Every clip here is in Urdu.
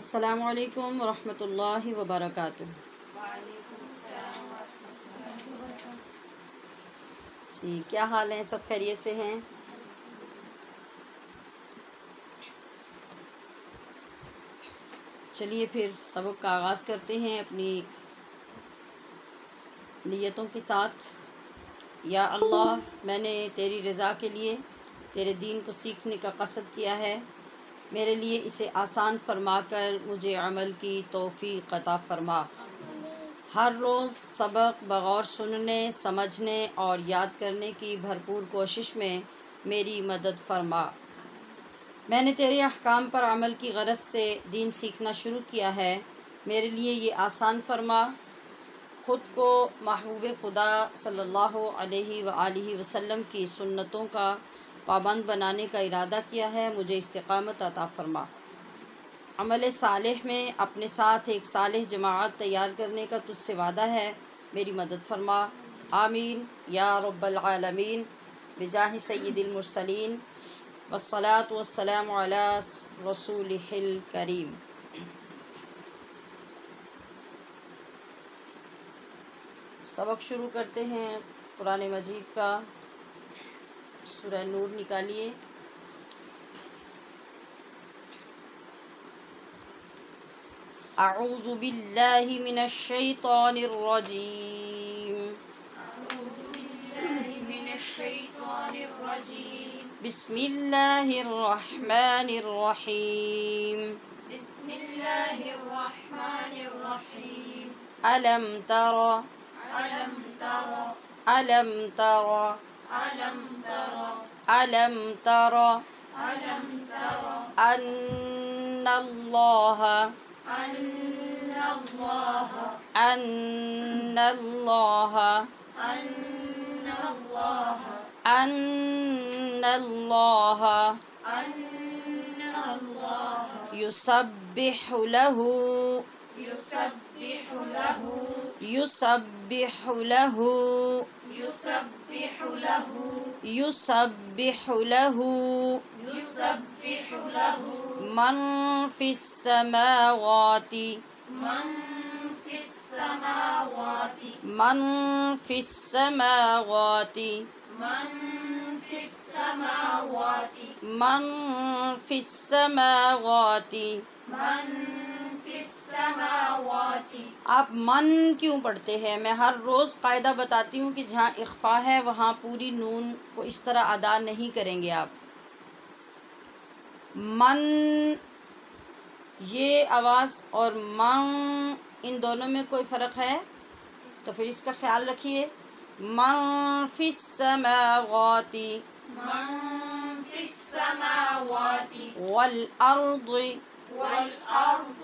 السلام علیکم ورحمۃ اللہ وبرکاتہ۔ جی کیا حال ہیں؟ سب خیریت سے ہیں؟ چلیے پھر سبق کا آغاز کرتے ہیں اپنی نیتوں کے ساتھ۔ یا اللہ، میں نے تیری رضا کے لیے تیرے دین کو سیکھنے کا قصد کیا ہے، میرے لیے اسے آسان فرما کر مجھے عمل کی توفیق عطا فرما۔ ہر روز سبق بغور سننے، سمجھنے اور یاد کرنے کی بھرپور کوشش میں میری مدد فرما۔ میں نے تیرے احکام پر عمل کی غرض سے دین سیکھنا شروع کیا ہے، میرے لیے یہ آسان فرما۔ خود کو محبوب خدا صلی اللہ علیہ وآلہ وسلم کی سنتوں کا پابند بنانے کا ارادہ کیا ہے، مجھے استقامت عطا فرما۔ عمل صالح میں اپنے ساتھ ایک صالح جماعت تیار کرنے کا تجھ سے وعدہ ہے، میری مدد فرما۔ آمین یا رب العالمین، بجاہ سید المرسلین والصلاة والسلام علی رسولہ الکریم۔ سبق شروع کرتے ہیں قرآن مجید کا۔ سورہ نور نکالیے۔ اعوذ باللہ من الشیطان الرجیم۔ بسم اللہ الرحمن الرحیم۔ علم تر ان اللہ یسبح له من فی السماوات آپ من کیوں پڑھتے ہیں؟ میں ہر روز قاعدہ بتاتی ہوں کہ جہاں اخفا ہے وہاں پوری نون کو اس طرح ادا نہیں کریں گے آپ۔ من، یہ آواز اور من، ان دونوں میں کوئی فرق ہے تو پھر اس کا خیال رکھیے۔ من فی السماوات والارض والطیر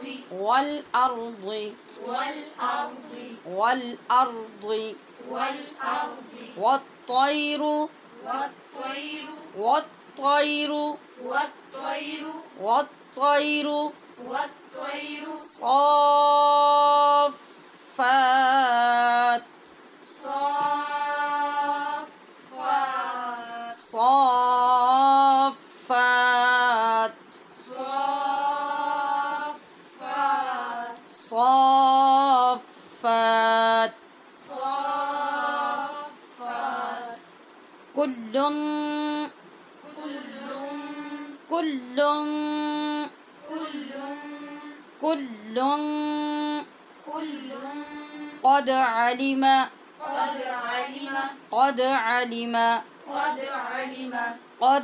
صافات کل قد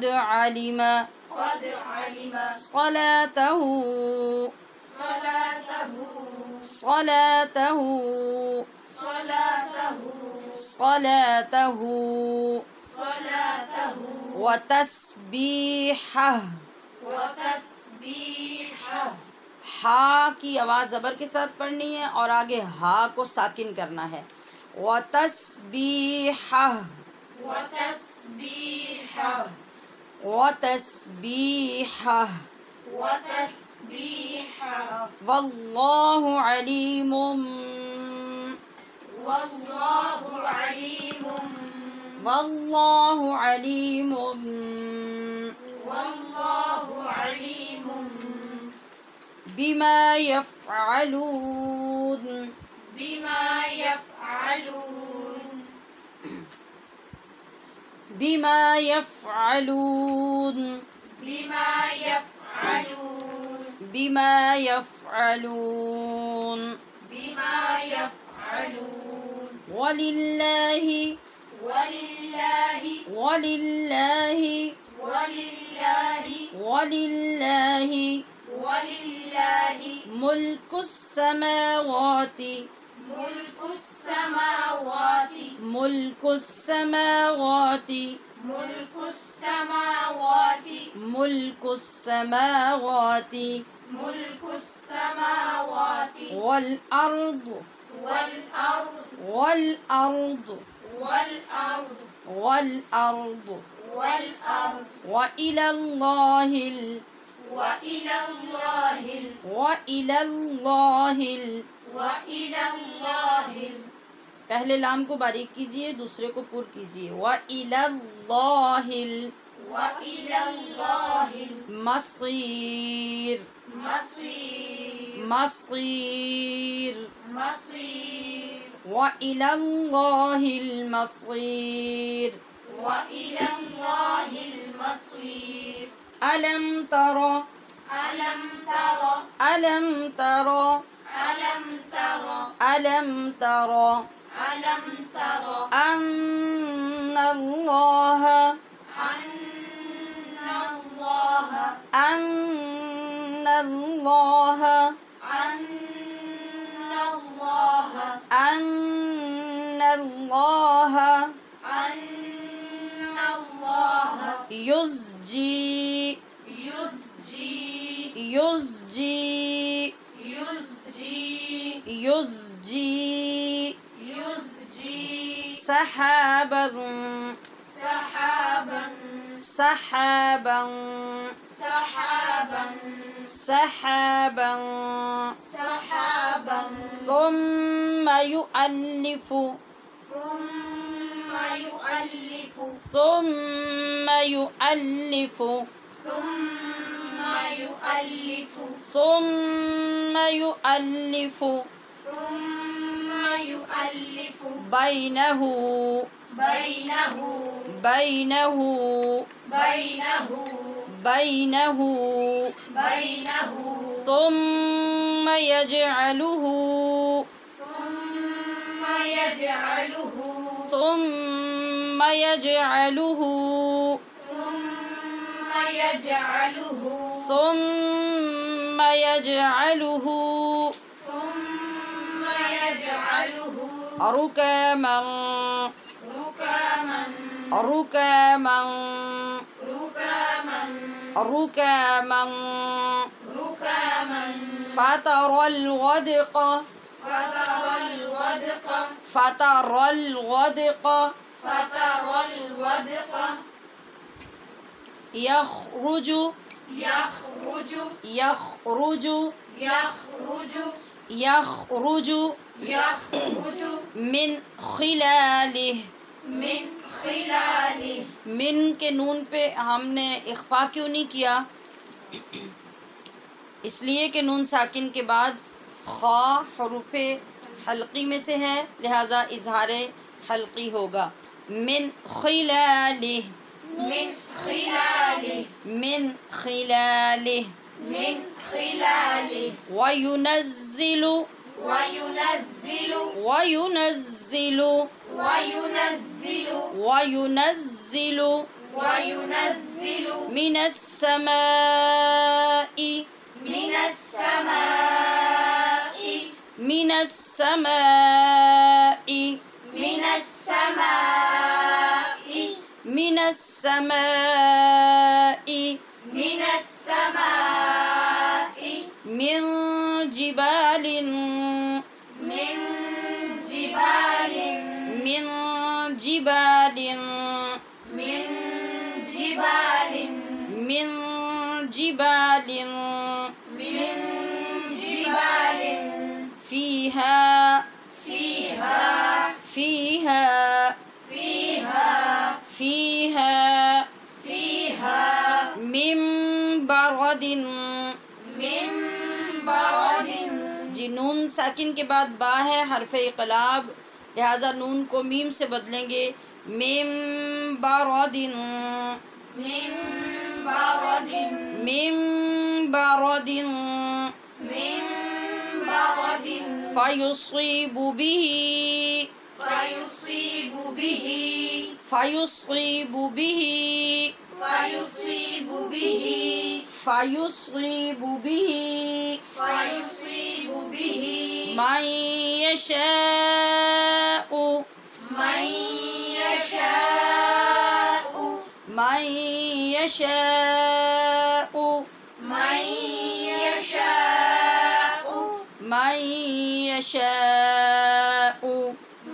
علم صلاته وتسبیحہ۔ ہا کی آواز زبر کے ساتھ پڑھنی ہے اور آگے ہا کو ساکن کرنا ہے۔ وتسبیحہ واللہ علیم بما يفعلون بما يفعلون بما يفعلون بما يفعلون بما يفعلون بما يفعلون ولله ولله ولله ولله ولله ولله ملك السماوات ملك السماوات ملك السماوات ملك السماوات ملك السماوات ملك السماوات والأرض والأرض والأرض والأرض والأرض والأرض وإلى الله وإلى الله وإلى الله وإلى الله پہلے لام کو باریک کیجئے، دوسرے کو پر کیجئے. وَإِلَى اللَّهِ وإلى الله الْمَصِيرُ المصير مصير مصير وإلى الله المصير. وإلى الله المصير ألم تر ألم تر ألم تر ألم تر ألم تر ألم تر أن الله أن الله أن الله أن الله أن الله أن الله يزجي يزجي يزجي يزجي يزجي يزجي سحابا سحابا سحابا سحابا سحابا سحابا ثم يؤلف ثم يؤلف ثم يؤلف ثم يؤلف ثم يؤلف ثم يؤلف بينه بينه بينه بينه بينه بينه ثم يجعله ثم يجعله ثم يجعله ثم يجعله ثم يجعله ثم يجعله ركاما ركاما ركاما ركاما ركاما ركاما فترى الودق فترى الودق فترى الودق فترى الودق يخرج يخرج يخرج يخرج يخرج يخرج من خلاله من خلاله من کے نون پہ ہم نے اخفا کیوں نہیں کیا؟ اس لیے کہ نون ساکن کے بعد خا حروف حلقی میں سے ہے، لہٰذا اظہار حلقی ہوگا. من خلالہ من خلاله من خلالہ من خلاله وينزل وينزل وينزل وينزل وينزل وينزل من السماء من السماء من السماء من السماء من السماء من السماء من جبال من جبال من جبال من جبال من جبال من جبال فيها فيها فيها فيها فيها فيها من برد من ساکن کے بعد با ہے حرف اقلاب، لہٰذا نون کو میم سے بدلیں گے، میم باردن، من برد میم باردن، من برد فیصیب به، فيصيب به فیصیب به، فيصيب به فیصیب به فيصيب به من یشاء، من يشاء من یشاء، من يشاء من یشاء،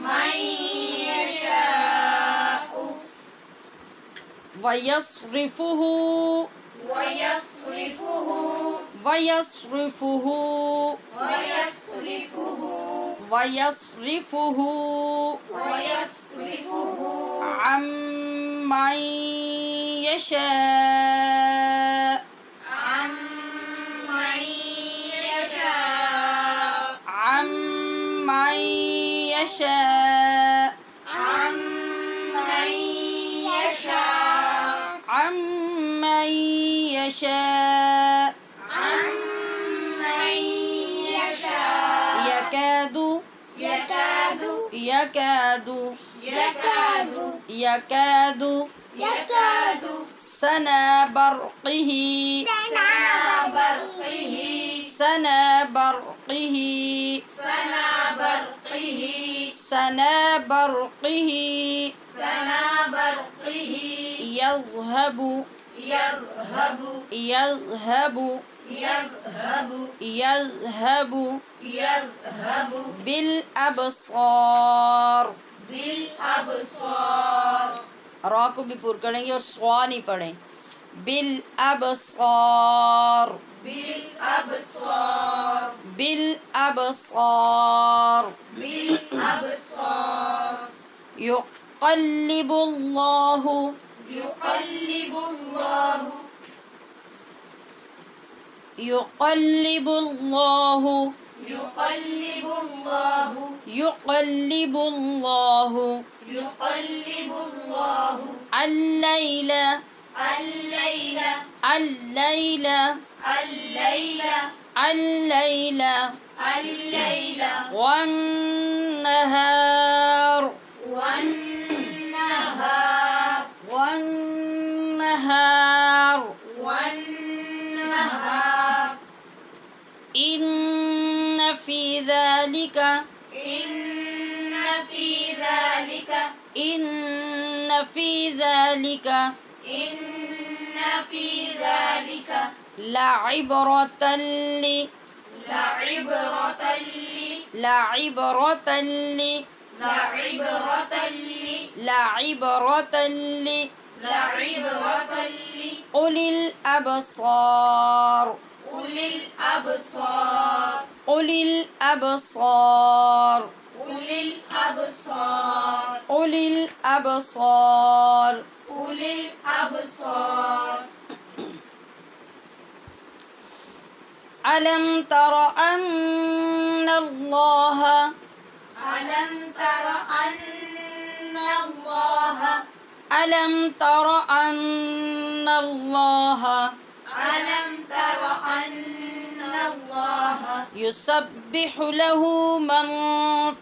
من يشاء ویصرفه، ويصرفه ویصرفه، ويصرفه ویصرفه ويصرفه عن من یشاء، عن من يشاء عن من يشاء، عن من يشاء عن من يشاء، عن من يشاء يكاد، يكاد يكاد، يكاد يكاد يكاد سنا برقه، سنا برقه سنا برقه، سنا برقه سنا برقه سنا برقه يذهب، يذهب يذهب، يذهب يذهب يذهب بالأبصار، بالأبصار را کو بھی پر کریں گے اور سوا نہیں پڑھیں، بالأبصار، بالأبصار بالأبصار بالأبصار يقلب الله، يقلب الله يقلب الله، يقلب الله يقلب الله يقلب الله الليل، الليل الليل، الليل الليل الليل والنهار، والنهار والنهار والنهار إن في ذلك، إن في ذلك إن في ذلك إن في ذلك لعبرة لعبرة لي لعبرة لعبرة لي لعبرة لعبرة لي أولي الأبصار، أولي الأبصار أولي الأبصار، أولي الأبصار أولي الأبصار أولي الأبصار ألم تر أن الله، ألم تر أن الله ألم تر أن الله ألم تر أن الله يسبح له من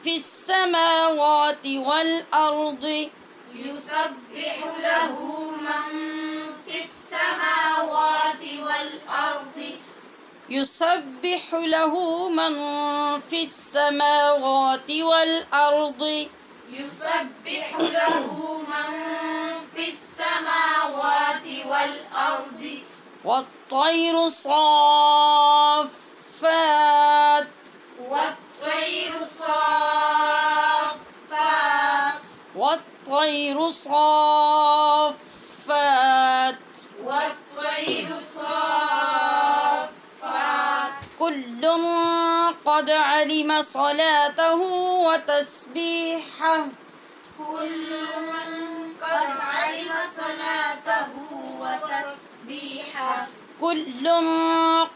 في السماوات والأرض، يسبح له من في السماوات والأرض يسبح له من في السماوات والأرض يسبح له من في السماوات والأرض والطير صافات، والطير صافات والطير صافات والطير صافات كل قد علم صلاته وتسبيحه، كل من قد علم صلاته وتسبيحه كل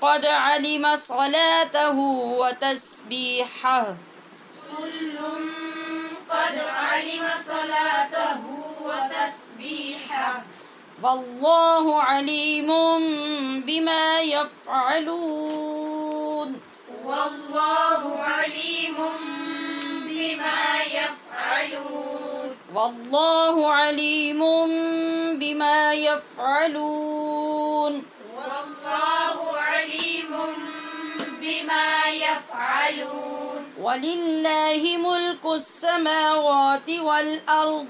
قد علم صلاته وتسبيحه كل قد علم صلاته وتسبيحه والله عليم بما يفعلون والله عليم بما يفعلون والله عليم بما يفعلون والله عليم بما يفعلون ولله ملك السماوات والأرض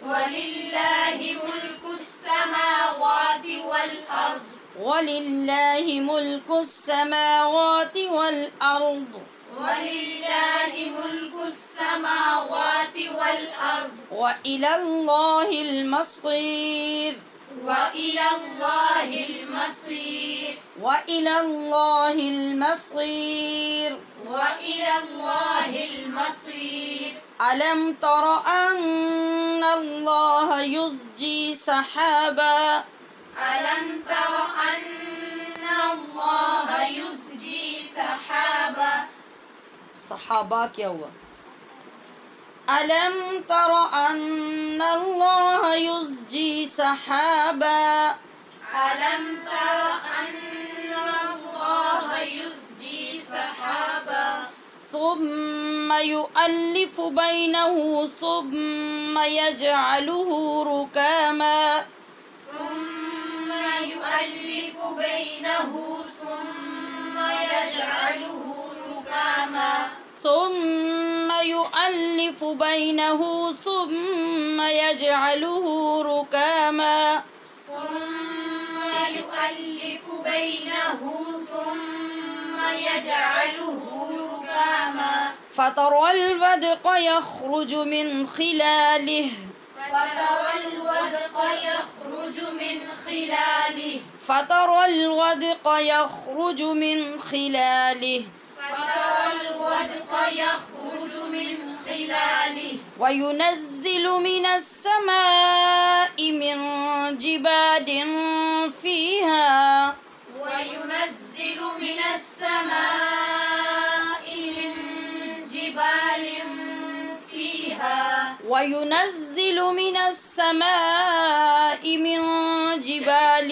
ولله ملك السماوات والأرض ولله ملك السماوات والأرض ولله ملك السماوات والأرض وإلى الله المصير وإلى الله المصير وإلى الله المصير وإلى الله المصير ألم تر أن الله يزجي سحابا ألم تر أن الله يزجي سحابا صحابہ کیا ہوا ألم تر أن الله يزجي سحابا ألم تر أن الله يزجي سحابا ثم يؤلف بينه ثم يجعله ركاما ثم يؤلف بينه ثم يجعله ركاما ثم يؤلف بينه ثم يجعله ركاما ثم يؤلف بينه ثم يجعله ركاما فترى الودق يخرج من خلاله فترى الودق يخرج من خلاله فترى الودق يخرج من خلاله فترى الودق يخرج من خلاله وينزل من السماء من جبال فيها وينزل من السماء من جبال فيها وينزل من السماء من جبال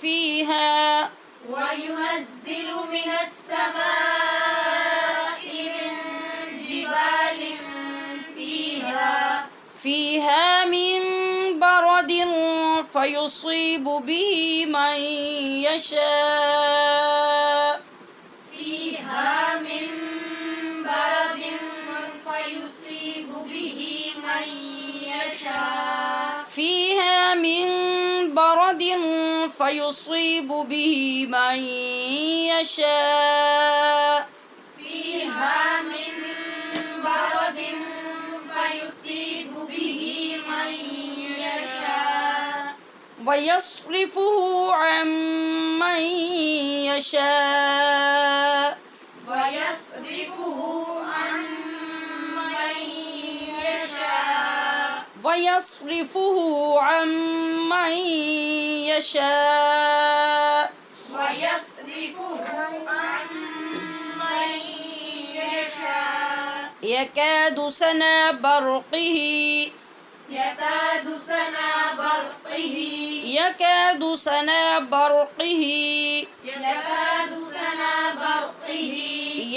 فيها وينزل من السماء من جبال فيها من برد فيصيب به من يشاء فيها من برد فيصيب به من يشاء فيها من برد فيصيب به من يشاء فيها من برد فيصيب به من يشاء ويصرفه عن من يشاء ويصرفه عن من يشاء ويصرفه عن من يشاء ويصرفه عن من يشاء يكاد سنا برقه يكاد سنا برقه يكاد سنا برقه يكاد سنا برقه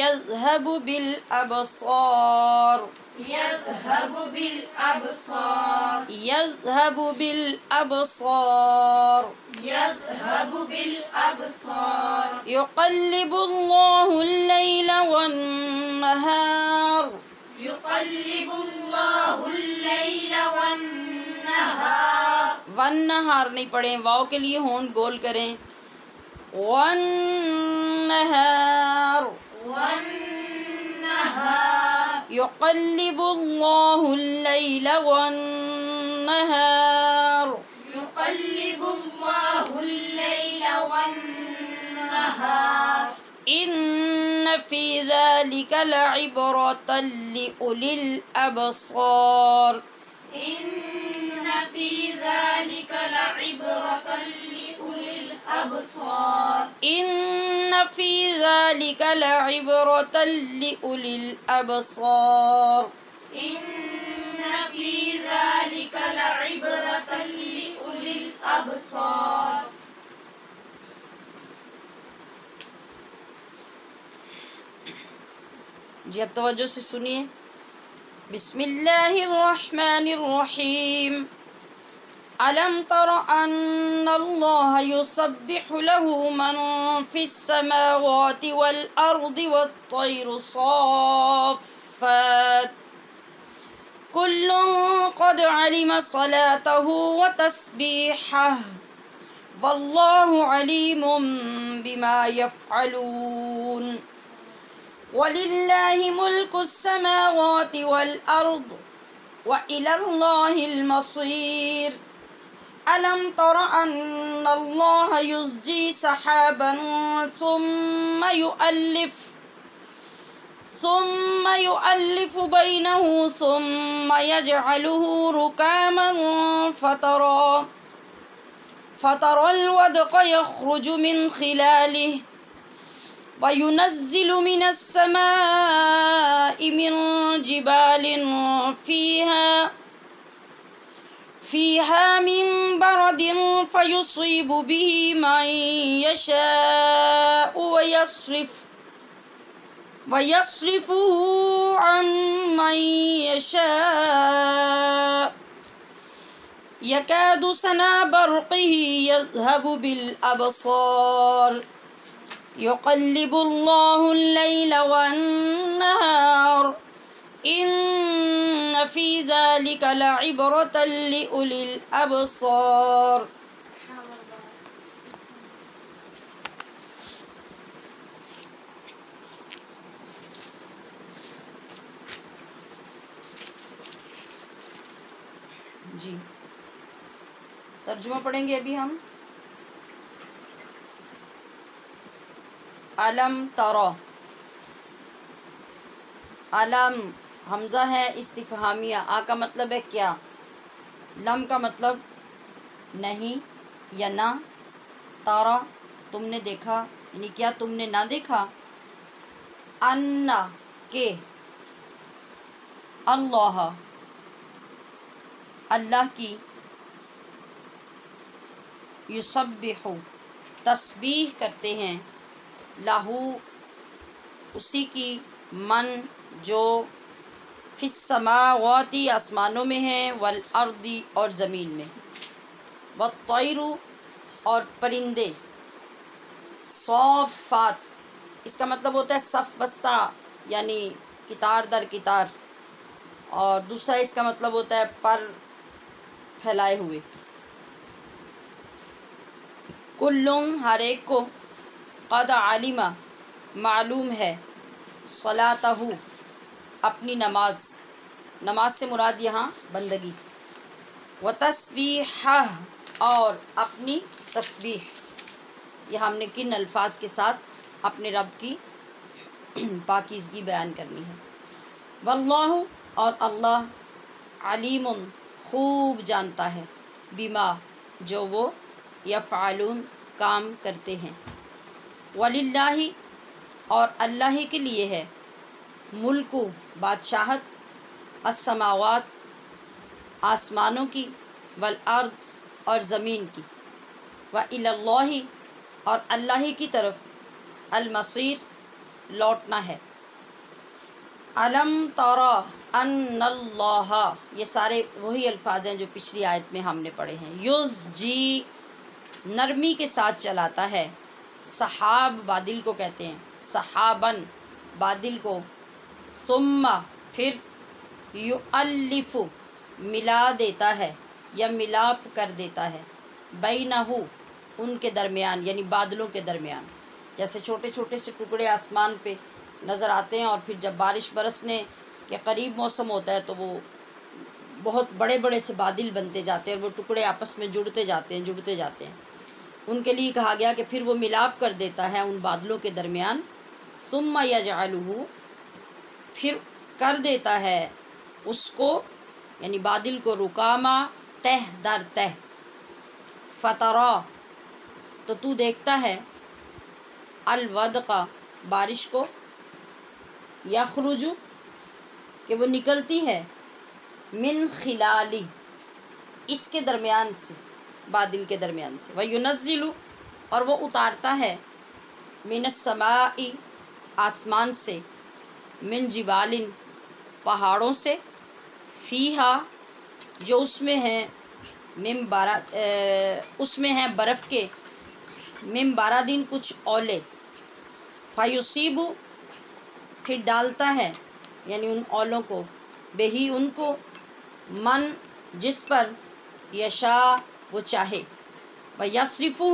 يذهب بالأبصار يذهب بالأبصار يذهب بالأبصار يذهب بالأبصار يقلب الله الليل والنهار يقلب الله الليل والنهار والنهار نہیں پڑھیں، واو کے لیے ہون گول کریں، والنهار والنهار يقلب الله الليل والنهار يقلب الله الليل والنهار إن في ذلك لعبرة لأولي الأبصار إن في ذلك لعبرة لأولي الأبصار الأبصار إن في ذلك لعبرة لأولي الأبصار إن في ذلك لعبرة لأولي الأبصار جی اب توجہ سے سنیے. بسم اللہ الرحمن الرحیم. ألم تر أن الله يسبح له من في السماوات والأرض والطير صافات كل قد علم صلاته وتسبيحه والله عليم بما يفعلون ولله ملك السماوات والأرض وإلى الله المصير. ألم تر أن الله يزجي سحابا ثم يؤلف بينه ثم يجعله ركاما فترى الودق يخرج من خلاله وينزل من السماء من جبال فيها من برد فيصيب به من يشاء ويصرفه عن من يشاء يكاد سنا برقه يذهب بالأبصار يقلب الله الليل والنهار إن في ذلك لعبرة لأولي الأبصار. جی ترجمہ پڑھیں گے ابھی ہم. علم ترى، علم حمزہ ہے استفہامیہ، آ کا مطلب ہے کیا، لم کا مطلب نہیں یا نہ، تارا تم نے دیکھا یعنی کیا تم نے نہ دیکھا، ان کے، اللہ اللہ کی، یسبح تسبیح کرتے ہیں، لاہو اسی کی، من جو، فی السماوات آسمانوں میں ہیں، والارض اور زمین میں، والطیر اور پرندے، صافات اس کا مطلب ہوتا ہے صف بستہ یعنی قطار در قطار، اور دوسرا اس کا مطلب ہوتا ہے پر پھیلائے ہوئے. کلٌ ہر ایک کو، قد علم معلوم ہے، صلاتہ اپنی نماز، نماز سے مراد یہاں بندگی، وتسبیحہ اور اپنی تسبیح. یہ ہم نے کن الفاظ کے ساتھ اپنے رب کی پاکیزگی بیان کرنی ہے. واللہ اور اللہ، علیم خوب جانتا ہے، بما جو وہ، یفعلون کام کرتے ہیں. وللہ اور اللہ ہی کے لیے ہے، ملک بادشاہت، السماوات آسمانوں کی، والارض اور زمین کی، وإلی اللہ اور اللہ ہی کی طرف، المصیر لوٹنا ہے. علم تری ان اللہ، یہ سارے وہی الفاظ ہیں جو پچھلی آیت میں ہم نے پڑھے ہیں. یزجی نرمی کے ساتھ چلاتا ہے، سحاب بادل کو کہتے ہیں، سحابن بادل کو، ثم پھر، یؤلف ملا دیتا ہے یا ملاپ کر دیتا ہے، بینہ ان کے درمیان یعنی بادلوں کے درمیان. جیسے چھوٹے چھوٹے سے ٹکڑے آسمان پہ نظر آتے ہیں اور پھر جب بارش برسنے کے قریب موسم ہوتا ہے تو وہ بہت بڑے بڑے سے بادل بنتے جاتے ہیں اور وہ ٹکڑے آپس میں جڑتے جاتے ہیں. ان کے لیے کہا گیا کہ پھر وہ ملاپ کر دیتا ہے ان بادلوں کے درمیان، ثم یجعلہ پھر کر دیتا ہے اس کو یعنی بادل کو، رکاما تہ در تہ، فترا تو تو دیکھتا ہے الودقہ بارش کو، یخرج کہ وہ نکلتی ہے، من خلالی اس کے درمیان سے، بادل کے درمیان سے، وینزل اور وہ اتارتا ہے، من السماء آسمان سے، من جبال پہاڑوں سے، فیہا جو اس میں ہیں، اس میں ہیں برف کے، من بارادین کچھ اولے، فیصیب پھر ڈالتا ہے یعنی ان اولوں کو، بہی ان کو، من جس پر، یشاء وہ چاہے، ویصرفہ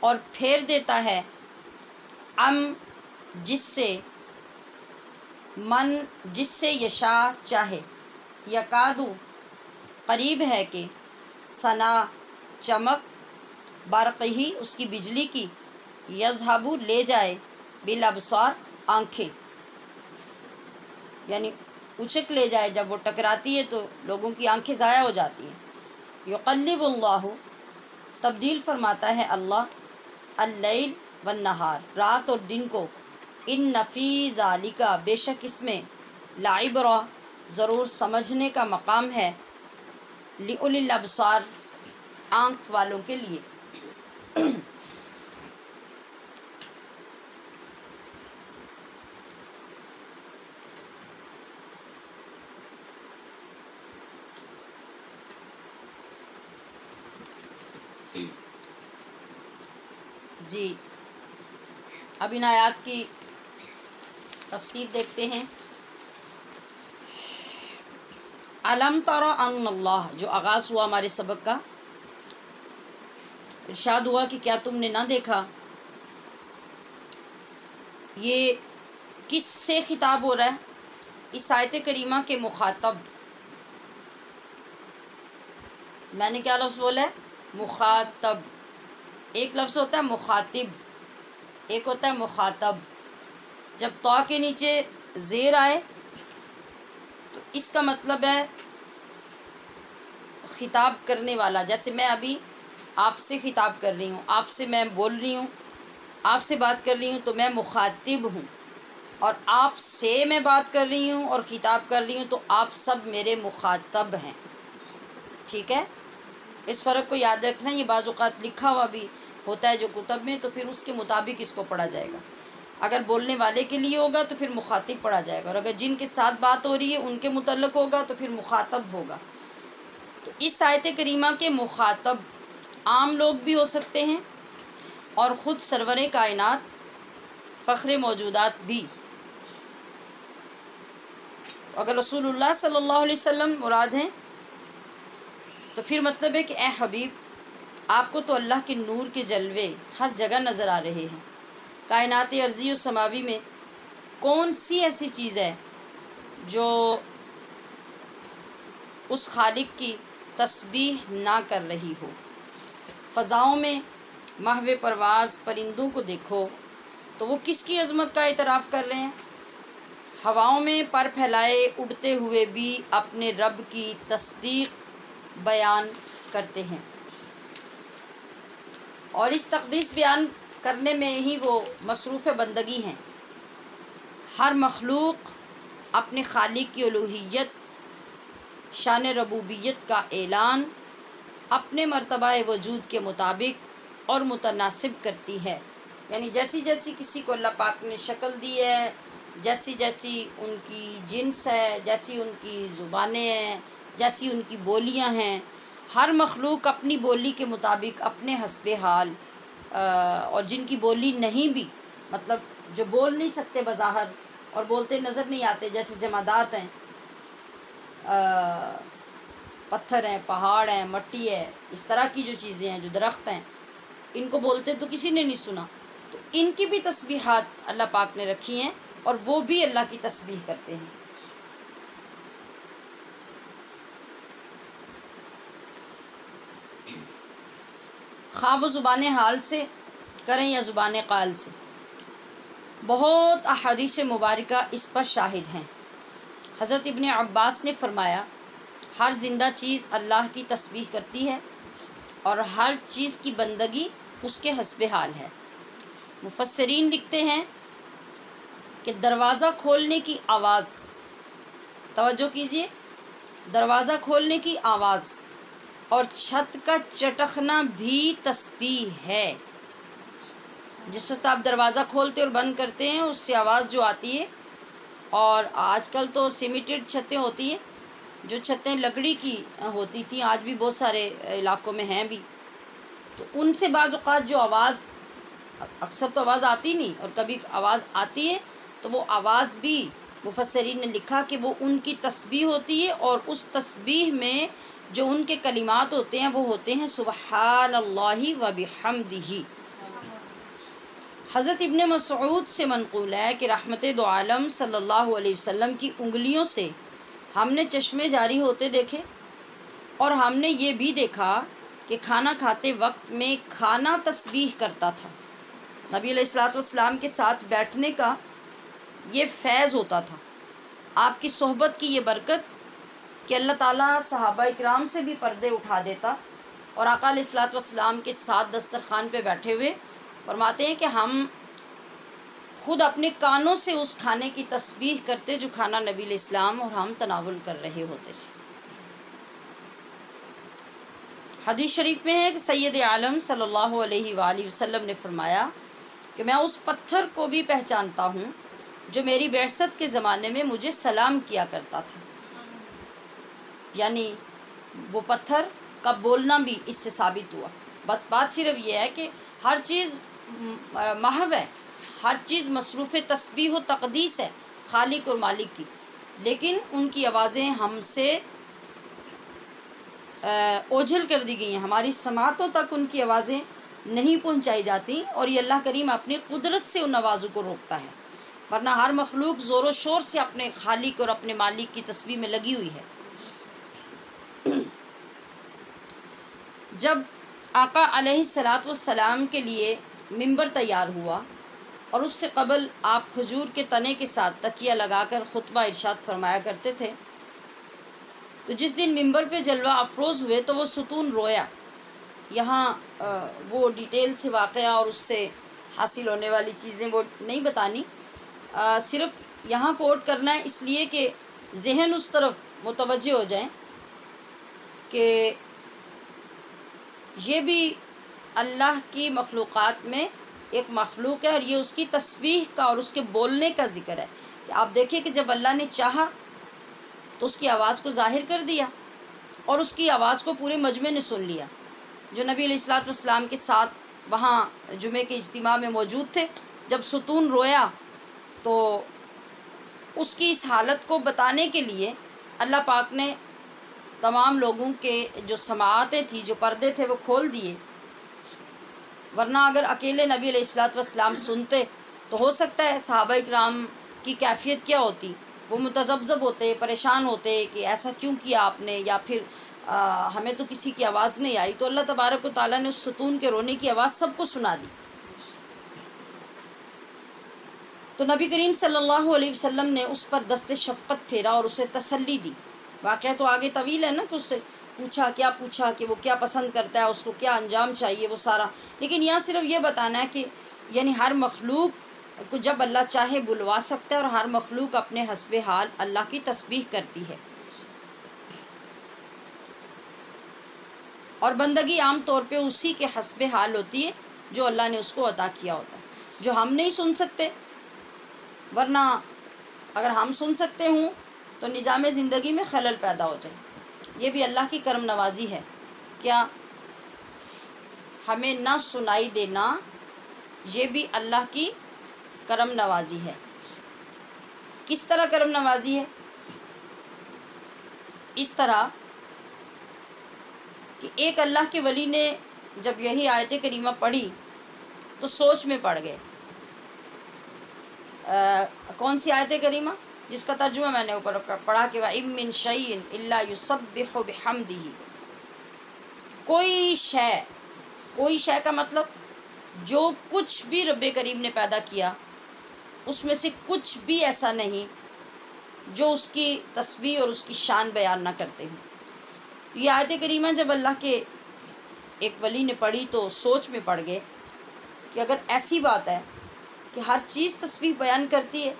اور پھیر دیتا ہے، جس سے، من جس سے یشاء چاہے، یکادو قریب ہے کہ، ثنا چمک، برقہی اس کی بجلی کی، یذہب لے جائے، بالابصار آنکھیں، یعنی اچک لے جائے، جب وہ ٹکراتی ہے تو لوگوں کی آنکھیں ضائع ہو جاتی ہیں۔ یقلب اللہ تبدیل فرماتا ہے اللہ، اللیل والنہار رات اور دن کو، ان فی ذالک بے شک اس میں، لعبرہ ضرور سمجھنے کا مقام ہے، لأولی الابصار آنکھ والوں کے لیے۔ جی اب ان آیات کی تفسیر دیکھتے ہیں۔ علم تر ان اللہ، جو آغاز ہوا ہمارے سبق کا، ارشاد ہوا کہ کیا تم نے نہ دیکھا، یہ کس سے خطاب ہو رہا ہے؟ اس آیت کریمہ کے مخاطب، میں نے کیا لفظ بولا ہے؟ مخاطب۔ ایک لفظ ہوتا ہے مخاطب، ایک ہوتا ہے مخاطب۔ جب تو کے نیچے زیر آئے تو اس کا مطلب ہے خطاب کرنے والا، جیسے میں ابھی آپ سے خطاب کر رہی ہوں، آپ سے میں بول رہی ہوں، آپ سے بات کر رہی ہوں تو میں مخاطب ہوں، اور آپ سے میں بات کر رہی ہوں اور خطاب کر رہی ہوں تو آپ سب میرے مخاطب ہیں، ٹھیک ہے؟ اس فرق کو یاد رکھنا۔ یہ بعض اوقات لکھا ہوا بھی ہوتا ہے جو کتب میں، تو پھر اس کے مطابق اس کو پڑھا جائے گا۔ اگر بولنے والے کے لیے ہوگا تو پھر مخاطب پڑھا جائے گا، اور اگر جن کے ساتھ بات ہو رہی ہے ان کے متعلق ہوگا تو پھر مخاطب ہوگا۔ تو اس آیت کریمہ کے مخاطب عام لوگ بھی ہو سکتے ہیں، اور خود سرور کائنات فخر موجودات بھی۔ اگر رسول اللہ صلی اللہ علیہ وسلم مراد ہیں تو پھر مطلب ہے کہ اے حبیب، آپ کو تو اللہ کے نور کے جلوے ہر جگہ نظر آ رہے ہیں۔ کائنات ارضی و سماوی میں کون سی ایسی چیز ہے جو اس خالق کی تسبیح نہ کر رہی ہو؟ فضاؤں میں محو پرواز پرندوں کو دیکھو تو وہ کس کی عظمت کا اعتراف کر رہے ہیں؟ ہواؤں میں پر پھیلائے اڑتے ہوئے بھی اپنے رب کی تصدیق بیان کرتے ہیں، اور اس تقدیس بیان کرنے میں ہی وہ مصروف بندگی ہیں۔ ہر مخلوق اپنے خالق کی الوہیت، شان ربوبیت کا اعلان اپنے مرتبہ وجود کے مطابق اور متناسب کرتی ہے، یعنی جیسی جیسی کسی کو اللہ پاک نے شکل دی ہے، جیسی جیسی ان کی جنس ہے، جیسی ان کی زبانیں ہیں، جیسی ان کی بولیاں ہیں، ہر مخلوق اپنی بولی کے مطابق اپنے حسب حال، اور جن کی بولی نہیں بھی، مطلب جو بول نہیں سکتے بظاہر اور بولتے نظر نہیں آتے، جیسے جمادات ہیں، پتھر ہیں، پہاڑ ہیں، مٹی ہے، اس طرح کی جو چیزیں ہیں، جو درخت ہیں، ان کو بولتے تو کسی نے نہیں سنا، تو ان کی بھی تسبیحات اللہ پاک نے رکھی ہیں، اور وہ بھی اللہ کی تسبیح کرتے ہیں۔ خواہ وہ زبان حال سے کریں یا زبان قال سے، بہت احادیث مبارکہ اس پر شاہد ہیں۔ حضرت ابن عباس نے فرمایا، ہر زندہ چیز اللہ کی تسبیح کرتی ہے، اور ہر چیز کی بندگی اس کے حسب حال ہے۔ مفسرین لکھتے ہیں کہ دروازہ کھولنے کی آواز، توجہ کیجئے، دروازہ کھولنے کی آواز اور چھت کا چٹکنا بھی تسبیح ہے۔ جس وقت آپ دروازہ کھولتے اور بند کرتے ہیں اس سے آواز جو آتی ہے، اور آج کل تو سیمیٹڈ چھتیں ہوتی ہیں، جو چھتیں لکڑی کی ہوتی تھیں آج بھی بہت سارے علاقوں میں ہیں بھی، تو ان سے بعض اوقات جو آواز، اکثر تو آواز آتی نہیں اور کبھی آواز آتی ہے، تو وہ آواز بھی مفسرین نے لکھا کہ وہ ان کی تسبیح ہوتی ہے، اور اس تسبیح میں جو ان کے کلمات ہوتے ہیں وہ ہوتے ہیں سبحان اللہ و بحمدہ۔ حضرت ابن مسعود سے منقول ہے کہ رحمت دو عالم صلی اللہ علیہ وسلم کی انگلیوں سے ہم نے چشمے جاری ہوتے دیکھے، اور ہم نے یہ بھی دیکھا کہ کھانا کھاتے وقت میں کھانا تسبیح کرتا تھا۔ نبی علیہ الصلوۃ والسلام کے ساتھ بیٹھنے کا یہ فیض ہوتا تھا، آپ کی صحبت کی یہ برکت کہ اللہ تعالیٰ صحابہ اکرام سے بھی پردے اٹھا دیتا، اور آقا علیہ الصلوۃ والسلام کے ساتھ دسترخوان پہ بیٹھے ہوئے فرماتے ہیں کہ ہم خود اپنے کانوں سے اس کھانے کی تسبیح کرتے جو کھانا نبی علیہ السلام اور ہم تناول کر رہے ہوتے تھے۔ حدیث شریف میں ہے کہ سید عالم صلی اللہ علیہ وآلہ وسلم نے فرمایا کہ میں اس پتھر کو بھی پہچانتا ہوں جو میری بعثت کے زمانے میں مجھے سلام کیا کرتا تھا۔ یعنی وہ پتھر کا بولنا بھی اس سے ثابت ہوا۔ بس بات صرف یہ ہے کہ ہر چیز محو ہے، ہر چیز مصروف تسبیح و تقدیس ہے خالق اور مالک کی، لیکن ان کی آوازیں ہم سے اوجھل کر دی گئی ہیں، ہماری سماعتوں تک ان کی آوازیں نہیں پہنچائی جاتی، اور یہ اللہ کریم اپنی قدرت سے ان آوازوں کو روکتا ہے، ورنہ ہر مخلوق زور و شور سے اپنے خالق اور اپنے مالک کی تسبیح میں لگی ہوئی ہے۔ جب آقا علیہ الصلوۃ والسلام کے لیے ممبر تیار ہوا اور اس سے قبل آپ کھجور کے تنے کے ساتھ تکیہ لگا کر خطبہ ارشاد فرمایا کرتے تھے، تو جس دن ممبر پہ جلوہ افروز ہوئے تو وہ ستون رویا۔ یہاں وہ ڈیٹیل سے واقعہ اور اس سے حاصل ہونے والی چیزیں وہ نہیں بتانی، صرف یہاں کوٹ کرنا ہے اس لیے کہ ذہن اس طرف متوجہ ہو جائیں کہ یہ بھی اللہ کی مخلوقات میں ایک مخلوق ہے، اور یہ اس کی تسبیح کا اور اس کے بولنے کا ذکر ہے کہ آپ دیکھیں کہ جب اللہ نے چاہا تو اس کی آواز کو ظاہر کر دیا، اور اس کی آواز کو پورے مجمع نے سن لیا جو نبی علیہ الصلوۃ والسلام کے ساتھ وہاں جمعے کے اجتماع میں موجود تھے۔ جب ستون رویا تو اس کی اس حالت کو بتانے کے لیے اللہ پاک نے تمام لوگوں کے جو سماعتیں تھیں، جو پردے تھے، وہ کھول دیے، ورنہ اگر اکیلے نبی علیہ الصلوۃ والسلام سنتے تو ہو سکتا ہے صحابہ اکرام کی کیفیت کیا ہوتی، وہ متذبذب ہوتے، پریشان ہوتے کہ ایسا کیوں کیا آپ نے، یا پھر ہمیں تو کسی کی آواز نہیں آئی۔ تو اللہ تبارک و تعالیٰ نے اس ستون کے رونے کی آواز سب کو سنا دی۔ تو نبی کریم صلی اللہ علیہ وسلم نے اس پر دست شفقت پھیرا اور اسے تسلی دی۔ واقعہ تو آگے طویل ہے نا، کہ اس سے پوچھا کہ وہ کیا پسند کرتا ہے، اس کو کیا انجام چاہیے، وہ سارا، لیکن یہاں صرف یہ بتانا ہے کہ یعنی ہر مخلوق کو جب اللہ چاہے بلوا سکتا ہے، اور ہر مخلوق اپنے حسب حال اللہ کی تسبیح کرتی ہے، اور بندگی عام طور پہ اسی کے حسب حال ہوتی ہے جو اللہ نے اس کو عطا کیا ہوتا ہے، جو ہم نہیں سن سکتے، ورنہ اگر ہم سن سکتے ہوں تو نظام زندگی میں خلل پیدا ہو جائے۔ یہ بھی اللہ کی کرم نوازی ہے، کیا ہمیں نہ سنائی دینا، یہ بھی اللہ کی کرم نوازی ہے۔ کس طرح کرم نوازی ہے؟ اس طرح کہ ایک اللہ کے ولی نے جب یہی آیت کریمہ پڑھی تو سوچ میں پڑ گئے۔ کون سی آیت کریمہ؟ جس کا ترجمہ میں نے اوپر پڑھا کہ وَإِن مِّن شَيْءٍ إِلَّا يُسَبِّحُ بِحَمْدِهِ۔ کوئی شے کا مطلب جو کچھ بھی رب کریم نے پیدا کیا اس میں سے کچھ بھی ایسا نہیں جو اس کی تسبیح اور اس کی شان بیان نہ کرتے ہوں۔ یہ آیت کریمہ جب اللہ کے ایک ولی نے پڑھی تو سوچ میں پڑ گئے کہ اگر ایسی بات ہے کہ ہر چیز تسبیح بیان کرتی ہے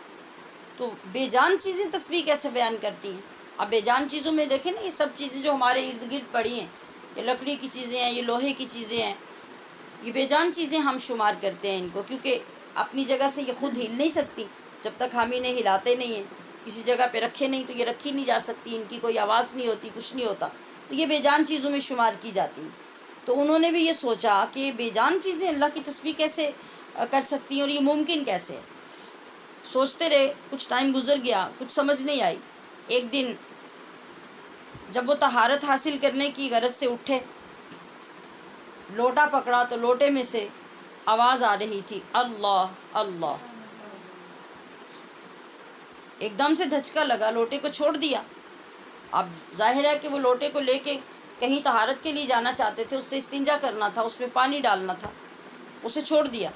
تو بے جان چیزیں تسبیح کیسے بیان کرتی ہیں؟ اب بے جان چیزوں میں دیکھیں نا، یہ سب چیزیں جو ہمارے ارد گرد پڑی ہیں، یہ لکڑی کی چیزیں ہیں، یہ لوہے کی چیزیں ہیں، یہ بے جان چیزیں ہم شمار کرتے ہیں ان کو، کیونکہ اپنی جگہ سے یہ خود ہل نہیں سکتی جب تک ہم انہیں ہلاتے نہیں ہیں، کسی جگہ پہ رکھے نہیں تو یہ رکھی نہیں جا سکتی، ان کی کوئی آواز نہیں ہوتی، کچھ نہیں ہوتا، تو یہ بے جان چیزوں میں شمار کی جاتی ہیں۔ تو انہوں نے بھی یہ سوچا کہ بے جان چیزیں اللہ کی تسبیح کیسے کر سکتی ہیں اور یہ ممکن کیسے ہے؟ سوچتے رہے، کچھ ٹائم گزر گیا، کچھ سمجھ نہیں آئی۔ ایک دن جب وہ طہارت حاصل کرنے کی غرض سے اٹھے، لوٹا پکڑا تو لوٹے میں سے آواز آ رہی تھی، اللہ اللہ۔ ایک دم سے دھچکا لگا، لوٹے کو چھوڑ دیا۔ اب ظاہر ہے کہ وہ لوٹے کو لے کے کہیں طہارت کے لیے جانا چاہتے تھے، اس سے استنجا کرنا تھا، اس میں پانی ڈالنا تھا، اسے چھوڑ دیا۔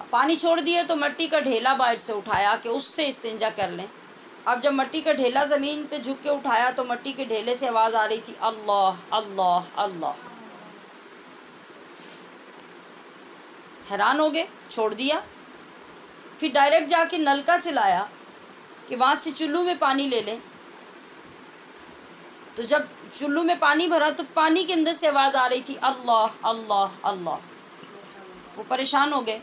پانی چھوڑ دیا تو مٹی کا ڈھیلا باہر سے اٹھایا کہ اس سے استنجا کر لیں۔ اب جب مٹی کا ڈھیلا زمین پہ جھک کے اٹھایا تو مٹی کے ڈھیلے سے آواز آ رہی تھی، اللہ اللہ اللہ۔ حیران ہو گئے، چھوڑ دیا۔ پھر ڈائریکٹ جا کے نل کا چلایا کہ وہاں سے چلو میں پانی لے لیں۔ تو جب چلو میں پانی بھرا تو پانی کے اندر سے آواز آ رہی تھی، اللہ اللہ اللہ۔ وہ پریشان ہو گئے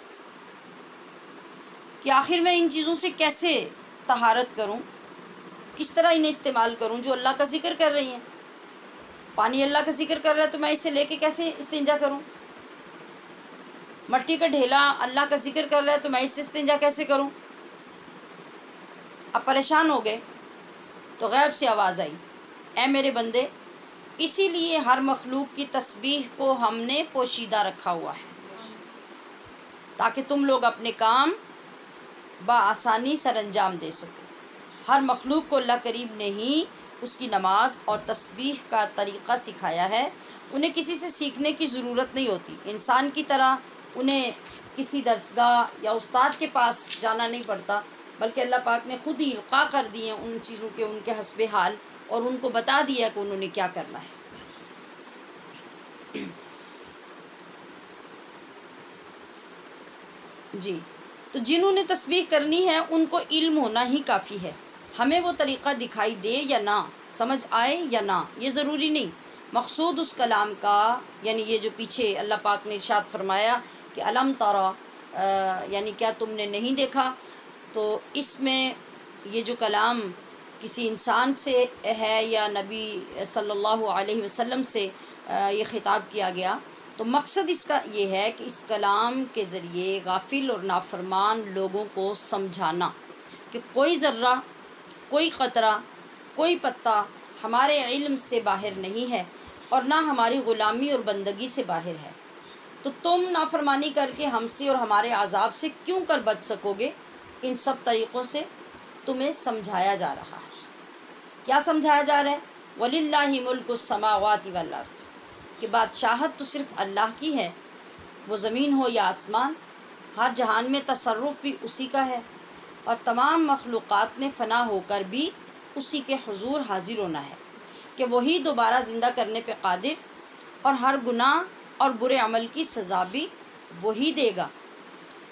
کہ آخر میں ان چیزوں سے کیسے طہارت کروں، کس طرح انہیں استعمال کروں جو اللہ کا ذکر کر رہی ہیں۔ پانی اللہ کا ذکر کر رہا ہے تو میں اسے لے کے کیسے استنجا کروں؟ مٹی کا ڈھیلا اللہ کا ذکر کر رہا ہے تو میں اس سے استنجا کیسے کروں؟ اب پریشان ہو گئے تو غیب سے آواز آئی، اے میرے بندے، اسی لیے ہر مخلوق کی تسبیح کو ہم نے پوشیدہ رکھا ہوا ہے تاکہ تم لوگ اپنے کام بآسانی سر انجام دے سکو۔ ہر مخلوق کو اللہ کریم نے ہی اس کی نماز اور تسبیح کا طریقہ سکھایا ہے، انہیں کسی سے سیکھنے کی ضرورت نہیں ہوتی۔ انسان کی طرح انہیں کسی درسگاہ یا استاد کے پاس جانا نہیں پڑتا، بلکہ اللہ پاک نے خود ہی القاء کر دی ہیں ان چیزوں کے ان کے حسب حال، اور ان کو بتا دیا کہ انہوں نے کیا کرنا ہے۔ جی، تو جنہوں نے تسبیح کرنی ہے ان کو علم ہونا ہی کافی ہے، ہمیں وہ طریقہ دکھائی دے یا نہ، سمجھ آئے یا نہ، یہ ضروری نہیں۔ مقصود اس کلام کا، یعنی یہ جو پیچھے اللہ پاک نے ارشاد فرمایا کہ علم ترا، یعنی کیا تم نے نہیں دیکھا، تو اس میں یہ جو کلام کسی انسان سے ہے یا نبی صلی اللہ علیہ وسلم سے یہ خطاب کیا گیا، تو مقصد اس کا یہ ہے کہ اس کلام کے ذریعے غافل اور نافرمان لوگوں کو سمجھانا کہ کوئی ذرہ، کوئی قطرہ، کوئی پتہ ہمارے علم سے باہر نہیں ہے اور نہ ہماری غلامی اور بندگی سے باہر ہے، تو تم نافرمانی کر کے ہم سے اور ہمارے عذاب سے کیوں کر بچ سکو گے؟ ان سب طریقوں سے تمہیں سمجھایا جا رہا ہے۔ کیا سمجھایا جا رہا ہے؟ وَلِلَّهِ مُلْكُ السَّمَاوَاتِ وَالْأَرْضِ، کہ بادشاہت تو صرف اللہ کی ہے، وہ زمین ہو یا آسمان، ہر جہان میں تصرف بھی اسی کا ہے، اور تمام مخلوقات نے فنا ہو کر بھی اسی کے حضور حاضر ہونا ہے کہ وہی دوبارہ زندہ کرنے پہ قادر، اور ہر گناہ اور برے عمل کی سزا بھی وہی دے گا۔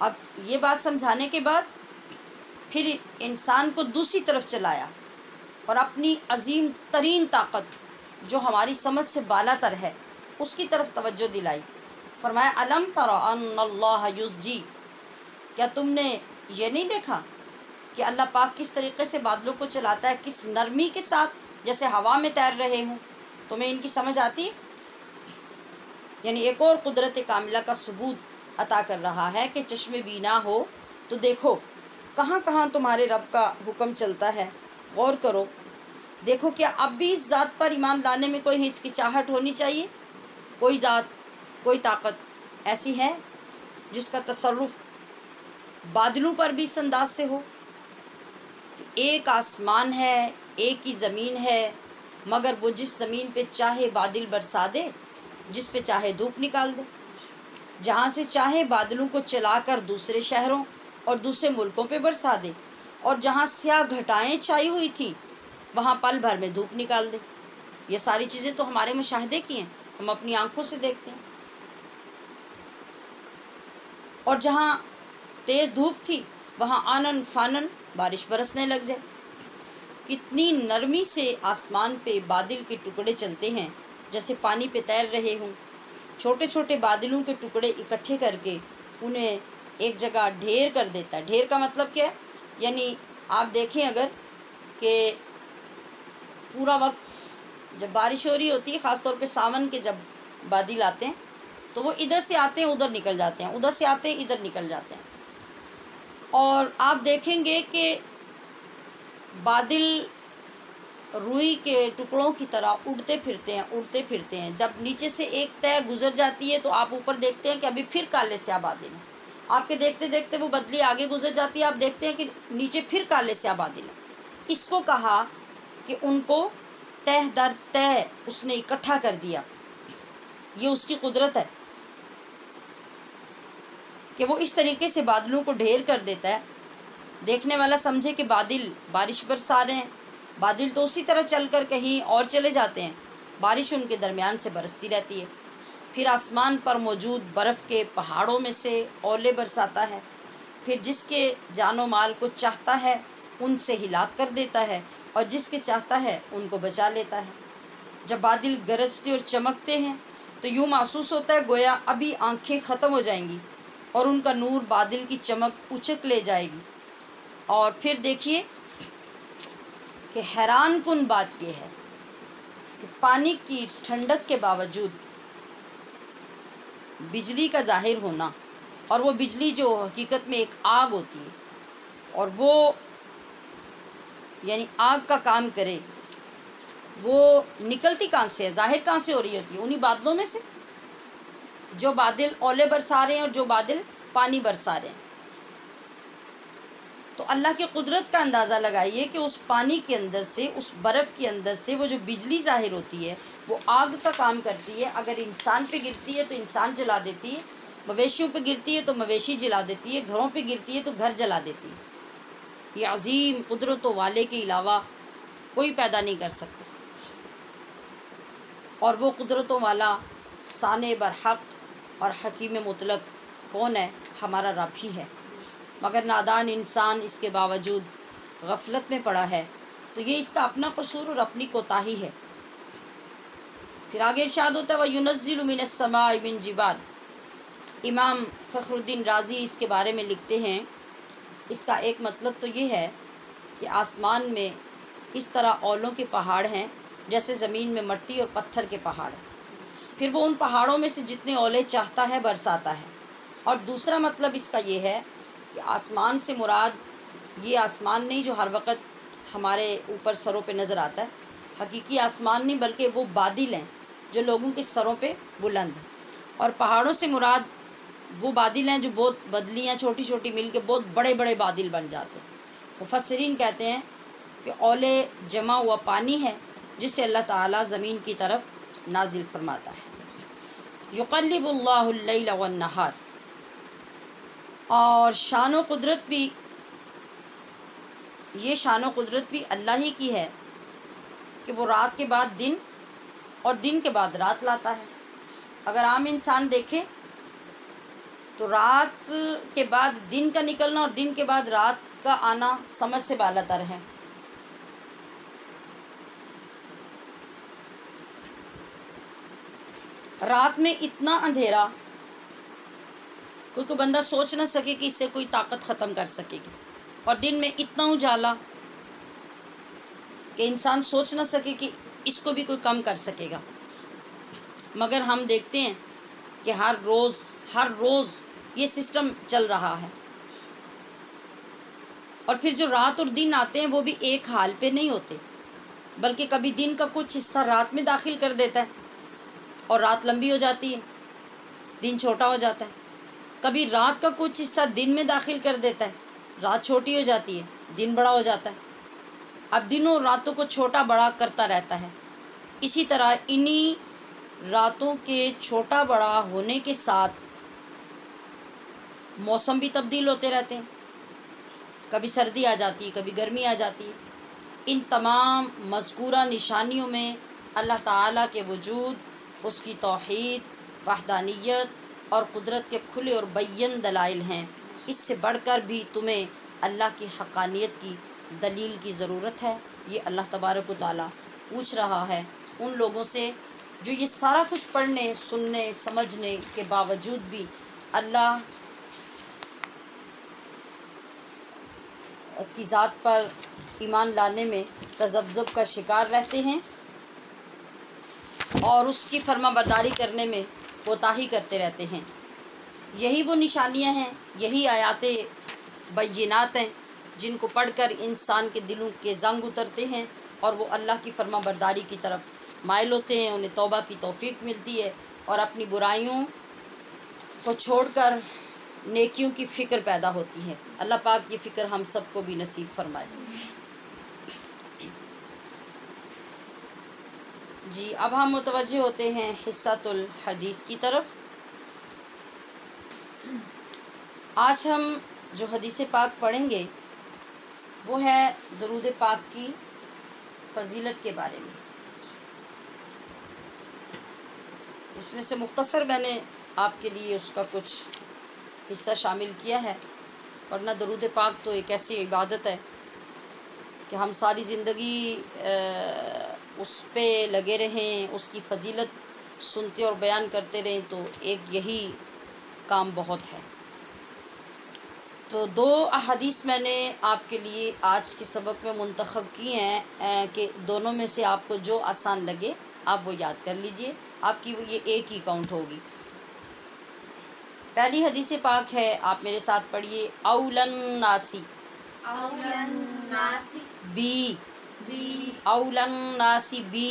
اب یہ بات سمجھانے کے بعد پھر انسان کو دوسری طرف چلایا اور اپنی عظیم ترین طاقت جو ہماری سمجھ سے بالا تر ہے اس کی طرف توجہ دلائی۔ فرمایا الم تر ان اللہ یزجی، کیا تم نے یہ نہیں دیکھا کہ اللہ پاک کس طریقے سے بادلوں کو چلاتا ہے، کس نرمی کے ساتھ، جیسے ہوا میں تیر رہے ہوں؟ تمہیں ان کی سمجھ آتی؟ یعنی ایک اور قدرت کاملہ کا ثبوت عطا کر رہا ہے کہ چشم بینا ہو تو دیکھو کہاں کہاں تمہارے رب کا حکم چلتا ہے، غور کرو، دیکھو کیا اب بھی اس ذات پر ایمان لانے میں کوئی ہچکچاہٹ ہونی چاہیے؟ کوئی ذات، کوئی طاقت ایسی ہے جس کا تصرف بادلوں پر بھی اس انداز سے ہو کہ ایک آسمان ہے، ایک ہی زمین ہے، مگر وہ جس زمین پہ چاہے بادل برسا دے، جس پہ چاہے دھوپ نکال دے، جہاں سے چاہے بادلوں کو چلا کر دوسرے شہروں اور دوسرے ملکوں پہ برسا دے، اور جہاں سیاہ گھٹائیں چھائی ہوئی تھیں وہاں پل بھر میں دھوپ نکال دے۔ یہ ساری چیزیں تو ہمارے مشاہدے کی ہیں، ہم اپنی آنکھوں سے دیکھتے ہیں. اور جہاں تیز دھوپ تھی وہاں آنن فانن بارش برسنے لگ جائے. کتنی نرمی سے آسمان پہ بادل کے ٹکڑے چلتے ہیں جیسے پانی پہ تیر رہے ہوں. چھوٹے چھوٹے بادلوں کے ٹکڑے اکٹھے کر کے انہیں ایک جگہ ڈھیر کر دیتا ہے. ڈھیر کا مطلب کیا ہے؟ یعنی آپ دیکھیں اگر کہ پورا وقت جب بارش ہو رہی ہوتی ہے، خاص طور پہ ساون کے جب بادل آتے ہیں تو وہ ادھر سے آتے ہیں ادھر نکل جاتے ہیں، ادھر سے آتے ہیں ادھر نکل جاتے ہیں. اور آپ دیکھیں گے کہ بادل روئی کے ٹکڑوں کی طرح اڑتے پھرتے ہیں. جب نیچے سے ایک تہ گزر جاتی ہے تو آپ اوپر دیکھتے ہیں کہ ابھی پھر کالے سیاہ بادل ہیں. آپ کے دیکھتے دیکھتے وہ بدلی آگے گزر جاتی ہے، آپ دیکھتے ہیں کہ نیچے پھر کالے سیاہ بادل ہیں. اس کو کہا کہ ان کو تہ در تہ اس نے اکٹھا کر دیا. یہ اس کی قدرت ہے کہ وہ اس طریقے سے بادلوں کو ڈھیر کر دیتا ہے. دیکھنے والا سمجھے کہ بادل بارش برسا رہے ہیں. بادل تو اسی طرح چل کر کہیں اور چلے جاتے ہیں، بارش ان کے درمیان سے برستی رہتی ہے. پھر آسمان پر موجود برف کے پہاڑوں میں سے اولے برساتا ہے. پھر جس کے جان و مال کو چاہتا ہے ان سے ہلاک کر دیتا ہے اور جس کے چاہتا ہے ان کو بچا لیتا ہے. جب بادل گرجتے اور چمکتے ہیں تو یوں محسوس ہوتا ہے گویا ابھی آنکھیں ختم ہو جائیں گی اور ان کا نور بادل کی چمک اچک لے جائے گی. اور پھر دیکھیے کہ حیران کن بات یہ ہے کہ پانی کی ٹھنڈک کے باوجود بجلی کا ظاہر ہونا، اور وہ بجلی جو حقیقت میں ایک آگ ہوتی ہے اور وہ یعنی آگ کا کام کرے، وہ نکلتی کہاں سے ہے، ظاہر کہاں سے ہو رہی ہوتی ہے؟ انہی بادلوں میں سے جو بادل اولے برسا رہے ہیں اور جو بادل پانی برسا رہے ہیں. تو اللہ کی قدرت کا اندازہ لگائیے کہ اس پانی کے اندر سے، اس برف کے اندر سے وہ جو بجلی ظاہر ہوتی ہے وہ آگ کا کام کرتی ہے. اگر انسان پہ گرتی ہے تو انسان جلا دیتی ہے، مویشیوں پہ گرتی ہے تو مویشی جلا دیتی ہے، گھروں پہ گرتی ہے تو گھر جلا دیتی ہے. یہ عظیم قدرتوں والے کے علاوہ کوئی پیدا نہیں کر سکتا. اور وہ قدرتوں والا صانع برحق اور حکیم مطلق کون ہے؟ ہمارا رب ہی ہے. مگر نادان انسان اس کے باوجود غفلت میں پڑا ہے، تو یہ اس کا اپنا قصور اور اپنی کوتاہی ہے. پھر آگے ارشاد ہوتا ہے وَيُنَزِّلُ مِنَ السَّمَاءِ مِن جِبَالٍ. امام فخر الدین رازی اس کے بارے میں لکھتے ہیں، اس کا ایک مطلب تو یہ ہے کہ آسمان میں اس طرح اولوں کے پہاڑ ہیں جیسے زمین میں مٹی اور پتھر کے پہاڑ ہیں. پھر وہ ان پہاڑوں میں سے جتنے اولے چاہتا ہے برساتا ہے. اور دوسرا مطلب اس کا یہ ہے کہ آسمان سے مراد یہ آسمان نہیں جو ہر وقت ہمارے اوپر سروں پہ نظر آتا ہے، حقیقی آسمان نہیں بلکہ وہ بادل ہیں جو لوگوں کے سروں پہ بلند ہیں. اور پہاڑوں سے مراد وہ بادل ہیں جو بہت بدلیاں چھوٹی چھوٹی مل کے بہت بڑے بڑے بادل بن جاتے ہیں. مفسرین کہتے ہیں کہ اولے جمع ہوا پانی ہے جسے اللہ تعالیٰ زمین کی طرف نازل فرماتا ہے. یقلب اللہ اللیل والنہار. اور شان و قدرت بھی، یہ شان و قدرت بھی اللہ ہی کی ہے کہ وہ رات کے بعد دن اور دن کے بعد رات لاتا ہے. اگر عام انسان دیکھے تو رات کے بعد دن کا نکلنا اور دن کے بعد رات کا آنا سمجھ سے بالا تر ہے. رات میں اتنا اندھیرا کوئی بندہ سوچ نہ سکے کہ اس سے کوئی طاقت ختم کر سکے گی، اور دن میں اتنا اجالا کہ انسان سوچ نہ سکے کہ اس کو بھی کوئی کم کر سکے گا. مگر ہم دیکھتے ہیں کہ ہر روز یہ سسٹم چل رہا ہے. اور پھر جو رات اور دن آتے ہیں وہ بھی ایک حال پہ نہیں ہوتے، بلکہ کبھی دن کا کچھ حصہ رات میں داخل کر دیتا ہے اور رات لمبی ہو جاتی ہے، دن چھوٹا ہو جاتا ہے. کبھی رات کا کچھ حصہ دن میں داخل کر دیتا ہے، رات چھوٹی ہو جاتی ہے، دن بڑا ہو جاتا ہے. اب دنوں راتوں کو چھوٹا بڑا کرتا رہتا ہے. اسی طرح انہی راتوں کے چھوٹا بڑا ہونے کے ساتھ موسم بھی تبدیل ہوتے رہتے ہیں. کبھی سردی آ جاتی ہے، کبھی گرمی آ جاتی ہے. ان تمام مذکورہ نشانیوں میں اللہ تعالیٰ کے وجود اس کی توحید، وحدانیت اور قدرت کے کھلے اور بین دلائل ہیں۔ اس سے بڑھ کر بھی تمہیں اللہ کی حقانیت کی دلیل کی ضرورت ہے۔ یہ اللہ تبارک و تعالیٰ پوچھ رہا ہے ان لوگوں سے جو یہ سارا کچھ پڑھنے، سننے، سمجھنے کے باوجود بھی اللہ کی ذات پر ایمان لانے میں تذبذب کا شکار رہتے ہیں اور اس کی فرما برداری کرنے میں کوتاہی کرتے رہتے ہیں۔ یہی وہ نشانیاں ہیں، یہی آیات بینات ہیں جن کو پڑھ کر انسان کے دلوں کے زنگ اترتے ہیں اور وہ اللہ کی فرما برداری کی طرف مائل ہوتے ہیں، انہیں توبہ کی توفیق ملتی ہے اور اپنی برائیوں کو چھوڑ کر نیکیوں کی فکر پیدا ہوتی ہے۔ اللہ پاک یہ فکر ہم سب کو بھی نصیب فرمائے۔ جی اب ہم متوجہ ہوتے ہیں حصۃ الحدیث کی طرف۔ آج ہم جو حدیث پاک پڑھیں گے وہ ہے درود پاک کی فضیلت کے بارے میں۔ اس میں سے مختصر میں نے آپ کے لیے اس کا کچھ حصہ شامل کیا ہے، ورنہ درود پاک تو ایک ایسی عبادت ہے کہ ہم ساری زندگی اس پہ لگے رہیں، اس کی فضیلت سنتے اور بیان کرتے رہیں تو ایک یہی کام بہت ہے۔ تو 2 احادیث میں نے آپ کے لیے آج کے سبق میں منتخب کی ہیں کہ دونوں میں سے آپ کو جو آسان لگے آپ وہ یاد کر لیجئے، آپ کی یہ ایک ہی کاؤنٹ ہوگی۔ پہلی حدیث پاک ہے، آپ میرے ساتھ پڑھیے، اولن ناسی بی اولن ناسی بی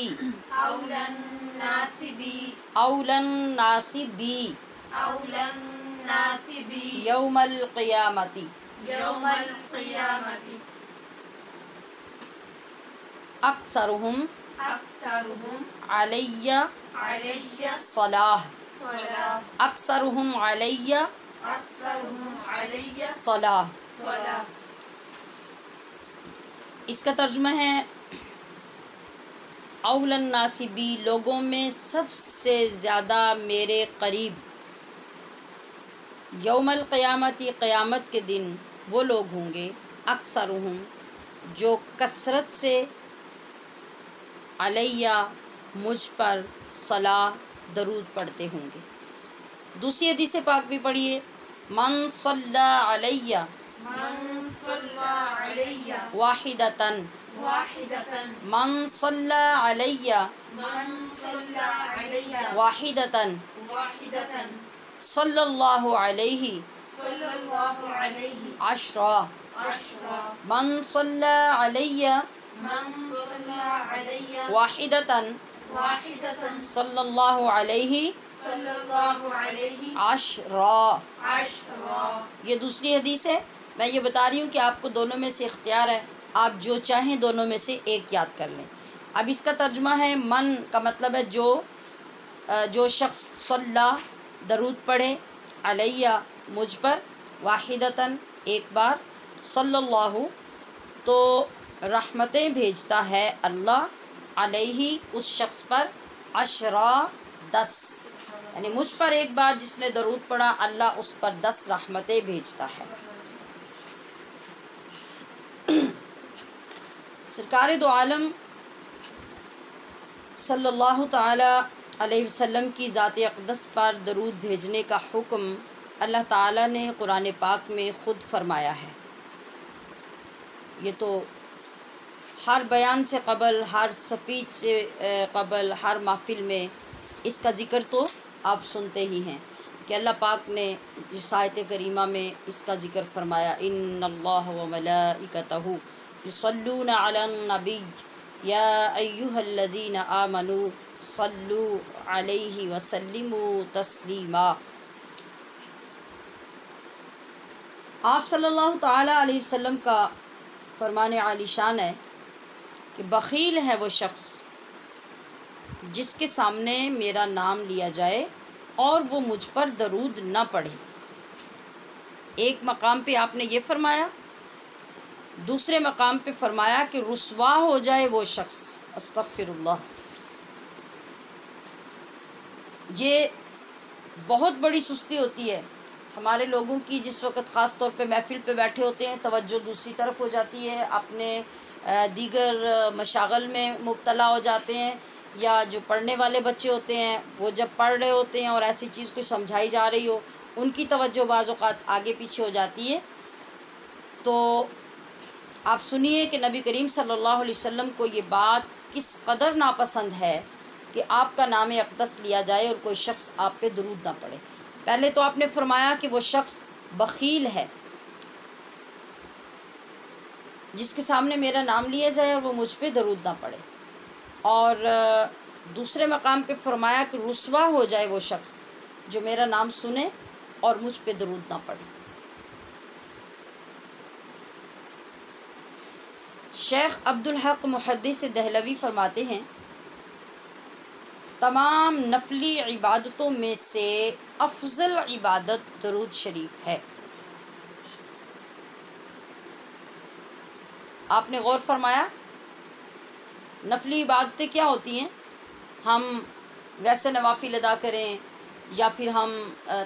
اولن ناسی بی یوم القیامتی اکثرہم علی صلاح اکثرہم علی صلاح۔ اس کا ترجمہ ہے اول الناس بی، لوگوں میں سب سے زیادہ میرے قریب، یوم القیامتی، قیامت کے دن وہ لوگ ہوں گے، اکثرہم جو کثرت سے، علیہ مجھ پر، صلاح درود پڑھتے ہوں گے۔ دوسری حدیث پاک بھی پڑھیے، من صلی علیہ واحدتن من صلی علیہ واحدتن صلی اللہ علیہ عشرا من صلی علیہ واحدتن صلی اللہ علیہ عشرا۔ یہ دوسری حدیث ہے، میں یہ بتا رہی ہوں کہ آپ کو دونوں میں سے اختیار ہے، آپ جو چاہیں دونوں میں سے ایک یاد کر لیں۔ اب اس کا ترجمہ ہے، من کا مطلب ہے جو شخص صلی درود پڑھے، علیہ مجھ پر، واحدتاً ایک بار، صلی اللہ تو رحمتیں بھیجتا ہے اللہ، علیہ اس شخص پر، عشرا 10، یعنی مجھ پر ایک بار جس نے درود پڑھا اللہ اس پر 10 رحمتیں بھیجتا ہے۔ سرکار دو عالم صلی اللہ تعالی علیہ وسلم کی ذات اقدس پر درود بھیجنے کا حکم اللہ تعالیٰ نے قرآن پاک میں خود فرمایا ہے۔ یہ تو ہر بیان سے قبل، ہر سپیچ سے قبل، ہر محفل میں اس کا ذکر تو آپ سنتے ہی ہیں کہ اللہ پاک نے اس آیت کریمہ میں اس کا ذکر فرمایا، ان اللہ و ملائکتہ یصلون علی النبی یا ایھا الذین آمنوا صلوا علیہ وسلموا تسلیما۔ آپ صلی اللہ تعالی علیہ وسلم کا فرمان عالی شان ہے کہ بخیل ہے وہ شخص جس کے سامنے میرا نام لیا جائے اور وہ مجھ پر درود نہ پڑھے۔ ایک مقام پہ آپ نے یہ فرمایا، دوسرے مقام پہ فرمایا کہ رسوا ہو جائے وہ شخص، استغفر اللہ۔ یہ بہت بڑی سستی ہوتی ہے ہمارے لوگوں کی، جس وقت خاص طور پہ محفل پہ بیٹھے ہوتے ہیں توجہ دوسری طرف ہو جاتی ہے، اپنے دیگر مشاغل میں مبتلا ہو جاتے ہیں، یا جو پڑھنے والے بچے ہوتے ہیں وہ جب پڑھ رہے ہوتے ہیں اور ایسی چیز کو سمجھائی جا رہی ہو ان کی توجہ بعض اوقات آگے پیچھے ہو جاتی ہے۔ تو آپ سنیے کہ نبی کریم صلی اللہ علیہ وسلم کو یہ بات کس قدر ناپسند ہے کہ آپ کا نام اقدس لیا جائے اور کوئی شخص آپ پہ درود نہ پڑھے۔ پہلے تو آپ نے فرمایا کہ وہ شخص بخیل ہے جس کے سامنے میرا نام لیا جائے اور وہ مجھ پہ درود نہ پڑھے، اور دوسرے مقام پہ فرمایا کہ رسوا ہو جائے وہ شخص جو میرا نام سنے اور مجھ پہ درود نہ پڑھے۔ شیخ عبدالحق محدث دہلوی فرماتے ہیں تمام نفلی عبادتوں میں سے افضل عبادت درود شریف ہے۔ آپ نے غور فرمایا نفلی عبادتیں کیا ہوتی ہیں؟ ہم ویسے نوافل ادا کریں یا پھر ہم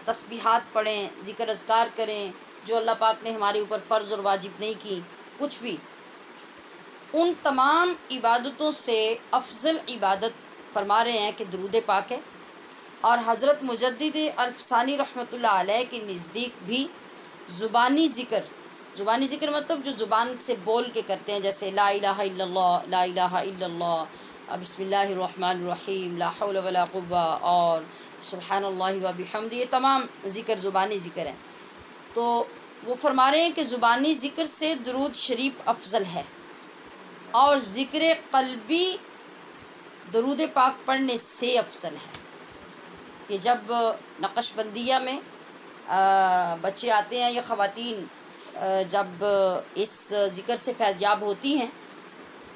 تسبیحات پڑھیں، ذکر اذکار کریں جو اللہ پاک نے ہمارے اوپر فرض اور واجب نہیں کی، کچھ بھی، ان تمام عبادتوں سے افضل عبادت فرما رہے ہیں کہ درود پاک ہے۔ اور حضرت مجدد الفسانی رحمۃ اللہ علیہ کے نزدیک بھی زبانی ذکر مطلب جو زبان سے بول کے کرتے ہیں، جیسے لا الہ الا اللہ، لا الہ الا اللہ، بسم اللہ الرحمن الرحیم، لا حول ولا قوہ، اور سبحان اللہ و بحمدہ، یہ تمام ذکر زبانی ذکر ہیں۔ تو وہ فرما رہے ہیں کہ زبانی ذکر سے درود شریف افضل ہے، اور ذکر قلبی درود پاک پڑھنے سے افضل ہے۔ کہ جب نقش بندیہ میں بچے آتے ہیں یا خواتین جب اس ذکر سے فیضیاب ہوتی ہیں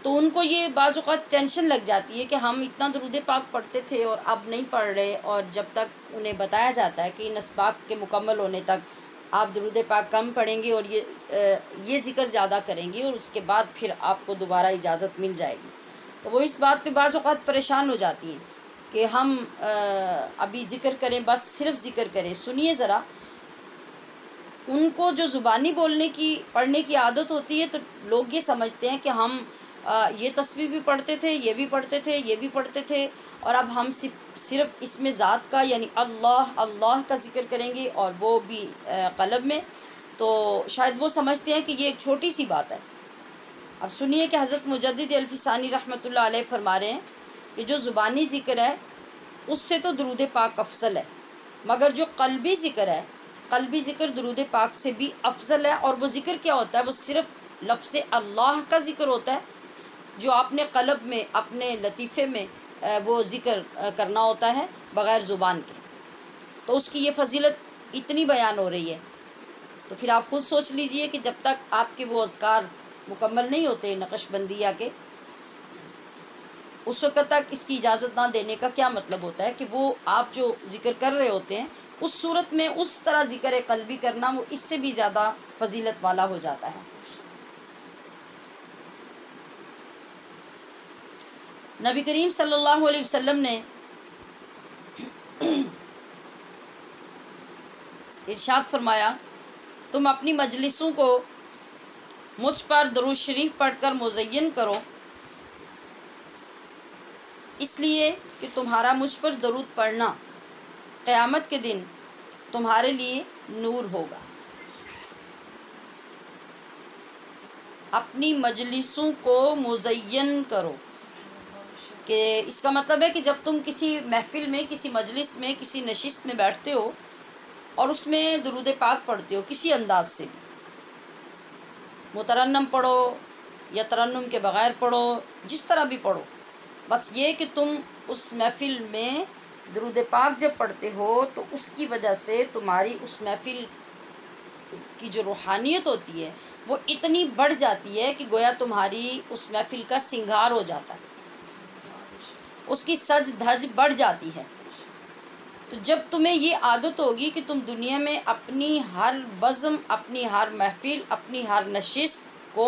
تو ان کو یہ بعض اوقات ٹینشن لگ جاتی ہے کہ ہم اتنا درود پاک پڑھتے تھے اور اب نہیں پڑھ رہے، اور جب تک انہیں بتایا جاتا ہے کہ ان اسباق کے مکمل ہونے تک آپ درود پاک کم پڑھیں گے اور یہ ذکر زیادہ کریں گے، اور اس کے بعد پھر آپ کو دوبارہ اجازت مل جائے گی، تو وہ اس بات پہ بعض اوقات پریشان ہو جاتی ہیں کہ ہم ابھی ذکر کریں، بس صرف ذکر کریں۔ سنیے ذرا، ان کو جو زبانی پڑھنے کی عادت ہوتی ہے تو لوگ یہ سمجھتے ہیں کہ ہم یہ تسبیح بھی پڑھتے تھے، یہ بھی پڑھتے تھے، یہ بھی پڑھتے تھے، اور اب ہم صرف اس میں ذات کا یعنی اللہ کا ذکر کریں گے اور وہ بھی قلب میں، تو شاید وہ سمجھتے ہیں کہ یہ ایک چھوٹی سی بات ہے۔ اب سنیے کہ حضرت مجدد الفسانی رحمۃ اللہ علیہ فرما رہے ہیں کہ جو زبانی ذکر ہے اس سے تو درود پاک افضل ہے، مگر جو قلبی ذکر ہے، قلبی ذکر درود پاک سے بھی افضل ہے۔ اور وہ ذکر کیا ہوتا ہے؟ وہ صرف لفظ اللہ کا ذکر ہوتا ہے جو آپ نے قلب میں اپنے لطیفے میں وہ ذکر کرنا ہوتا ہے بغیر زبان کے، تو اس کی یہ فضیلت اتنی بیان ہو رہی ہے۔ تو پھر آپ خود سوچ لیجئے کہ جب تک آپ کے وہ اذکار مکمل نہیں ہوتے نقش بندیہ کے، اس وقت تک اس کی اجازت نہ دینے کا کیا مطلب ہوتا ہے کہ وہ آپ جو ذکر کر رہے ہوتے ہیں اس صورت میں اس طرح ذکر قلبی کرنا وہ اس سے بھی زیادہ فضیلت والا ہو جاتا ہے۔ نبی کریم صلی اللہ علیہ وسلم نے ارشاد فرمایا تم اپنی مجلسوں کو مجھ پر درود شریف پڑھ کر مزین کرو، اس لیے کہ تمہارا مجھ پر درود پڑھنا قیامت کے دن تمہارے لیے نور ہوگا۔ اپنی مجلسوں کو مزین کرو، کہ اس کا مطلب ہے کہ جب تم کسی محفل میں، کسی مجلس میں، کسی نشست میں بیٹھتے ہو اور اس میں درود پاک پڑھتے ہو کسی انداز سے بھی، مترنم پڑھو یا ترنم کے بغیر پڑھو، جس طرح بھی پڑھو، بس یہ کہ تم اس محفل میں درود پاک جب پڑھتے ہو تو اس کی وجہ سے تمہاری اس محفل کی جو روحانیت ہوتی ہے وہ اتنی بڑھ جاتی ہے کہ گویا تمہاری اس محفل کا سنگھار ہو جاتا ہے، اس کی سج دھج بڑھ جاتی ہے۔ تو جب تمہیں یہ عادت ہوگی کہ تم دنیا میں اپنی ہر بزم، اپنی ہر محفل، اپنی ہر نشست کو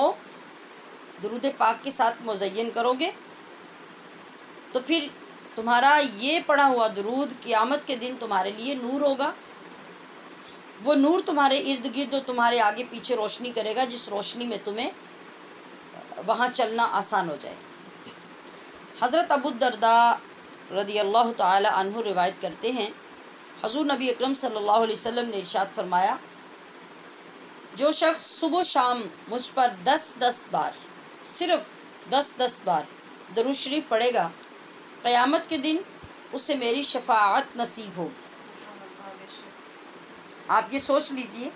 درود پاک کے ساتھ مزین کرو گے، تو پھر تمہارا یہ پڑھا ہوا درود قیامت کے دن تمہارے لیے نور ہوگا، وہ نور تمہارے ارد گرد اور تمہارے آگے پیچھے روشنی کرے گا، جس روشنی میں تمہیں وہاں چلنا آسان ہو جائے گا۔ حضرت ابو الدرداء رضی اللہ تعالی عنہ روایت کرتے ہیں، حضور نبی اکرم صلی اللہ علیہ وسلم نے ارشاد فرمایا، جو شخص صبح و شام مجھ پر 10 بار، صرف 10 بار درود شریف پڑھے گا، قیامت کے دن اسے میری شفاعت نصیب ہوگی۔ آپ یہ سوچ لیجئے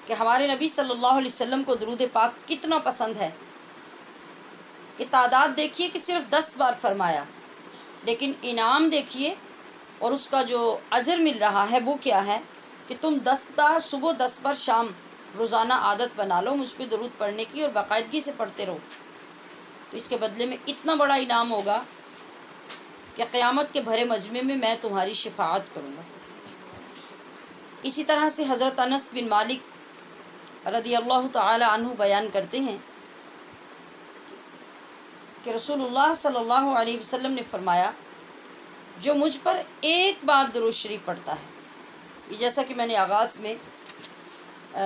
کہ ہمارے نبی صلی اللہ علیہ وسلم کو درود پاک کتنا پسند ہے، کہ تعداد دیکھیے کہ صرف 10 بار فرمایا، لیکن انعام دیکھیے اور اس کا جو اجر مل رہا ہے وہ کیا ہے کہ تم 10 بار صبح 10 بار شام روزانہ عادت بنا لو مجھ پہ درود پڑھنے کی اور باقاعدگی سے پڑھتے رہو، تو اس کے بدلے میں اتنا بڑا انعام ہوگا کہ قیامت کے بھرے مجمع میں میں تمہاری شفاعت کروں گا۔ اسی طرح سے حضرت انس بن مالک رضی اللہ تعالی عنہ بیان کرتے ہیں کہ رسول اللہ صلی اللہ علیہ وسلم نے فرمایا، جو مجھ پر ایک بار درود شریف پڑھتا ہے، یہ جیسا کہ میں نے آغاز میں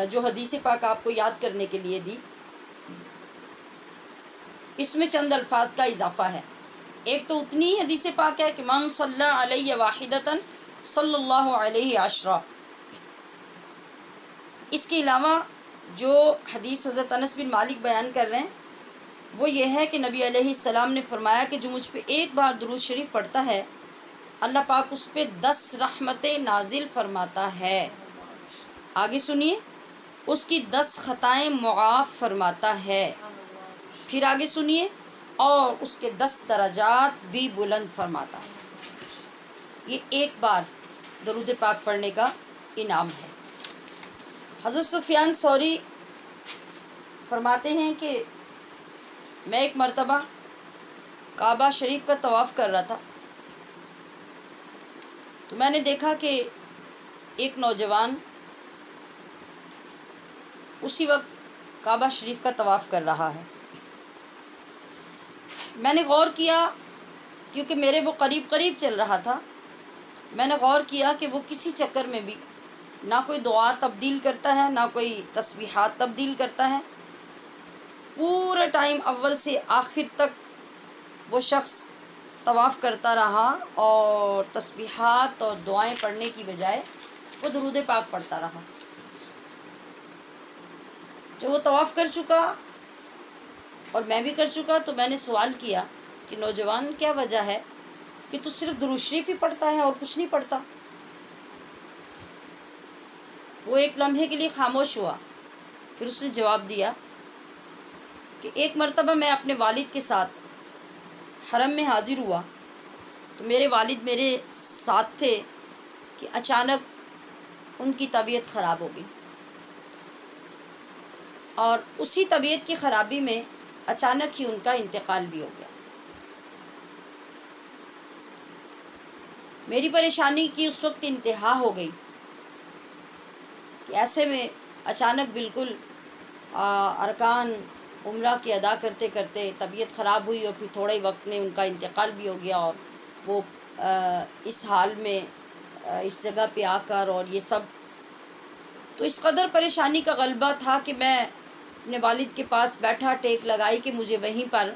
جو حدیث پاک آپ کو یاد کرنے کے لیے دی، اس میں چند الفاظ کا اضافہ ہے۔ ایک تو اتنی ہی حدیث پاک ہے کہ من صلی علیہ واحدۃ صلی اللہ علیہ عشرہ، اس کے علاوہ جو حدیث حضرت انس بن مالک بیان کر رہے ہیں وہ یہ ہے کہ نبی علیہ السلام نے فرمایا کہ جو مجھ پہ ایک بار درود شریف پڑھتا ہے، اللہ پاک اس پہ 10 رحمتیں نازل فرماتا ہے۔ آگے سنیے، اس کی 10 خطائیں معاف فرماتا ہے۔ پھر آگے سنیے، اور اس کے 10 درجات بھی بلند فرماتا ہے۔ یہ ایک بار درود پاک پڑھنے کا انعام ہے۔ حضرت سفیان ثوری فرماتے ہیں کہ میں ایک مرتبہ کعبہ شریف کا طواف کر رہا تھا، تو میں نے دیکھا کہ ایک نوجوان اسی وقت کعبہ شریف کا طواف کر رہا ہے۔ میں نے غور کیا، کیونکہ میرے وہ قریب چل رہا تھا، میں نے غور کیا کہ وہ کسی چکر میں بھی نہ کوئی دعا تبدیل کرتا ہے، نہ کوئی تسبیحات تبدیل کرتا ہے۔ پورا ٹائم اول سے آخر تک وہ شخص طواف کرتا رہا اور تسبیحات اور دعائیں پڑھنے کی بجائے وہ درود پاک پڑھتا رہا۔ جب وہ طواف کر چکا اور میں بھی کر چکا تو میں نے سوال کیا کہ نوجوان کیا وجہ ہے کہ تو صرف درود شریف ہی پڑھتا ہے اور کچھ نہیں پڑھتا؟ وہ ایک لمحے کے لیے خاموش ہوا، پھر اس نے جواب دیا کہ ایک مرتبہ میں اپنے والد کے ساتھ حرم میں حاضر ہوا تو میرے والد میرے ساتھ تھے کہ اچانک ان کی طبیعت خراب ہو گئی، اور اسی طبیعت کی خرابی میں اچانک ہی ان کا انتقال بھی ہو گیا۔ میری پریشانی کی اس وقت انتہا ہو گئی کہ ایسے میں اچانک بالکل ارکان عمرہ کی ادا کرتے کرتے طبیعت خراب ہوئی، اور پھر تھوڑے ہی وقت میں ان کا انتقال بھی ہو گیا، اور وہ اس حال میں اس جگہ پہ آ کر اور یہ سب، تو اس قدر پریشانی کا غلبہ تھا کہ میں اپنے والد کے پاس بیٹھا، ٹیک لگائی کہ مجھے وہیں پر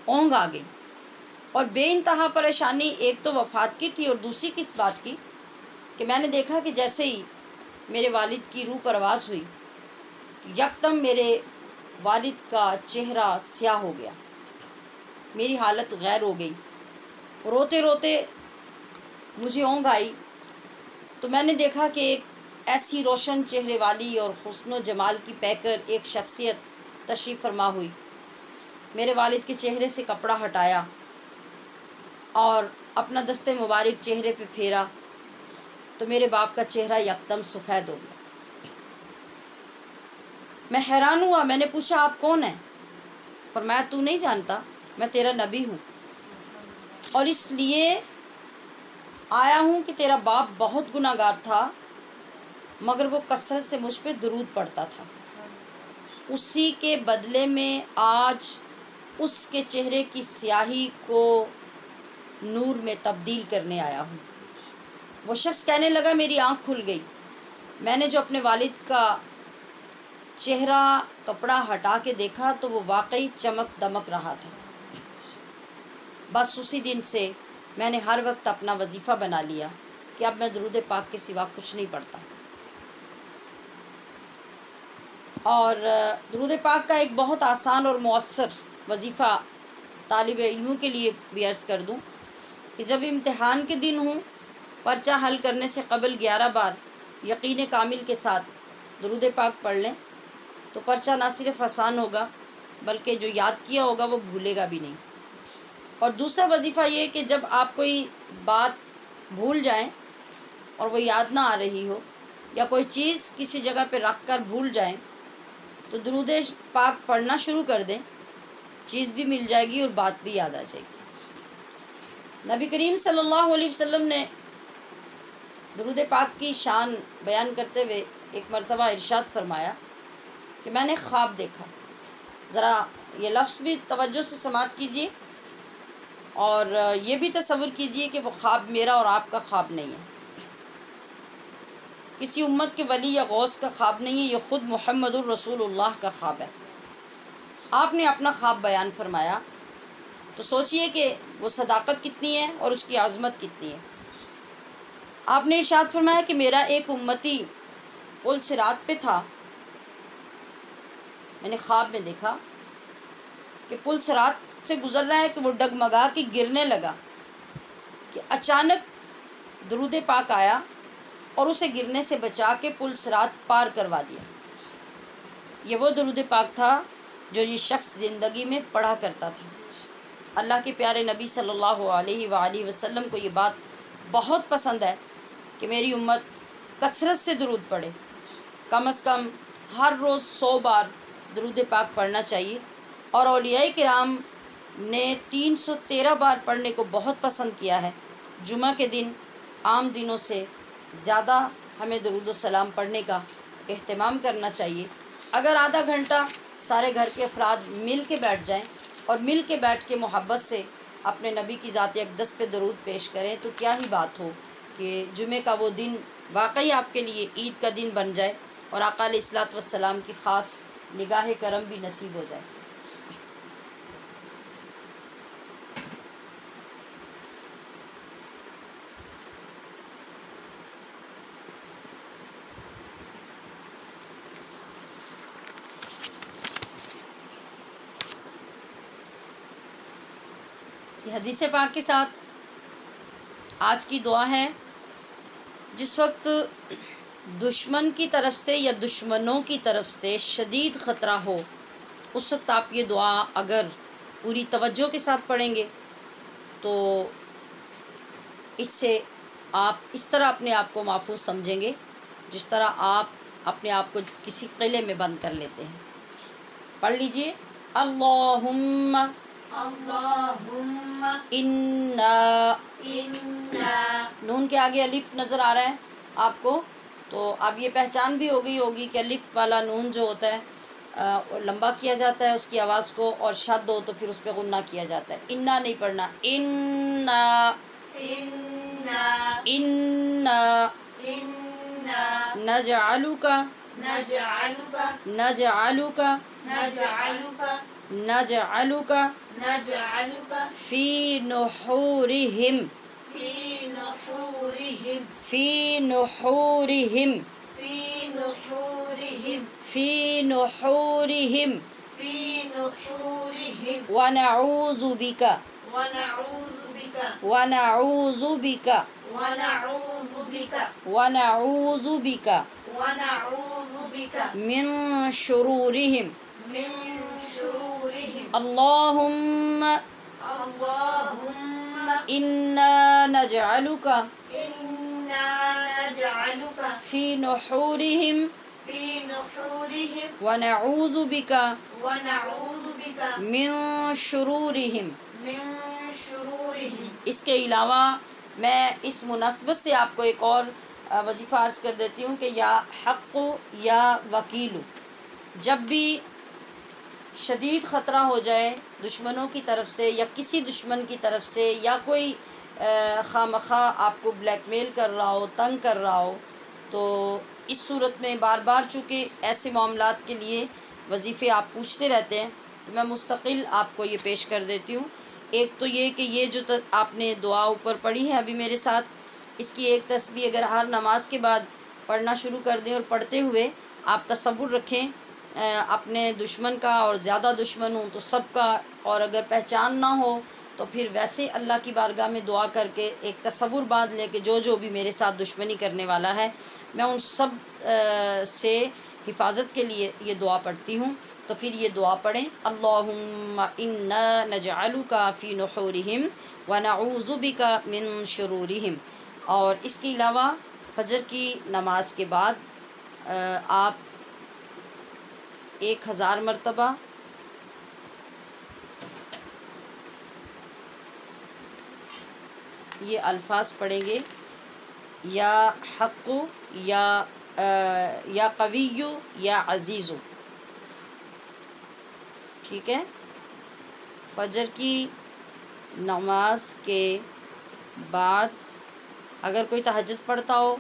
اونگ آ گئی، اور بے انتہا پریشانی ایک تو وفات کی تھی اور دوسری کس بات کی کہ میں نے دیکھا کہ جیسے ہی میرے والد کی روح پرواز ہوئی، یکدم میرے والد کا چہرہ سیاہ ہو گیا، میری حالت غیر ہو گئی، روتے روتے مجھے اونگ آئی، تو میں نے دیکھا کہ ایک ایسی روشن چہرے والی اور حسن و جمال کی پیکر ایک شخصیت تشریف فرما ہوئی۔ میرے والد کے چہرے سے کپڑا ہٹایا اور اپنا دست مبارک چہرے پہ پھیرا تو میرے باپ کا چہرہ یکدم سفید ہو گیا۔ میں حیران ہوا، میں نے پوچھا آپ کون ہیں؟ فرمایا تو نہیں جانتا، میں تیرا نبی ہوں، اور اس لیے آیا ہوں کہ تیرا باپ بہت گناہ گار تھا مگر وہ کثرت سے مجھ پہ درود پڑھتا تھا، اسی کے بدلے میں آج اس کے چہرے کی سیاہی کو نور میں تبدیل کرنے آیا ہوں۔ وہ شخص کہنے لگا میری آنکھ کھل گئی، میں نے جو اپنے والد کا چہرہ کپڑا ہٹا کے دیکھا تو وہ واقعی چمک دمک رہا تھا۔ بس اسی دن سے میں نے ہر وقت اپنا وظیفہ بنا لیا کہ اب میں درود پاک کے سوا کچھ نہیں پڑھتا۔ اور درود پاک کا ایک بہت آسان اور مؤثر وظیفہ طالب علموں کے لیے بھی عرض کر دوں کہ جب امتحان کے دن ہوں، پرچہ حل کرنے سے قبل 11 بار یقین کامل کے ساتھ درود پاک پڑھ لیں تو پرچہ نہ صرف آسان ہوگا بلکہ جو یاد کیا ہوگا وہ بھولے گا بھی نہیں۔ اور دوسرا وظیفہ یہ کہ جب آپ کوئی بات بھول جائیں اور وہ یاد نہ آ رہی ہو یا کوئی چیز کسی جگہ پہ رکھ کر بھول جائیں تو درود پاک پڑھنا شروع کر دیں، چیز بھی مل جائے گی اور بات بھی یاد آ جائے گی۔ نبی کریم صلی اللہ علیہ وسلم نے درود پاک کی شان بیان کرتے ہوئے ایک مرتبہ ارشاد فرمایا کہ میں نے خواب دیکھا۔ ذرا یہ لفظ بھی توجہ سے سماعت کیجیے اور یہ بھی تصور کیجیے کہ وہ خواب میرا اور آپ کا خواب نہیں ہے، کسی امت کے ولی یا غوث کا خواب نہیں ہے، یہ خود محمد الرسول اللہ کا خواب ہے۔ آپ نے اپنا خواب بیان فرمایا تو سوچئے کہ وہ صداقت کتنی ہے اور اس کی عظمت کتنی ہے۔ آپ نے ارشاد فرمایا کہ میرا ایک امتی پل صراط پہ تھا، میں نے خواب میں دیکھا کہ پل صراط سے گزر رہا ہے کہ وہ ڈگمگا کے گرنے لگا کہ اچانک درود پاک آیا اور اسے گرنے سے بچا کے پل صراط پار کروا دیا۔ یہ وہ درود پاک تھا جو یہ شخص زندگی میں پڑھا کرتا تھا۔ اللہ کے پیارے نبی صلی اللہ علیہ وآلہ وسلم کو یہ بات بہت پسند ہے کہ میری امت کثرت سے درود پڑھے، کم از کم ہر روز 100 بار درود پاک پڑھنا چاہیے، اور اولیاء کرام نے 313 بار پڑھنے کو بہت پسند کیا ہے۔ جمعہ کے دن عام دنوں سے زیادہ ہمیں درود و سلام پڑھنے کا اہتمام کرنا چاہیے۔ اگر آدھا گھنٹہ سارے گھر کے افراد مل کے بیٹھ جائیں اور مل کے بیٹھ کے محبت سے اپنے نبی کی ذات اقدس پہ درود پیش کریں تو کیا ہی بات ہو کہ جمعے کا وہ دن واقعی آپ کے لیے عید کا دن بن جائے اور آقا علیہ الصلوۃ والسلام کی خاص نگاہ کرم بھی نصیب ہو جائے۔ حدیث پاک کے ساتھ آج کی دعا ہے، جس وقت دشمن کی طرف سے یا دشمنوں کی طرف سے شدید خطرہ ہو اس وقت آپ یہ دعا اگر پوری توجہ کے ساتھ پڑھیں گے تو اس سے آپ اس طرح اپنے آپ کو محفوظ سمجھیں گے جس طرح آپ اپنے آپ کو کسی قلعے میں بند کر لیتے ہیں۔ پڑھ لیجئے، اللہم اللہم انا، انا، نون کے آگے الف نظر آ رہا ہے آپ کو، تو اب یہ پہچان بھی ہو گئی ہوگی کہ الف والا نون جو ہوتا ہے لمبا کیا جاتا ہے اس کی آواز کو، اور شد ہو تو پھر اس پہ غنہ کیا جاتا ہے۔ انا نہیں پڑھنا، انا، انا، انا، انا، نجعلک، نجعلک، نجعلک، نجعلک، نجعلک نجعلک فی نحورہم، فی نحورہم، فی نحورہم، فی نحورہم، فی نحورہم، فی نحورہم، ونعوذ بک، ونعوذ بک، ونعوذ بک، ونعوذ بک، ونعوذ بک ونعوذ بک من شرورہم۔ من شرورہم۔ اللہم اللہم انا نجعلک انا نجعلک فی نحورہم فی نحورہم، ونعوذ بک ونعوذ بک من شرورہم۔ من شرورہم۔ اس کے علاوہ میں اس مناسبت سے آپ کو ایک اور وظیفہ عرض کر دیتی ہوں کہ یا حق یا وکیل، جب بھی شدید خطرہ ہو جائے دشمنوں کی طرف سے یا کسی دشمن کی طرف سے، یا کوئی خواہ مخواہ آپ کو بلیک میل کر رہا ہو، تنگ کر رہا ہو، تو اس صورت میں بار بار چونکہ ایسے معاملات کے لیے وظیفے آپ پوچھتے رہتے ہیں، تو میں مستقل آپ کو یہ پیش کر دیتی ہوں۔ ایک تو یہ کہ یہ جو آپ نے دعا اوپر پڑھی ہے ابھی میرے ساتھ، اس کی ایک تسبیح اگر ہر نماز کے بعد پڑھنا شروع کر دیں، اور پڑھتے ہوئے آپ تصور رکھیں اپنے دشمن کا، اور زیادہ دشمن ہوں تو سب کا، اور اگر پہچان نہ ہو تو پھر ویسے اللہ کی بارگاہ میں دعا کر کے ایک تصور باندھ لے کہ جو بھی میرے ساتھ دشمنی کرنے والا ہے، میں ان سب سے حفاظت کے لیے یہ دعا پڑھتی ہوں۔ تو پھر یہ دعا پڑھیں، اللہم انا نجعلک فی نحورہم ونعوذ بک من شرورہم۔ اور اس کے علاوہ فجر کی نماز کے بعد آپ 1000 مرتبہ یہ الفاظ پڑھیں گے، یا حق یا قوی یا عزیز، ٹھیک ہے۔ فجر کی نماز کے بعد اگر کوئی تہجد پڑھتا ہو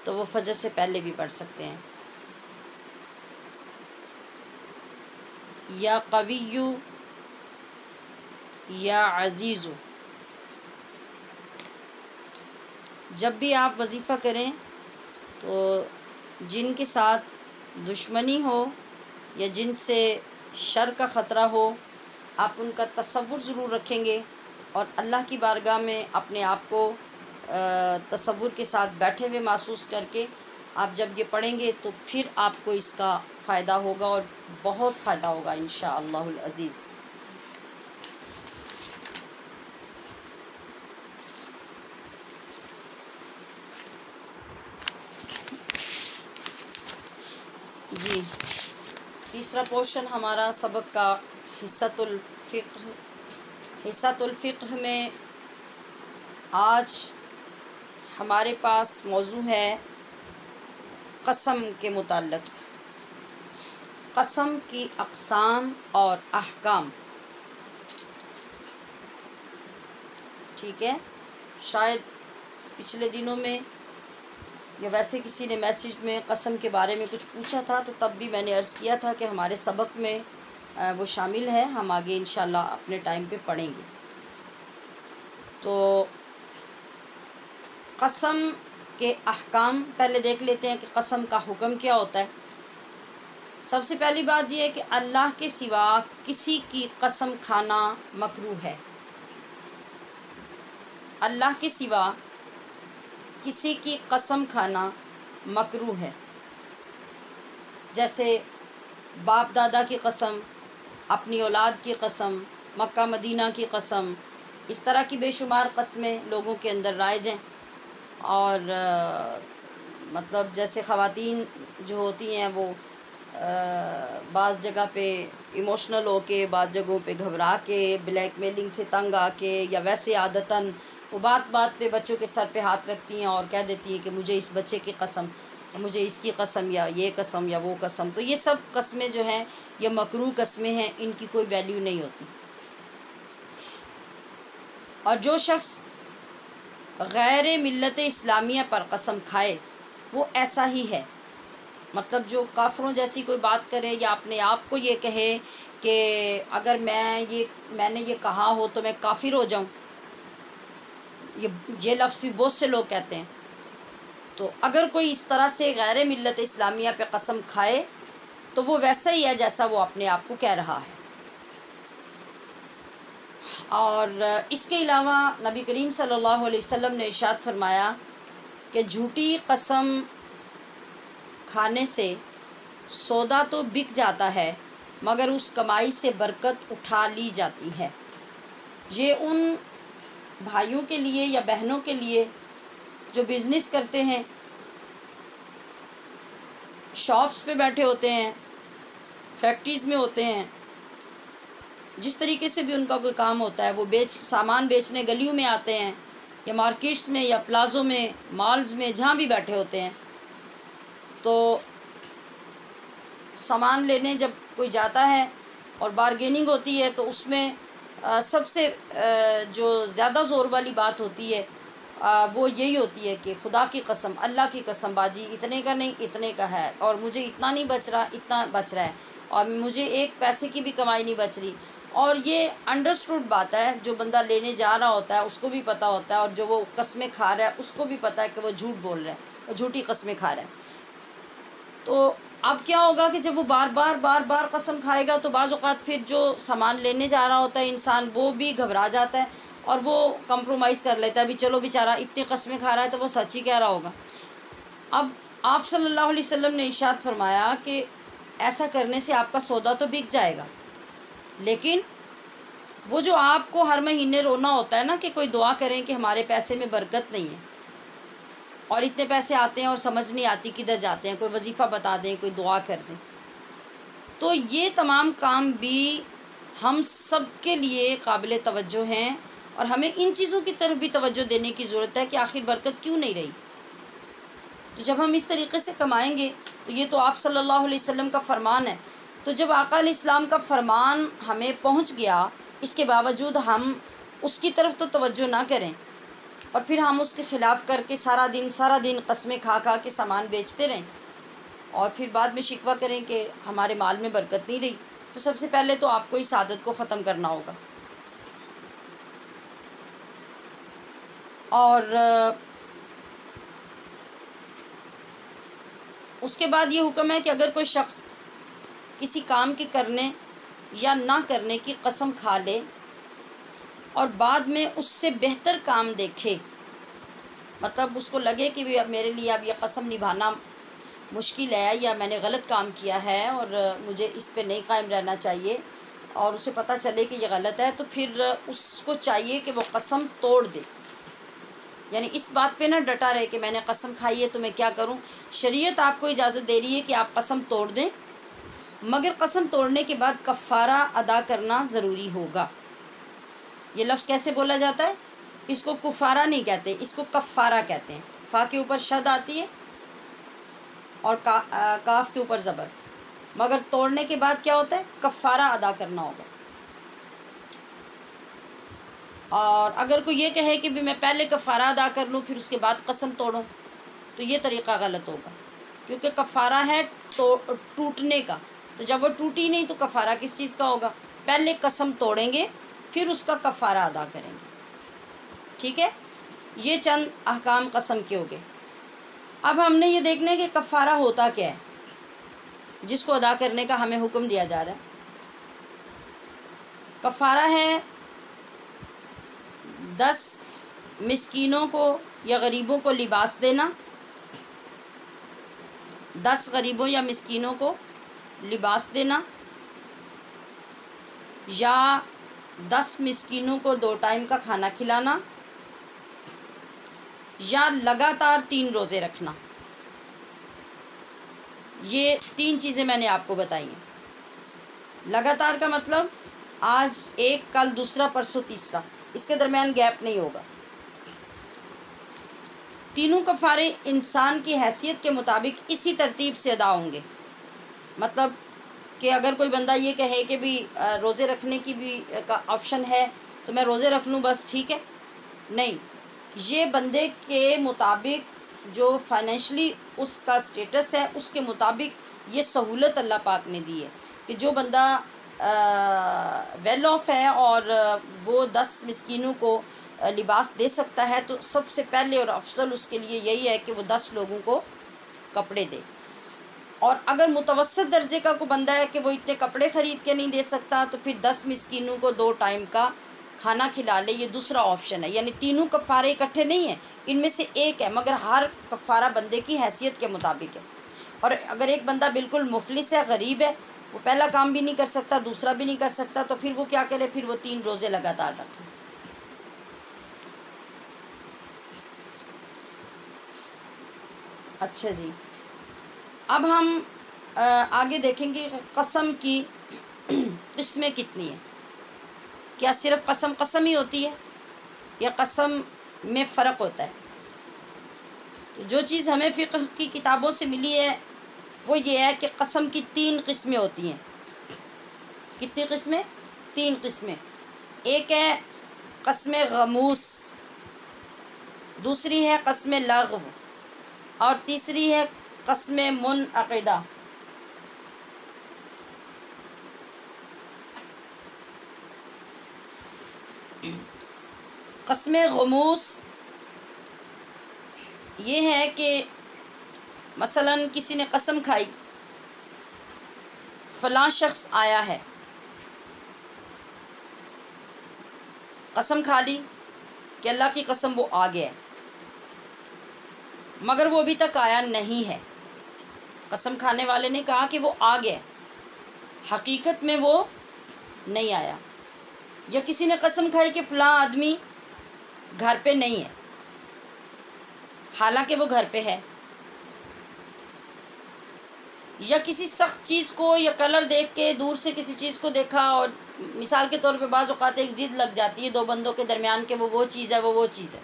تو وہ فجر سے پہلے بھی پڑھ سکتے ہیں، یا قوی یا عزیز۔ جب بھی آپ وظیفہ کریں تو جن کے ساتھ دشمنی ہو یا جن سے شر کا خطرہ ہو، آپ ان کا تصور ضرور رکھیں گے، اور اللہ کی بارگاہ میں اپنے آپ کو تصور کے ساتھ بیٹھے ہوئے محسوس کر کے آپ جب یہ پڑھیں گے تو پھر آپ کو اس کا فائدہ ہوگا، اور بہت فائدہ ہوگا انشاءاللہ العزیز۔ جی، تیسرا پورشن ہمارا سبق کا حصۃ الفقہ میں آج ہمارے پاس موضوع ہے قسم کے متعلق، قسم کی اقسام اور احکام، ٹھیک ہے۔ شاید پچھلے دنوں میں یا ویسے کسی نے میسیج میں قسم کے بارے میں کچھ پوچھا تھا، تو تب بھی میں نے عرض کیا تھا کہ ہمارے سبق میں وہ شامل ہے، ہم آگے انشاءاللہ اپنے ٹائم پہ پڑھیں گے۔ تو قسم کے احکام پہلے دیکھ لیتے ہیں کہ قسم کا حکم کیا ہوتا ہے۔ سب سے پہلی بات یہ ہے کہ اللہ کے سوا کسی کی قسم کھانا مکروہ ہے۔ اللہ کے سوا کسی کی قسم کھانا مکروہ ہے، جیسے باپ دادا کی قسم، اپنی اولاد کی قسم، مکہ مدینہ کی قسم، اس طرح کی بے شمار قسمیں لوگوں کے اندر رائج ہیں۔ اور مطلب جیسے خواتین جو ہوتی ہیں وہ بعض جگہ پہ ایموشنل ہو کے، بعض جگہوں پہ گھبرا کے، بلیک میلنگ سے تنگ آ کے، یا ویسے عادتاً وہ بات بات پہ بچوں کے سر پہ ہاتھ رکھتی ہیں اور کہہ دیتی ہیں کہ مجھے اس بچے کی قسم، مجھے اس کی قسم، یا یہ قسم یا وہ قسم۔ تو یہ سب قسمیں جو ہیں یہ مکروہ قسمیں ہیں، ان کی کوئی ویلیو نہیں ہوتی۔ اور جو شخص غیر ملت اسلامیہ پر قسم کھائے وہ ایسا ہی ہے، مطلب جو کافروں جیسی کوئی بات کرے، یا اپنے آپ کو یہ کہے کہ اگر میں نے یہ کہا ہو تو میں کافر ہو جاؤں، یہ لفظ بھی بہت سے لوگ کہتے ہیں۔ تو اگر کوئی اس طرح سے غیر ملت اسلامیہ پہ قسم کھائے تو وہ ویسا ہی ہے جیسا وہ اپنے آپ کو کہہ رہا ہے۔ اور اس کے علاوہ نبی کریم صلی اللہ علیہ وسلم نے ارشاد فرمایا کہ جھوٹی قسم کھانے سے سودا تو بک جاتا ہے مگر اس کمائی سے برکت اٹھا لی جاتی ہے۔ یہ ان بھائیوں کے لیے یا بہنوں کے لیے جو بزنس کرتے ہیں، شاپس پہ بیٹھے ہوتے ہیں، فیکٹریز میں ہوتے ہیں، جس طریقے سے بھی ان کا کوئی کام ہوتا ہے، وہ سامان بیچنے گلیوں میں آتے ہیں، یا مارکیٹس میں یا پلازوں میں، مالز میں، جہاں بھی بیٹھے ہوتے ہیں، تو سامان لینے جب کوئی جاتا ہے اور بارگیننگ ہوتی ہے تو اس میں سب سے جو زیادہ زور والی بات ہوتی ہے وہ یہی ہوتی ہے کہ خدا کی قسم، اللہ کی قسم باجی اتنے کا نہیں اتنے کا ہے، اور مجھے اتنا نہیں بچ رہا اتنا بچ رہا ہے، اور مجھے ایک پیسے کی بھی کمائی نہیں بچ رہی. اور یہ انڈرسٹوڈ بات ہے، جو بندہ لینے جا رہا ہوتا ہے اس کو بھی پتہ ہوتا ہے، اور جو وہ قسمیں کھا رہا ہے اس کو بھی پتہ ہے کہ وہ جھوٹ بول رہا ہے اور جھوٹی قسمیں کھا رہا ہے. تو اب کیا ہوگا کہ جب وہ بار بار قسم کھائے گا تو بعض اوقات پھر جو سامان لینے جا رہا ہوتا ہے انسان وہ بھی گھبرا جاتا ہے اور وہ کمپرومائز کر لیتا ہے، ابھی چلو بیچارہ اتنی قسمیں کھا رہا ہے تو وہ سچ ہی کہہ رہا ہوگا. اب آپ صلی اللہ علیہ وسلم نے ارشاد فرمایا کہ ایسا کرنے سے آپ کا سودا تو بک جائے گا، لیکن وہ جو آپ کو ہر مہینے رونا ہوتا ہے نا کہ کوئی دعا کریں کہ ہمارے پیسے میں برکت نہیں ہے، اور اتنے پیسے آتے ہیں اور سمجھ نہیں آتی کدھر جاتے ہیں، کوئی وظیفہ بتا دیں، کوئی دعا کر دیں، تو یہ تمام کام بھی ہم سب کے لیے قابل توجہ ہیں، اور ہمیں ان چیزوں کی طرف بھی توجہ دینے کی ضرورت ہے کہ آخر برکت کیوں نہیں رہی. تو جب ہم اس طریقے سے کمائیں گے تو یہ تو آپ صلی اللہ علیہ وسلم کا فرمان ہے. تو جب آقا علیہ السلام کا فرمان ہمیں پہنچ گیا، اس کے باوجود ہم اس کی طرف تو توجہ نہ کریں اور پھر ہم اس کے خلاف کر کے سارا دن قسمیں کھا کے سامان بیچتے رہیں اور پھر بعد میں شکوہ کریں کہ ہمارے مال میں برکت نہیں رہی، تو سب سے پہلے تو آپ کو اس عادت کو ختم کرنا ہوگا. اور اس کے بعد یہ حکم ہے کہ اگر کوئی شخص کسی کام کے کرنے یا نہ کرنے کی قسم کھا لے اور بعد میں اس سے بہتر کام دیکھے، مطلب اس کو لگے کہ اب میرے لیے اب یہ قسم نبھانا مشکل ہے یا میں نے غلط کام کیا ہے اور مجھے اس پہ نہیں قائم رہنا چاہیے، اور اسے پتہ چلے کہ یہ غلط ہے، تو پھر اس کو چاہیے کہ وہ قسم توڑ دے. یعنی اس بات پہ نہ ڈٹا رہے کہ میں نے قسم کھائی ہے تو میں کیا کروں. شریعت آپ کو اجازت دے رہی ہے کہ آپ قسم توڑ دیں، مگر قسم توڑنے کے بعد کفارہ ادا کرنا ضروری ہوگا. یہ لفظ کیسے بولا جاتا ہے؟ اس کو کفارہ نہیں کہتے، اس کو کفارہ کہتے ہیں. فا کے اوپر شد آتی ہے اور کاف کے اوپر زبر، مگر توڑنے کے بعد کیا ہوتا ہے؟ کفارہ ادا کرنا ہوگا. اور اگر کوئی یہ کہے کہ بھی میں پہلے کفارہ ادا کر لوں پھر اس کے بعد قسم توڑوں، تو یہ طریقہ غلط ہوگا، کیونکہ کفارہ ہے ٹوٹنے کا. تو جب وہ ٹوٹی نہیں تو کفارہ کس چیز کا ہوگا؟ پہلے قسم توڑیں گے پھر اس کا کفارہ ادا کریں گے. ٹھیک ہے، یہ چند احکام قسم کے ہو گئے. اب ہم نے یہ دیکھنا ہے کہ کفارہ ہوتا کیا ہے جس کو ادا کرنے کا ہمیں حکم دیا جا رہا ہے. کفارہ ہے 10 مسکینوں کو یا غریبوں کو لباس دینا. 10 غریبوں یا مسکینوں کو لباس دینا، یا 10 مسکینوں کو 2 ٹائم کا کھانا کھلانا، یا لگاتار 3 روزے رکھنا. یہ 3 چیزیں میں نے آپ کو بتائی ہیں. لگاتار کا مطلب آج ایک، کل دوسرا، پرسوں تیسرا، اس کے درمیان گیپ نہیں ہوگا. تینوں کفارے انسان کی حیثیت کے مطابق اسی ترتیب سے ادا ہوں گے. مطلب کہ اگر کوئی بندہ یہ کہے کہ بھی روزے رکھنے کی بھی کا آپشن ہے تو میں روزے رکھ لوں بس ٹھیک ہے، نہیں. یہ بندے کے مطابق جو فائنینشلی اس کا سٹیٹس ہے اس کے مطابق یہ سہولت اللہ پاک نے دی ہے کہ جو بندہ ویل آف ہے اور وہ 10 مسکینوں کو لباس دے سکتا ہے تو سب سے پہلے اور افضل اس کے لیے یہی ہے کہ وہ 10 لوگوں کو کپڑے دے. اور اگر متوسط درجے کا کوئی بندہ ہے کہ وہ اتنے کپڑے خرید کے نہیں دے سکتا تو پھر 10 مسکینوں کو 2 ٹائم کا کھانا کھلا لے. یہ دوسرا آپشن ہے. یعنی تینوں کفارے اکٹھے نہیں ہیں، ان میں سے ایک ہے، مگر ہر کفارہ بندے کی حیثیت کے مطابق ہے. اور اگر ایک بندہ بالکل مفلس ہے، غریب ہے، وہ پہلا کام بھی نہیں کر سکتا، دوسرا بھی نہیں کر سکتا، تو پھر وہ کیا کرے؟ پھر وہ 3 روزے لگاتار رکھے. اچھا جی، اب ہم آگے دیکھیں گے قسم کی قسمیں کتنی ہیں. کیا صرف قسم ہی ہوتی ہے یا قسم میں فرق ہوتا ہے؟ تو جو چیز ہمیں فقہ کی کتابوں سے ملی ہے وہ یہ ہے کہ قسم کی 3 قسمیں ہوتی ہیں. کتنی قسمیں؟ 3 قسمیں. ایک ہے قسم غموس، دوسری ہے قسم لغو، اور تیسری ہے قسم منعقدہ. قسم غموس یہ ہے کہ مثلا کسی نے قسم کھائی فلاں شخص آیا ہے، قسم کھا لی کہ اللہ کی قسم وہ آ گیا، مگر وہ ابھی تک آیا نہیں ہے. قسم کھانے والے نے کہا کہ وہ آ گیا، حقیقت میں وہ نہیں آیا. یا کسی نے قسم کھائی کہ فلاں آدمی گھر پہ نہیں ہے، حالانکہ وہ گھر پہ ہے. یا کسی سخت چیز کو یا کلر دیکھ کے دور سے کسی چیز کو دیکھا، اور مثال کے طور پہ بعض اوقات ایک ضد لگ جاتی ہے 2 بندوں کے درمیان کہ وہ چیز ہے، وہ چیز ہے.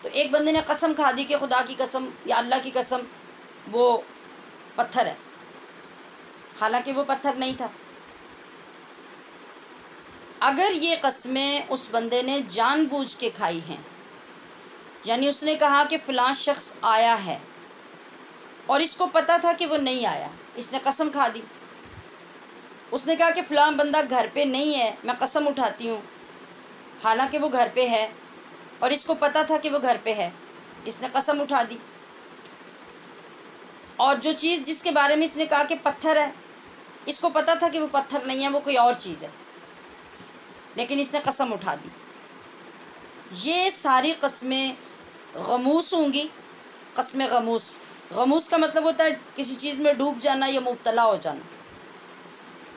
تو ایک بندے نے قسم کھا دی کہ خدا کی قسم یا اللہ کی قسم وہ پتھر ہے، حالانکہ وہ پتھر نہیں تھا. اگر یہ قسمیں اس بندے نے جان بوجھ کے کھائی ہیں، یعنی اس نے کہا کہ فلاں شخص آیا ہے اور اس کو پتہ تھا کہ وہ نہیں آیا، اس نے قسم کھا دی. اس نے کہا کہ فلاں بندہ گھر پہ نہیں ہے، میں قسم اٹھاتی ہوں، حالانکہ وہ گھر پہ ہے اور اس کو پتہ تھا کہ وہ گھر پہ ہے، اس نے قسم اٹھا دی. اور جو چیز جس کے بارے میں اس نے کہا کہ پتھر ہے، اس کو پتہ تھا کہ وہ پتھر نہیں ہے، وہ کوئی اور چیز ہے، لیکن اس نے قسم اٹھا دی. یہ ساری قسمیں غموس ہوں گی. قسم غموس کا مطلب ہوتا ہے کسی چیز میں ڈوب جانا یا مبتلا ہو جانا.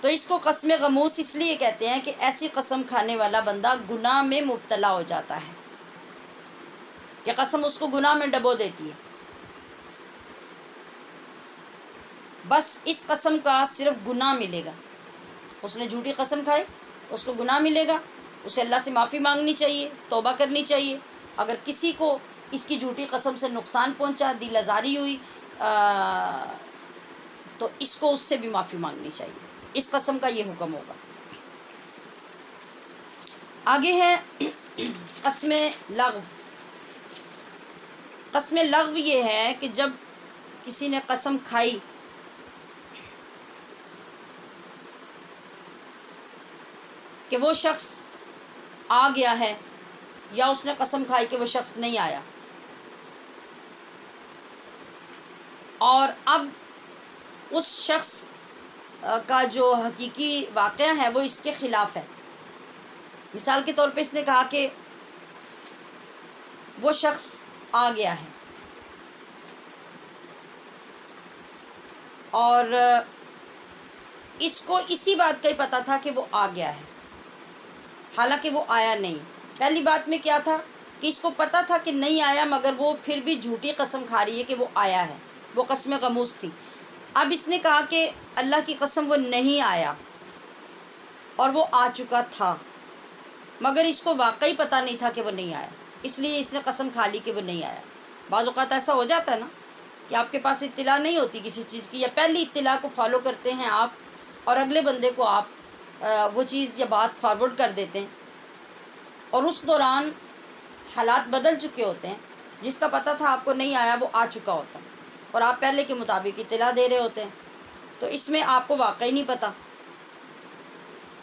تو اس کو قسم غموس اس لیے کہتے ہیں کہ ایسی قسم کھانے والا بندہ گناہ میں مبتلا ہو جاتا ہے، یہ قسم اس کو گناہ میں ڈبو دیتی ہے. بس اس قسم کا صرف گناہ ملے گا. اس نے جھوٹی قسم کھائی، اس کو گناہ ملے گا، اسے اللہ سے معافی مانگنی چاہیے، توبہ کرنی چاہیے. اگر کسی کو اس کی جھوٹی قسم سے نقصان پہنچا، دل آزاری ہوئی، تو اس کو اس سے بھی معافی مانگنی چاہیے. اس قسم کا یہ حکم ہوگا. آگے ہے قسم لغو. قسم لغو یہ ہے کہ جب کسی نے قسم کھائی کہ وہ شخص آ گیا ہے، یا اس نے قسم کھائی کہ وہ شخص نہیں آیا، اور اب اس شخص کا جو حقیقی واقعہ ہے وہ اس کے خلاف ہے. مثال کے طور پہ اس نے کہا کہ وہ شخص آ گیا ہے، اور اس کو اسی بات کا ہی پتہ تھا کہ وہ آ گیا ہے، حالانکہ وہ آیا نہیں. پہلی بات میں کیا تھا کہ اس کو پتہ تھا کہ نہیں آیا، مگر وہ پھر بھی جھوٹی قسم کھا رہی ہے کہ وہ آیا ہے، وہ قسم غموس تھی. اب اس نے کہا کہ اللہ کی قسم وہ نہیں آیا اور وہ آ چکا تھا، مگر اس کو واقعی پتہ نہیں تھا کہ وہ نہیں آیا، اس لیے اس نے قسم کھا لی کہ وہ نہیں آیا. بعض اوقات ایسا ہو جاتا ہے نا کہ آپ کے پاس اطلاع نہیں ہوتی کسی چیز کی، یا پہلی اطلاع کو فالو کرتے ہیں آپ اور اگلے بندے کو آپ وہ چیز یا بات فارورڈ کر دیتے ہیں، اور اس دوران حالات بدل چکے ہوتے ہیں. جس کا پتہ تھا آپ کو نہیں آیا وہ آ چکا ہوتا ہے، اور آپ پہلے کے مطابق اطلاع دے رہے ہوتے ہیں. تو اس میں آپ کو واقعی نہیں پتہ،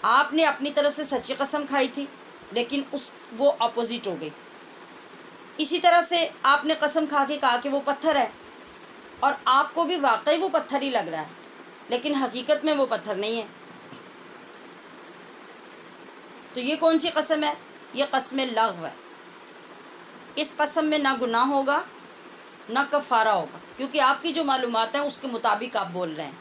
آپ نے اپنی طرف سے سچی قسم کھائی تھی لیکن وہ اپوزٹ ہو گئی. اسی طرح سے آپ نے قسم کھا کے کہا کہ وہ پتھر ہے، اور آپ کو بھی واقعی وہ پتھر ہی لگ رہا ہے، لیکن حقیقت میں وہ پتھر نہیں ہے. تو یہ کون سی قسم ہے؟ یہ قسم لغو ہے. اس قسم میں نہ گناہ ہوگا نہ کفارہ ہوگا، کیونکہ آپ کی جو معلومات ہیں اس کے مطابق آپ بول رہے ہیں.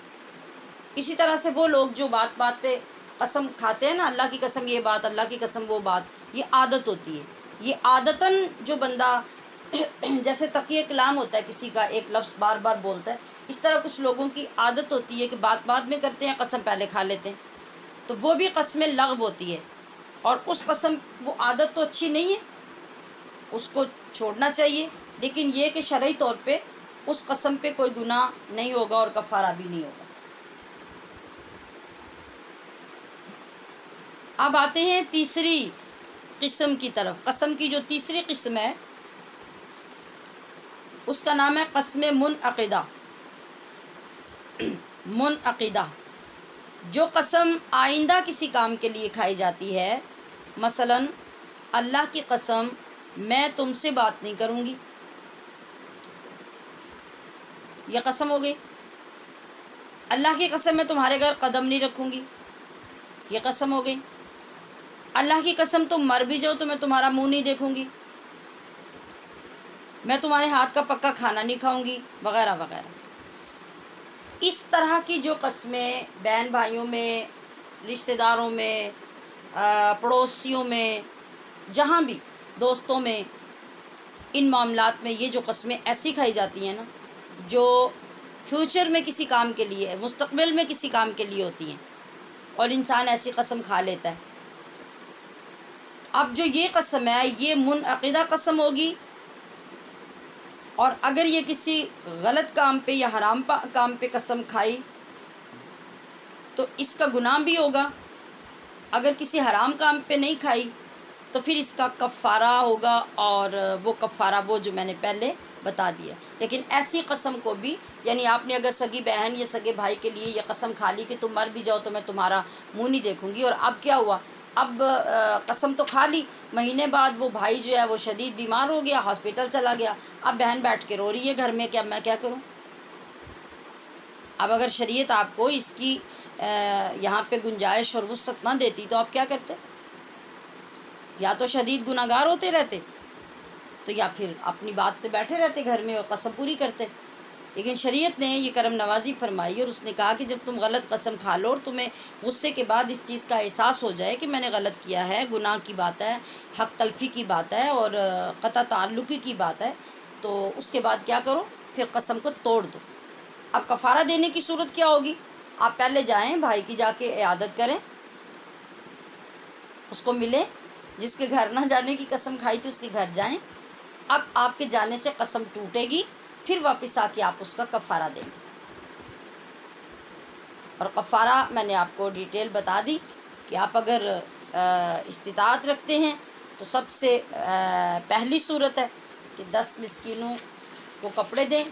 اسی طرح سے وہ لوگ جو بات بات پہ قسم کھاتے ہیں نا، اللہ کی قسم یہ بات، اللہ کی قسم وہ بات، یہ عادت ہوتی ہے. یہ عادتاً جو بندہ جیسے تقیہ کلام ہوتا ہے، کسی کا ایک لفظ بار بار بولتا ہے، اس طرح کچھ لوگوں کی عادت ہوتی ہے کہ بات بعد میں کرتے ہیں، قسم پہلے کھا لیتے ہیں. تو وہ بھی قسم لغو ہوتی ہے، اور اس قسم وہ عادت تو اچھی نہیں ہے، اس کو چھوڑنا چاہیے. لیکن یہ کہ شرعی طور پہ اس قسم پہ کوئی گناہ نہیں ہوگا اور کفارہ بھی نہیں ہوگا. اب آتے ہیں تیسری قسم کی طرف. قسم کی جو تیسری قسم ہے اس کا نام ہے قسم منعقدہ. منعقدہ جو قسم آئندہ کسی کام کے لیے کھائی جاتی ہے. مثلا اللہ کی قسم میں تم سے بات نہیں کروں گی، یہ قسم ہو گئی. اللہ کی قسم میں تمہارے گھر قدم نہیں رکھوں گی، یہ قسم ہو گئی. اللہ کی قسم تم مر بھی جاؤ تو میں تمہارا منہ نہیں دیکھوں گی، میں تمہارے ہاتھ کا پکا کھانا نہیں کھاؤں گی، وغیرہ وغیرہ. اس طرح کی جو قسمیں بہن بھائیوں میں، رشتہ داروں میں، پڑوسیوں میں، جہاں بھی دوستوں میں، ان معاملات میں یہ جو قسمیں ایسی کھائی جاتی ہیں نا جو فیوچر میں کسی کام کے لیے، مستقبل میں کسی کام کے لیے ہوتی ہیں، اور انسان ایسی قسم کھا لیتا ہے. اب جو یہ قسم ہے یہ منعقدہ قسم ہوگی، اور اگر یہ کسی غلط کام پہ یا حرام کام پہ قسم کھائی تو اس کا گناہ بھی ہوگا. اگر کسی حرام کام پہ نہیں کھائی تو پھر اس کا کفارہ ہوگا، اور وہ کفارہ وہ جو میں نے پہلے بتا دیا. لیکن ایسی قسم کو بھی، یعنی آپ نے اگر سگی بہن یا سگے بھائی کے لیے یہ قسم کھا لی کہ تم مر بھی جاؤ تو میں تمہارا منہ نہیں دیکھوں گی، اور اب کیا ہوا، اب قسم تو کھا لی، مہینے بعد وہ بھائی جو ہے وہ شدید بیمار ہو گیا، ہاسپٹل چلا گیا، اب بہن بیٹھ کے رو رہی ہے گھر میں کہ اب میں کیا کروں. اب اگر شریعت آپ کو اس کی یہاں پہ گنجائش اور وسعت نہ دیتی تو آپ کیا کرتے؟ یا تو شدید گناہ گار ہوتے رہتے، تو یا پھر اپنی بات پہ بیٹھے رہتے گھر میں اور قسم پوری کرتے. لیکن شریعت نے یہ کرم نوازی فرمائی، اور اس نے کہا کہ جب تم غلط قسم کھا لو اور تمہیں غصے کے بعد اس چیز کا احساس ہو جائے کہ میں نے غلط کیا ہے، گناہ کی بات ہے، حق تلفی کی بات ہے، اور قطع تعلقی کی بات ہے، تو اس کے بعد کیا کرو، پھر قسم کو توڑ دو. اب کفارہ دینے کی صورت کیا ہوگی؟ آپ پہلے جائیں بھائی کی، جا کے عیادت کریں، اس کو ملیں، جس کے گھر نہ جانے کی قسم کھائی تھی اس کے گھر جائیں. اب آپ کے جانے سے قسم ٹوٹے گی، پھر واپس آ کے آپ اس کا کفارہ دیں گے. اور کفارہ میں نے آپ کو ڈیٹیل بتا دی کہ آپ اگر استطاعت رکھتے ہیں تو سب سے پہلی صورت ہے کہ 10 مسکینوں کو کپڑے دیں.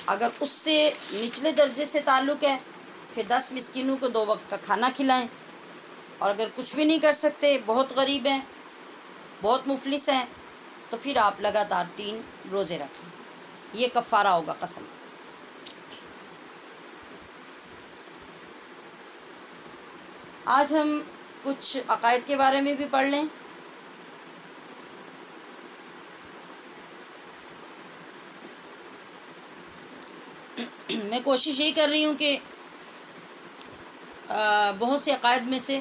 اگر اس سے نچلے درجے سے تعلق ہے پھر 10 مسکینوں کو 2 وقت کا کھانا کھلائیں. اور اگر کچھ بھی نہیں کر سکتے، بہت غریب ہیں، بہت مفلس ہیں، تو پھر آپ لگاتار 3 روزے رکھیں. یہ کفارہ ہوگا قسم. آج ہم کچھ عقائد کے بارے میں بھی پڑھ لیں. میں کوشش یہی کر رہی ہوں کہ بہت سے عقائد میں سے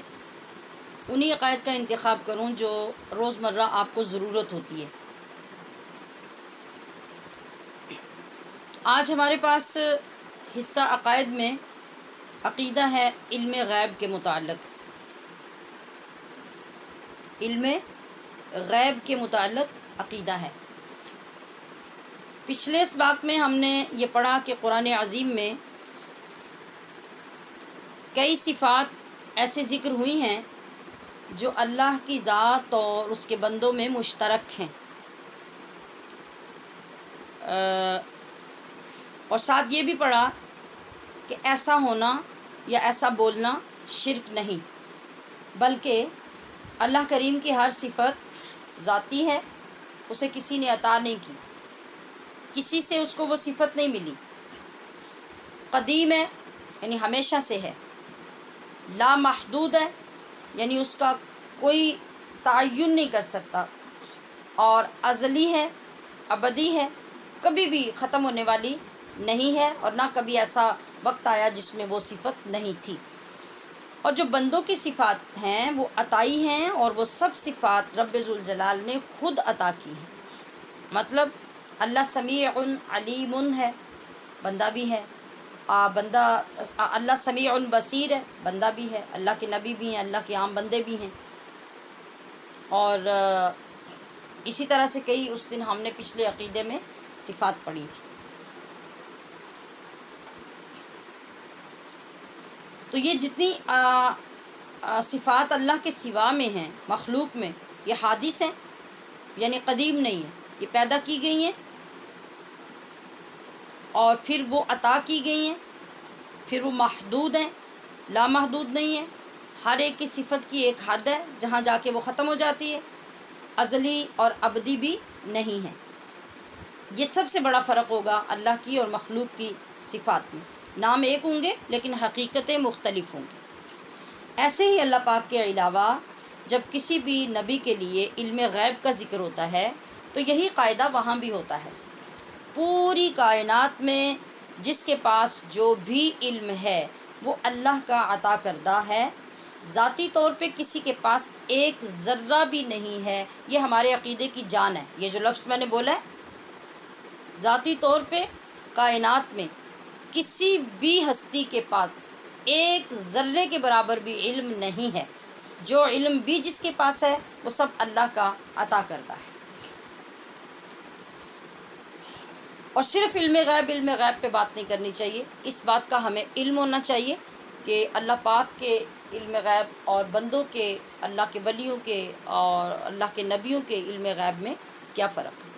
انہی عقائد کا انتخاب کروں جو روزمرہ آپ کو ضرورت ہوتی ہے. آج ہمارے پاس حصہ عقائد میں عقیدہ ہے علم غیب کے متعلق. علم غیب کے متعلق عقیدہ ہے. پچھلے اسباق میں ہم نے یہ پڑھا کہ قرآن عظیم میں کئی صفات ایسے ذکر ہوئی ہیں جو اللہ کی ذات اور اس کے بندوں میں مشترک ہیں، اور ساتھ یہ بھی پڑھا کہ ایسا ہونا یا ایسا بولنا شرک نہیں، بلکہ اللہ کریم کی ہر صفت ذاتی ہے، اسے کسی نے عطا نہیں کی، کسی سے اس کو وہ صفت نہیں ملی. قدیم ہے یعنی ہمیشہ سے ہے، لا محدود ہے یعنی اس کا کوئی تعین نہیں کر سکتا، اور ازلی ہے، ابدی ہے، کبھی بھی ختم ہونے والی نہیں ہے، اور نہ کبھی ایسا وقت آیا جس میں وہ صفت نہیں تھی. اور جو بندوں کی صفات ہیں وہ عطائی ہیں، اور وہ سب صفات رب ذوالجلال نے خود عطا کی ہیں. مطلب اللہ سمیع علیم ہے، بندہ بھی ہے، اللہ سمیع بصیر ہے، بندہ بھی ہے، اللہ کے نبی بھی ہیں، اللہ کے عام بندے بھی ہیں. اور اسی طرح سے کئی اس دن ہم نے پچھلے عقیدے میں صفات پڑھی تھی. تو یہ جتنی صفات اللہ کے سوا میں ہیں، مخلوق میں، یہ حادث ہیں، یعنی قدیم نہیں ہیں، یہ پیدا کی گئی ہیں اور پھر وہ عطا کی گئی ہیں، پھر وہ محدود ہیں، لامحدود نہیں ہیں۔ ہر ایک کی صفت کی ایک حد ہے جہاں جا کے وہ ختم ہو جاتی ہے، ازلی اور ابدی بھی نہیں ہے۔ یہ سب سے بڑا فرق ہوگا اللہ کی اور مخلوق کی صفات میں، نام ایک ہوں گے لیکن حقیقتیں مختلف ہوں گی۔ ایسے ہی اللہ پاک کے علاوہ جب کسی بھی نبی کے لیے علم غیب کا ذکر ہوتا ہے تو یہی قاعدہ وہاں بھی ہوتا ہے۔ پوری کائنات میں جس کے پاس جو بھی علم ہے وہ اللہ کا عطا کردہ ہے، ذاتی طور پہ کسی کے پاس ایک ذرہ بھی نہیں ہے۔ یہ ہمارے عقیدے کی جان ہے، یہ جو لفظ میں نے بولا ہے، ذاتی طور پہ کائنات میں کسی بھی ہستی کے پاس ایک ذرے کے برابر بھی علم نہیں ہے۔ جو علم بھی جس کے پاس ہے وہ سب اللہ کا عطا کردہ ہے۔ اور صرف علم غیب پہ بات نہیں کرنی چاہیے، اس بات کا ہمیں علم ہونا چاہیے کہ اللہ پاک کے علم غیب اور بندوں کے، اللہ کے ولیوں کے اور اللہ کے نبیوں کے علم غیب میں کیا فرق ہے۔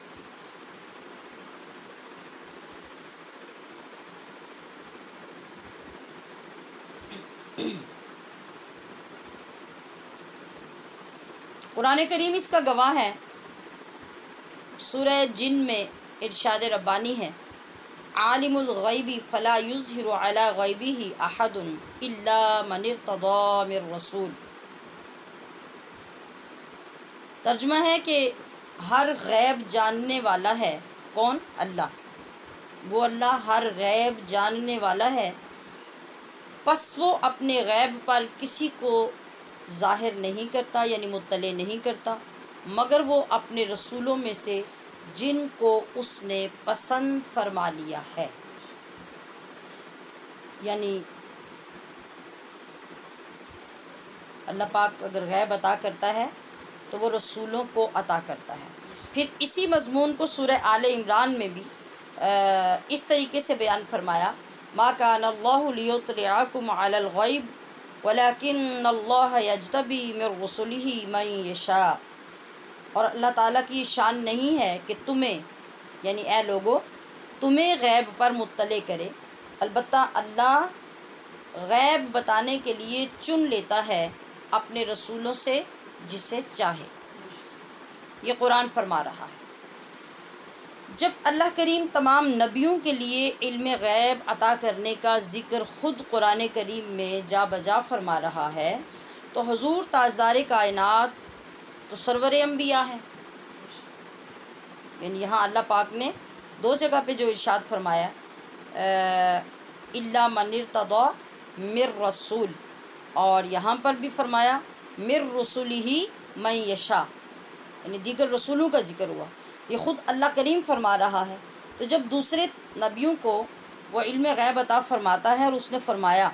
قرآن کریم اس کا گواہ ہے۔ سورہ جن میں ارشاد ربانی ہے، عالم الغیب فلا یظہر علی غیبہ احد الا من ارتضی من رسول۔ ترجمہ ہے کہ ہر غیب جاننے والا ہے کون؟ اللہ۔ وہ اللہ ہر غیب جاننے والا ہے، پس وہ اپنے غیب پر کسی کو ظاہر نہیں کرتا، یعنی مطلع نہیں کرتا، مگر وہ اپنے رسولوں میں سے جن کو اس نے پسند فرما لیا ہے۔ یعنی اللہ پاک اگر غیب عطا کرتا ہے تو وہ رسولوں کو عطا کرتا ہے۔ پھر اسی مضمون کو سورہ آل عمران میں بھی اس طریقے سے بیان فرمایا، ما کان اللہ لیطلعکم علی الغیب ولکن اللہ یجتبی من رسلہ من یشاء۔ اور اللہ تعالیٰ کی شان نہیں ہے کہ تمہیں، یعنی اے لوگو، تمہیں غیب پر مطلع کرے، البتہ اللہ غیب بتانے کے لیے چن لیتا ہے اپنے رسولوں سے جسے چاہے۔ یہ قرآن فرما رہا ہے۔ جب اللہ کریم تمام نبیوں کے لیے علم غیب عطا کرنے کا ذکر خود قرآن کریم میں جا بجا فرما رہا ہے تو حضور تاجدار کائنات تو سرور انبیاء ہیں۔ یعنی یہاں اللہ پاک نے دو جگہ پہ جو ارشاد فرمایا، الا من ارتضی من رسول، اور یہاں پر بھی فرمایا من رسلہ من یشاء، یعنی دیگر رسولوں کا ذکر ہوا۔ یہ خود اللہ کریم فرما رہا ہے۔ تو جب دوسرے نبیوں کو وہ علم غیب عطا فرماتا ہے اور اس نے فرمایا،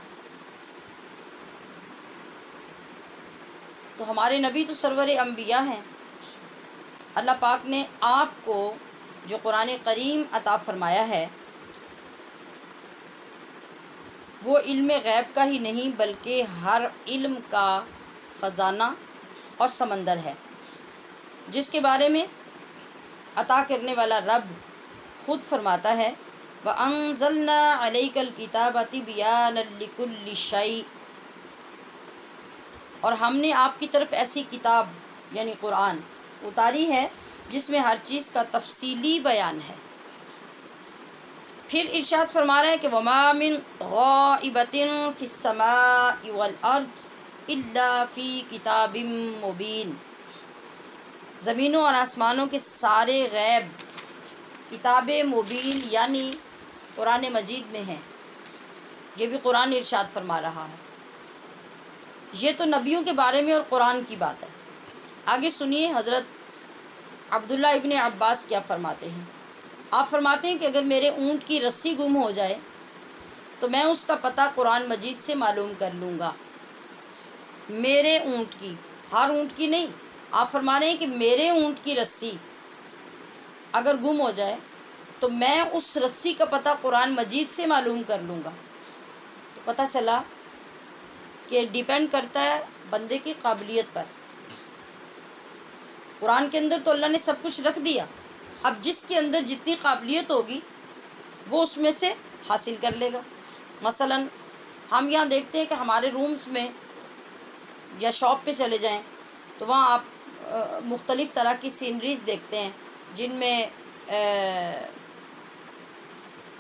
تو ہمارے نبی تو سرور انبیاء ہیں۔ اللہ پاک نے آپ کو جو قرآن کریم عطا فرمایا ہے وہ علم غیب کا ہی نہیں بلکہ ہر علم کا خزانہ اور سمندر ہے، جس کے بارے میں عطا کرنے والا رب خود فرماتا ہے، وَأَنزَلْنَا عَلَيْكَ الْكِتَابَ تِبْيَانًا لِكُلِّ شَيْءٍ، اور ہم نے آپ کی طرف ایسی کتاب یعنی قرآن اتاری ہے جس میں ہر چیز کا تفصیلی بیان ہے۔ پھر ارشاد فرما رہا ہے کہ وَمَا مِن غَائِبَةٍ فِي السَّمَاءِ وَالْأَرْضِ إِلَّا فِي كِتَابٍ مُبِينٍ۔ زمینوں اور آسمانوں کے سارے غیب کتاب مبین یعنی قرآن مجید میں ہیں۔ یہ بھی قرآن ارشاد فرما رہا ہے۔ یہ تو نبیوں کے بارے میں اور قرآن کی بات ہے۔ آگے سنیے حضرت عبداللہ ابن عباس کیا فرماتے ہیں۔ آپ فرماتے ہیں کہ اگر میرے اونٹ کی رسی گم ہو جائے تو میں اس کا پتہ قرآن مجید سے معلوم کر لوں گا۔ میرے اونٹ کی، ہر اونٹ کی نہیں، آپ فرما رہے ہیں کہ میرے اونٹ کی رسی اگر گم ہو جائے تو میں اس رسی کا پتہ قرآن مجید سے معلوم کر لوں گا۔ تو پتہ چلا کہ ڈیپینڈ کرتا ہے بندے کی قابلیت پر۔ قرآن کے اندر تو اللہ نے سب کچھ رکھ دیا، اب جس کے اندر جتنی قابلیت ہوگی وہ اس میں سے حاصل کر لے گا۔ مثلا ہم یہاں دیکھتے ہیں کہ ہمارے رومز میں یا شاپ پہ چلے جائیں تو وہاں آپ مختلف طرح کی سینریز دیکھتے ہیں، جن میں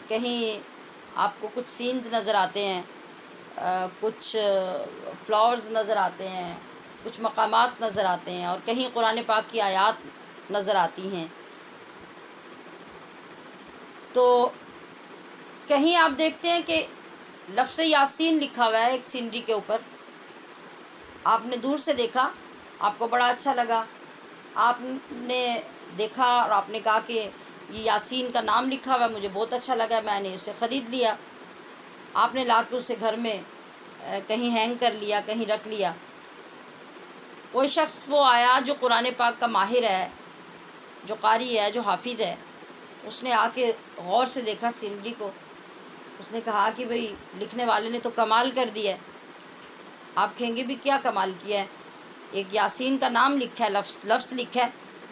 کہیں آپ کو کچھ سینز نظر آتے ہیں، کچھ فلاورز نظر آتے ہیں، کچھ مقامات نظر آتے ہیں، اور کہیں قرآن پاک کی آیات نظر آتی ہیں۔ تو کہیں آپ دیکھتے ہیں کہ لفظ یاسین لکھا ہوا ہے ایک سینری کے اوپر، آپ نے دور سے دیکھا، آپ کو بڑا اچھا لگا، آپ نے دیکھا اور آپ نے کہا کہ یہ یاسین کا نام لکھا ہوا ہے، مجھے بہت اچھا لگا، میں نے اسے خرید لیا۔ آپ نے لا کے اسے گھر میں کہیں ہینگ کر لیا، کہیں رکھ لیا۔ کوئی شخص وہ آیا جو قرآن پاک کا ماہر ہے، جو قاری ہے، جو حافظ ہے، اس نے آ کے غور سے دیکھا سینری کو، اس نے کہا کہ بھئی لکھنے والے نے تو کمال کر دیا ہے۔ آپ کہیں گے بھی کیا کمال کیا ہے؟ ایک یاسین کا نام لکھا ہے، لفظ لکھا ہے۔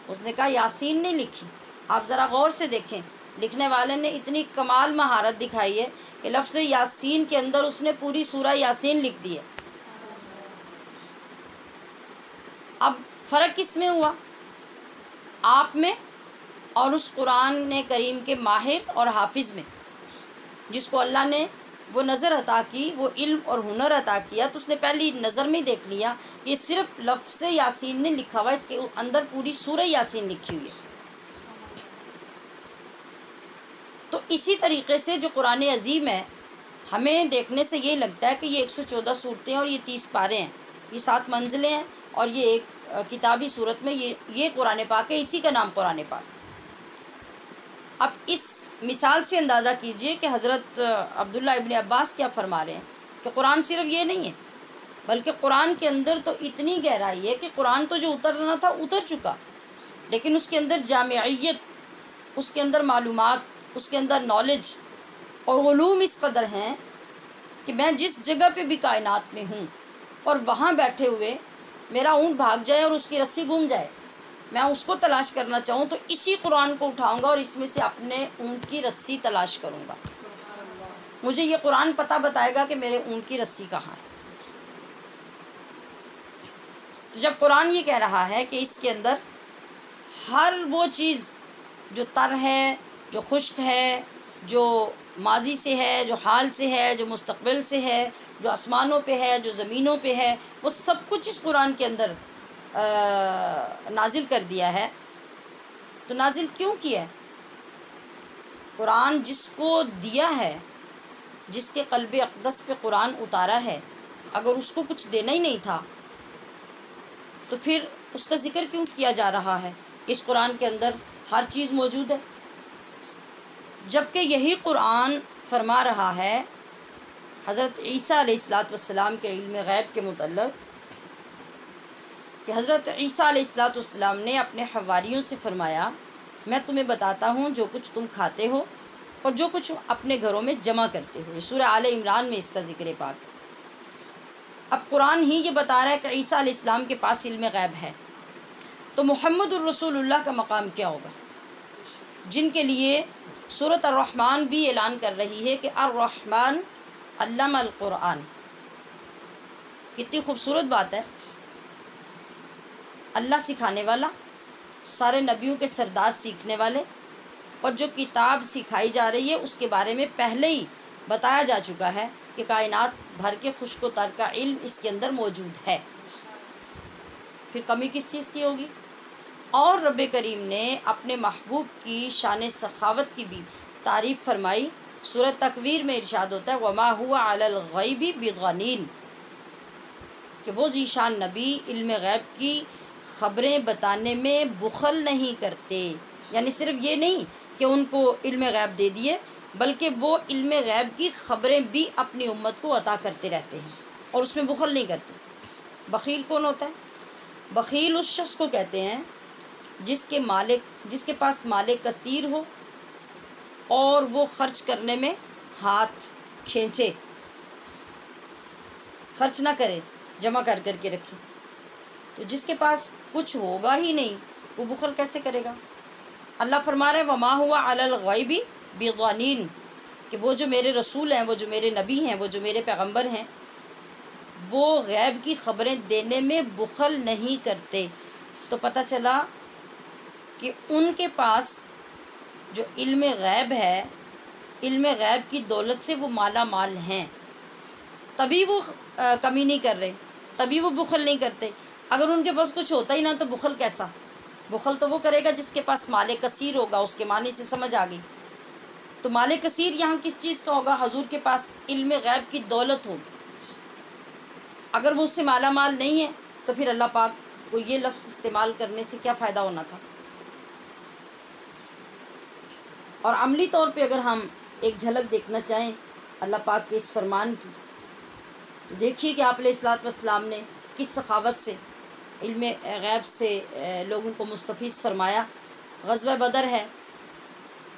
اس نے کہا یاسین نہیں لکھی، آپ ذرا غور سے دیکھیں، لکھنے والے نے اتنی کمال مہارت دکھائی ہے کہ لفظ یاسین کے اندر اس نے پوری سورہ یاسین لکھ دی ہے۔ اب فرق کس میں ہوا؟ آپ میں اور اس قرآن کریم کے ماہر اور حافظ میں، جس کو اللہ نے وہ نظر عطا کی، وہ علم اور ہنر عطا کیا، تو اس نے پہلی نظر میں دیکھ لیا کہ صرف لفظ یاسین نے لکھا ہوا، اس کے اندر پوری سورہ یاسین لکھی ہوئی ہے۔ تو اسی طریقے سے جو قرآن عظیم ہے، ہمیں دیکھنے سے یہ لگتا ہے کہ یہ 114 صورتیں اور یہ 30 پارے ہیں، یہ 7 منزلیں ہیں، اور یہ ایک کتابی صورت میں یہ قرآن پاک ہے، اسی کا نام قرآن پاک ہے۔ اب اس مثال سے اندازہ کیجئے کہ حضرت عبداللہ ابن عباس کیا فرما رہے ہیں کہ قرآن صرف یہ نہیں ہے، بلکہ قرآن کے اندر تو اتنی گہرائی ہے کہ قرآن تو جو اترنا تھا اتر چکا، لیکن اس کے اندر جامعیت، اس کے اندر معلومات، اس کے اندر نالج اور علوم اس قدر ہیں کہ میں جس جگہ پہ بھی کائنات میں ہوں اور وہاں بیٹھے ہوئے میرا اونٹ بھاگ جائے اور اس کی رسی گم جائے، میں اس کو تلاش کرنا چاہوں تو اسی قرآن کو اٹھاؤں گا اور اس میں سے اپنے اونٹ کی رسی تلاش کروں گا۔ مجھے یہ قرآن پتہ بتائے گا کہ میرے اونٹ کی رسی کہاں ہے۔ تو جب قرآن یہ کہہ رہا ہے کہ اس کے اندر ہر وہ چیز جو تر ہے، جو خشک ہے، جو ماضی سے ہے، جو حال سے ہے، جو مستقبل سے ہے، جو آسمانوں پہ ہے، جو زمینوں پہ ہے، وہ سب کچھ اس قرآن کے اندر نازل کر دیا ہے، تو نازل کیوں کیا ہے؟ قرآن جس کو دیا ہے، جس کے قلب اقدس پہ قرآن اتارا ہے، اگر اس کو کچھ دینا ہی نہیں تھا تو پھر اس کا ذکر کیوں کیا جا رہا ہے؟ اس قرآن کے اندر ہر چیز موجود ہے، جبکہ یہی قرآن فرما رہا ہے حضرت عیسیٰ علیہ السلام کے علم غیب کے متعلق کہ حضرت عیسیٰ علیہ السلام نے اپنے حواریوں سے فرمایا، میں تمہیں بتاتا ہوں جو کچھ تم کھاتے ہو اور جو کچھ اپنے گھروں میں جمع کرتے ہو۔ سورہ آل عمران میں اس کا ذکر پاک۔ اب قرآن ہی یہ بتا رہا ہے کہ عیسیٰ علیہ السلام کے پاس علم غیب ہے، تو محمد الرسول اللہ کا مقام کیا ہوگا، جن کے لیے سورۃ الرحمن بھی اعلان کر رہی ہے کہ الرحمن علم القرآن۔ کتنی خوبصورت بات ہے، اللہ سکھانے والا، سارے نبیوں کے سردار سیکھنے والے، اور جو کتاب سکھائی جا رہی ہے اس کے بارے میں پہلے ہی بتایا جا چکا ہے کہ کائنات بھر کے خشک و تر کا علم اس کے اندر موجود ہے، پھر کمی کس چیز کی ہوگی؟ اور رب کریم نے اپنے محبوب کی شان سخاوت کی بھی تعریف فرمائی۔ سورہ تکویر میں ارشاد ہوتا ہے وَمَا هُوَ عَلَى الْغَيْبِ بِضَنِينٍ، کہ وہ ذیشان نبی علم غیب کی خبریں بتانے میں بخل نہیں کرتے، یعنی صرف یہ نہیں کہ ان کو علم غیب دے دیے، بلکہ وہ علم غیب کی خبریں بھی اپنی امت کو عطا کرتے رہتے ہیں اور اس میں بخل نہیں کرتے۔ بخیل کون ہوتا ہے؟ بخیل اس شخص کو کہتے ہیں جس کے پاس مال کثیر ہو اور وہ خرچ کرنے میں ہاتھ کھینچے، خرچ نہ کرے، جمع کر کر کے رکھے۔ تو جس کے پاس کچھ ہوگا ہی نہیں وہ بخل کیسے کرے گا؟ اللہ فرما رہے وما ہوا علی الغیب بضنین، کہ وہ جو میرے رسول ہیں، وہ جو میرے نبی ہیں، وہ جو میرے پیغمبر ہیں، وہ غیب کی خبریں دینے میں بخل نہیں کرتے۔ تو پتہ چلا کہ ان کے پاس جو علم غیب ہے، علم غیب کی دولت سے وہ مالا مال ہیں، تبھی وہ کمی نہیں کر رہے، تبھی وہ بخل نہیں کرتے۔ اگر ان کے پاس کچھ ہوتا ہی نہ تو بخل کیسا؟ بخل تو وہ کرے گا جس کے پاس مال کثیر ہوگا۔ اس کے معنی سے سمجھ آ گئی۔ تو مال کثیر یہاں کس چیز کا ہوگا؟ حضور کے پاس علم غیب کی دولت ہوگی۔ اگر وہ اس سے مالا مال نہیں ہے تو پھر اللہ پاک کو یہ لفظ استعمال کرنے سے کیا فائدہ ہونا تھا؟ اور عملی طور پہ اگر ہم ایک جھلک دیکھنا چاہیں اللہ پاک کے اس فرمان کی، تو دیکھیے کہ آپ علیہ الصلوۃ والسلام نے کس سخاوت سے علم غیب سے لوگوں کو مستفیض فرمایا۔ غزوہ بدر ہے،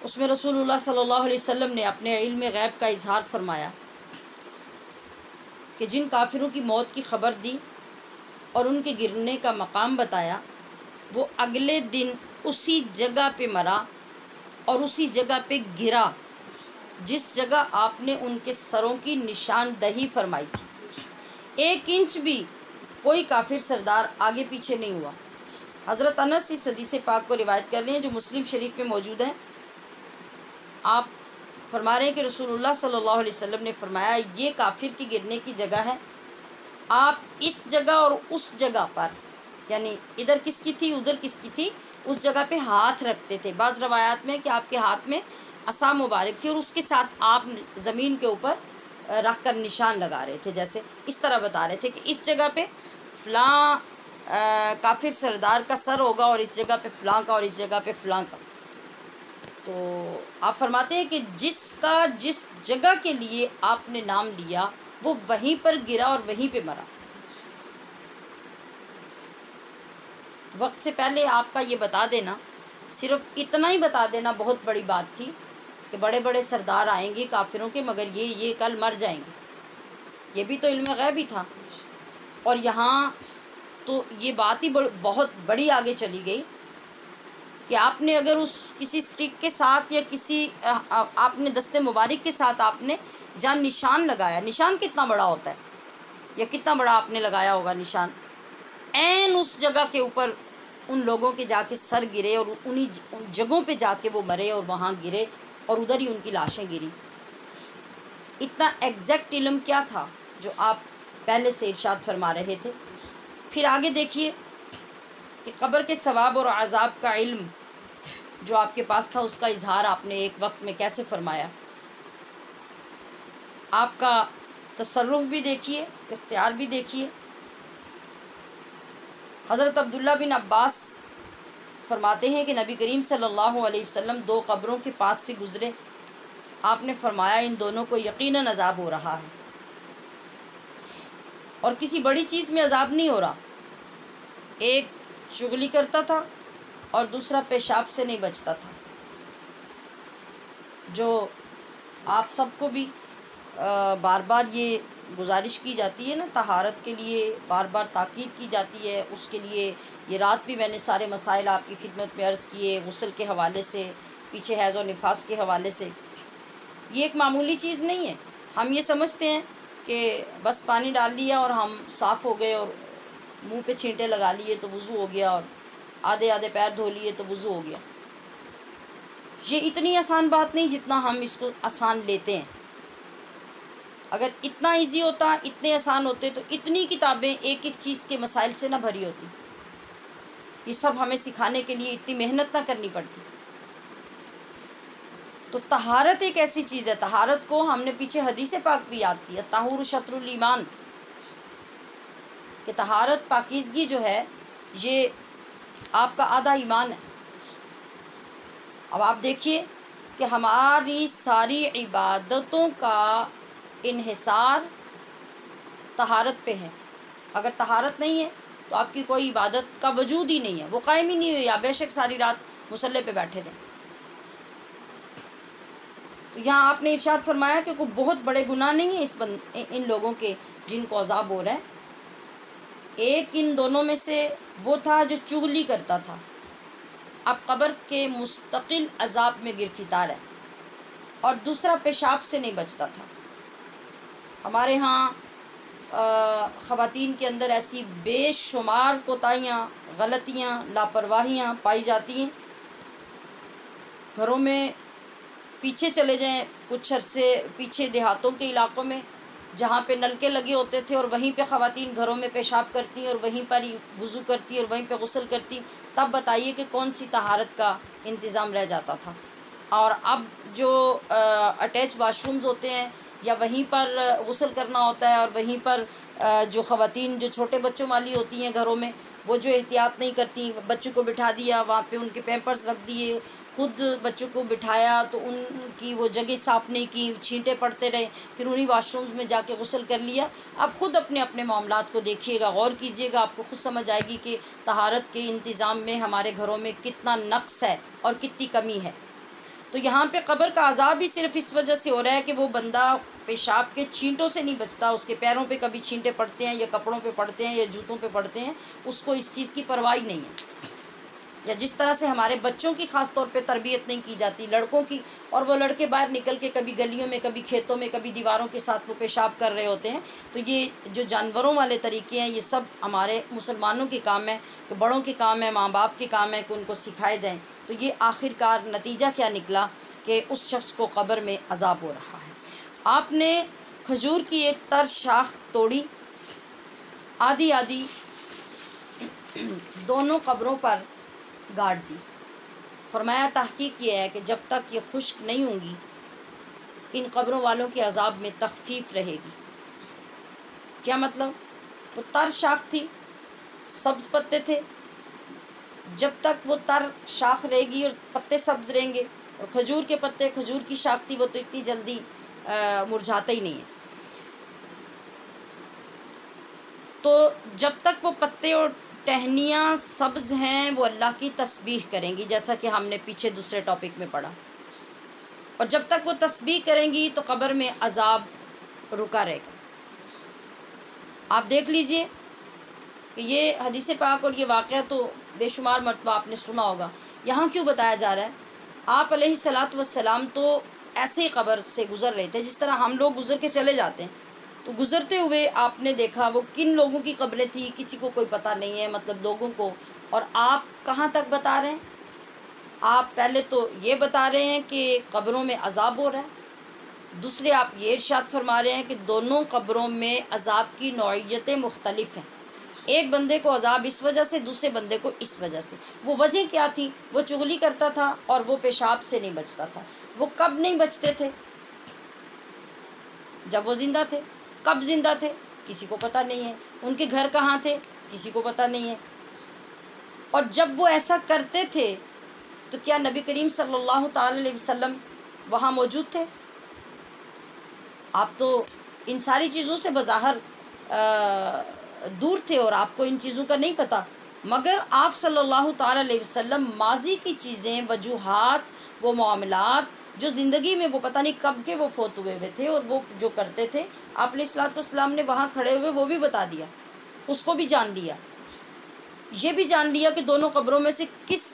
اس میں رسول اللہ صلی اللہ علیہ وسلم نے اپنے علم غیب کا اظہار فرمایا کہ جن کافروں کی موت کی خبر دی اور ان کے گرنے کا مقام بتایا، وہ اگلے دن اسی جگہ پہ مرا اور اسی جگہ پہ گرا جس جگہ آپ نے ان کے سروں کی نشاندہی فرمائی تھی۔ 1 انچ بھی کوئی کافر سردار آگے پیچھے نہیں ہوا۔ حضرت انس اس حدیث پاک کو روایت کر رہے ہیں جو مسلم شریف میں موجود ہیں۔ آپ فرما رہے ہیں کہ رسول اللہ صلی اللہ علیہ وسلم نے فرمایا یہ کافر کی گرنے کی جگہ ہے، آپ اس جگہ اور اس جگہ پر، یعنی ادھر کس کی تھی ادھر کس کی تھی، اس جگہ پہ ہاتھ رکھتے تھے۔ بعض روایات میں کہ آپ کے ہاتھ میں عصا مبارک تھی اور اس کے ساتھ آپ زمین کے اوپر رکھ کر نشان لگا رہے تھے، جیسے اس طرح بتا رہے تھے کہ اس جگہ پہ فلاں کافر سردار کا سر ہوگا اور اس جگہ پہ فلاں کا اور اس جگہ پہ فلاں کا۔ تو آپ فرماتے ہیں کہ جس کا جس جگہ کے لیے آپ نے نام لیا وہ وہیں پر گرا اور وہیں پہ مرا۔ وقت سے پہلے آپ کا یہ بتا دینا، صرف اتنا ہی بتا دینا بہت بڑی بات تھی کہ بڑے بڑے سردار آئیں گے کافروں کے، مگر یہ کل مر جائیں گے، یہ بھی تو علم غیب ہی تھا۔ اور یہاں تو یہ بات ہی بہت بڑی آگے چلی گئی کہ آپ نے اگر اس کسی سٹک کے ساتھ یا کسی آپ نے دستے مبارک کے ساتھ آپ نے جہاں نشان لگایا، نشان کتنا بڑا ہوتا ہے یا کتنا بڑا آپ نے لگایا ہوگا نشان، عین اس جگہ کے اوپر ان لوگوں کے جا کے سر گرے اور ان جگہوں پہ جا کے وہ مرے اور وہاں گرے اور ادھر ہی ان کی لاشیں گری۔ اتنا ایگزیکٹ علم کیا تھا جو آپ پہلے سے ارشاد فرما رہے تھے۔ پھر آگے دیکھیے کہ قبر کے ثواب اور عذاب کا علم جو آپ کے پاس تھا اس کا اظہار آپ نے ایک وقت میں کیسے فرمایا۔ آپ کا تصرف بھی دیکھیے، اختیار بھی دیکھیے۔ حضرت عبداللہ بن عباس فرماتے ہیں کہ نبی کریم صلی اللہ علیہ وسلم 2 قبروں کے پاس سے گزرے، آپ نے فرمایا ان دونوں کو یقیناً عذاب ہو رہا ہے، اور کسی بڑی چیز میں عذاب نہیں ہو رہا، ایک چغلی کرتا تھا اور دوسرا پیشاب سے نہیں بچتا تھا۔ جو آپ سب کو بھی بار بار یہ گزارش کی جاتی ہے نا، طہارت کے لیے بار بار تاکید کی جاتی ہے، اس کے لیے یہ رات بھی میں نے سارے مسائل آپ کی خدمت میں عرض کیے، غسل کے حوالے سے، پیچھے حیض و نفاس کے حوالے سے۔ یہ ایک معمولی چیز نہیں ہے۔ ہم یہ سمجھتے ہیں کہ بس پانی ڈال لیا اور ہم صاف ہو گئے اور منہ پہ چھینٹے لگا لیے تو وضو ہو گیا، اور آدھے پیر دھو لیے تو وضو ہو گیا۔ یہ اتنی آسان بات نہیں جتنا ہم اس کو آسان لیتے ہیں۔ اگر اتنا ایزی ہوتا، اتنے آسان ہوتے تو اتنی کتابیں ایک ایک چیز کے مسائل سے نہ بھری ہوتی، یہ سب ہمیں سکھانے کے لیے اتنی محنت نہ کرنی پڑتی۔ تو طہارت ایک ایسی چیز ہے، طہارت کو ہم نے پیچھے حدیث پاک بھی یاد کی، الطہور شطر الایمان، کہ طہارت پاکیزگی جو ہے یہ آپ کا آدھا ایمان ہے۔ اب آپ دیکھیے کہ ہماری ساری عبادتوں کا انحصار طہارت پہ ہے۔ اگر طہارت نہیں ہے تو آپ کی کوئی عبادت کا وجود ہی نہیں ہے، وہ قائم ہی نہیں ہوئی، آپ بے شک ساری رات مصلی پہ بیٹھے رہیں۔ تو یہاں آپ نے ارشاد فرمایا کہ کوئی بہت بڑے گناہ نہیں ہیں ان لوگوں کے جن کو عذاب ہو رہا ہے، ایک ان دونوں میں سے وہ تھا جو چغلی کرتا تھا، اب قبر کے مستقل عذاب میں گرفتار ہے، اور دوسرا پیشاب سے نہیں بچتا تھا۔ ہمارے ہاں خواتین کے اندر ایسی بے شمار کوتاہیاں، غلطیاں، لاپرواہیاں پائی جاتی ہیں۔ گھروں میں پیچھے چلے جائیں، کچھ عرصے پیچھے دیہاتوں کے علاقوں میں جہاں پہ نلکے لگے ہوتے تھے اور وہیں پہ خواتین گھروں میں پیشاب کرتی اور وہیں پر ہی وضو کرتی اور وہیں پہ غسل کرتی، تب بتائیے کہ کون سی طہارت کا انتظام رہ جاتا تھا۔ اور اب جو اٹیچ واش رومز ہوتے ہیں یا وہیں پر غسل کرنا ہوتا ہے، اور وہیں پر جو خواتین جو چھوٹے بچوں والی ہوتی ہیں گھروں میں، وہ جو احتیاط نہیں کرتی، بچوں کو بٹھا دیا وہاں پہ، ان کے پیمپرز رکھ دیے، خود بچوں کو بٹھایا تو ان کی وہ جگہ صاف نہیں کی، چھینٹے پڑتے رہے، پھر انہی واش رومز میں جا کے غسل کر لیا۔ اب خود اپنے اپنے معاملات کو دیکھیے گا، غور کیجیے گا، آپ کو خود سمجھ آئے گی کہ طہارت کے انتظام میں ہمارے گھروں میں کتنا نقص ہے اور کتنی کمی ہے۔ تو یہاں پہ قبر کا عذاب بھی صرف اس وجہ سے ہو رہا ہے کہ وہ بندہ پیشاب کے چھینٹوں سے نہیں بچتا، اس کے پیروں پہ کبھی چھینٹے پڑتے ہیں یا کپڑوں پہ پڑتے ہیں یا جوتوں پہ پڑتے ہیں، اس کو اس چیز کی پرواہ نہیں ہے۔ یا جس طرح سے ہمارے بچوں کی خاص طور پہ تربیت نہیں کی جاتی، لڑکوں کی، اور وہ لڑکے باہر نکل کے کبھی گلیوں میں، کبھی کھیتوں میں، کبھی دیواروں کے ساتھ وہ پیشاب کر رہے ہوتے ہیں، تو یہ جو جانوروں والے طریقے ہیں، یہ سب ہمارے مسلمانوں کے کام ہے، کہ بڑوں کے کام ہے، ماں باپ کے کام ہے کہ ان کو سکھائے جائیں۔ تو یہ آخر کار نتیجہ کیا نکلا کہ اس شخص کو قبر میں عذاب ہو رہا ہے۔ آپ نے کھجور کی ایک تر شاخ توڑی، آدھی آدھی دونوں قبروں پر گاڑ دی۔ فرمایا تحقیق یہ ہے کہ جب تک یہ خشک نہیں ہوں گی، ان قبروں والوں کے عذاب میں تخفیف رہے گی۔ کیا مطلب؟ وہ تر شاخ تھی، سبز پتے تھے، جب تک وہ تر شاخ رہے گی اور پتے سبز رہیں گے، اور کھجور کے پتے، کھجور کی شاخ تھی، وہ تو اتنی جلدی مرجھاتے ہی نہیں ہیں، تو جب تک وہ پتے اور ٹہنیاں سبز ہیں وہ اللہ کی تسبیح کریں گی، جیسا کہ ہم نے پیچھے دوسرے ٹاپک میں پڑھا، اور جب تک وہ تسبیح کریں گی تو قبر میں عذاب رکا رہے گا۔ آپ دیکھ لیجئے کہ یہ حدیث پاک اور یہ واقعہ تو بے شمار مرتبہ آپ نے سنا ہوگا، یہاں کیوں بتایا جا رہا ہے؟ آپ علیہ الصلاۃ والسلام تو ایسے ہی قبر سے گزر رہے تھے جس طرح ہم لوگ گزر کے چلے جاتے ہیں، تو گزرتے ہوئے آپ نے دیکھا وہ کن لوگوں کی قبریں تھیں، کسی کو کوئی پتہ نہیں ہے، مطلب لوگوں کو، اور آپ کہاں تک بتا رہے ہیں؟ آپ پہلے تو یہ بتا رہے ہیں کہ قبروں میں عذاب ہو رہا ہے، دوسرے آپ یہ ارشاد فرما رہے ہیں کہ دونوں قبروں میں عذاب کی نوعیتیں مختلف ہیں، ایک بندے کو عذاب اس وجہ سے، دوسرے بندے کو اس وجہ سے۔ وہ وجہ کیا تھی؟ وہ چغلی کرتا تھا اور وہ پیشاب سے نہیں بچتا تھا۔ وہ کب نہیں بچتے تھے؟ جب وہ زندہ تھے۔ کب زندہ تھے؟ کسی کو پتہ نہیں ہے۔ ان کے گھر کہاں تھے؟ کسی کو پتہ نہیں ہے۔ اور جب وہ ایسا کرتے تھے تو کیا نبی کریم صلی اللہ تعالی علیہ وسلم وہاں موجود تھے؟ آپ تو ان ساری چیزوں سے بظاہر دور تھے اور آپ کو ان چیزوں کا نہیں پتہ، مگر آپ صلی اللہ تعالی علیہ وسلم ماضی کی چیزیں، وجوہات، وہ معاملات جو زندگی میں وہ پتہ نہیں کب کے وہ فوت ہوئے تھے اور وہ جو کرتے تھے، آپ علیہ الصلوۃ والسلام نے وہاں کھڑے ہوئے وہ بھی بتا دیا، اس کو بھی جان لیا، یہ بھی جان لیا کہ دونوں قبروں میں سے کس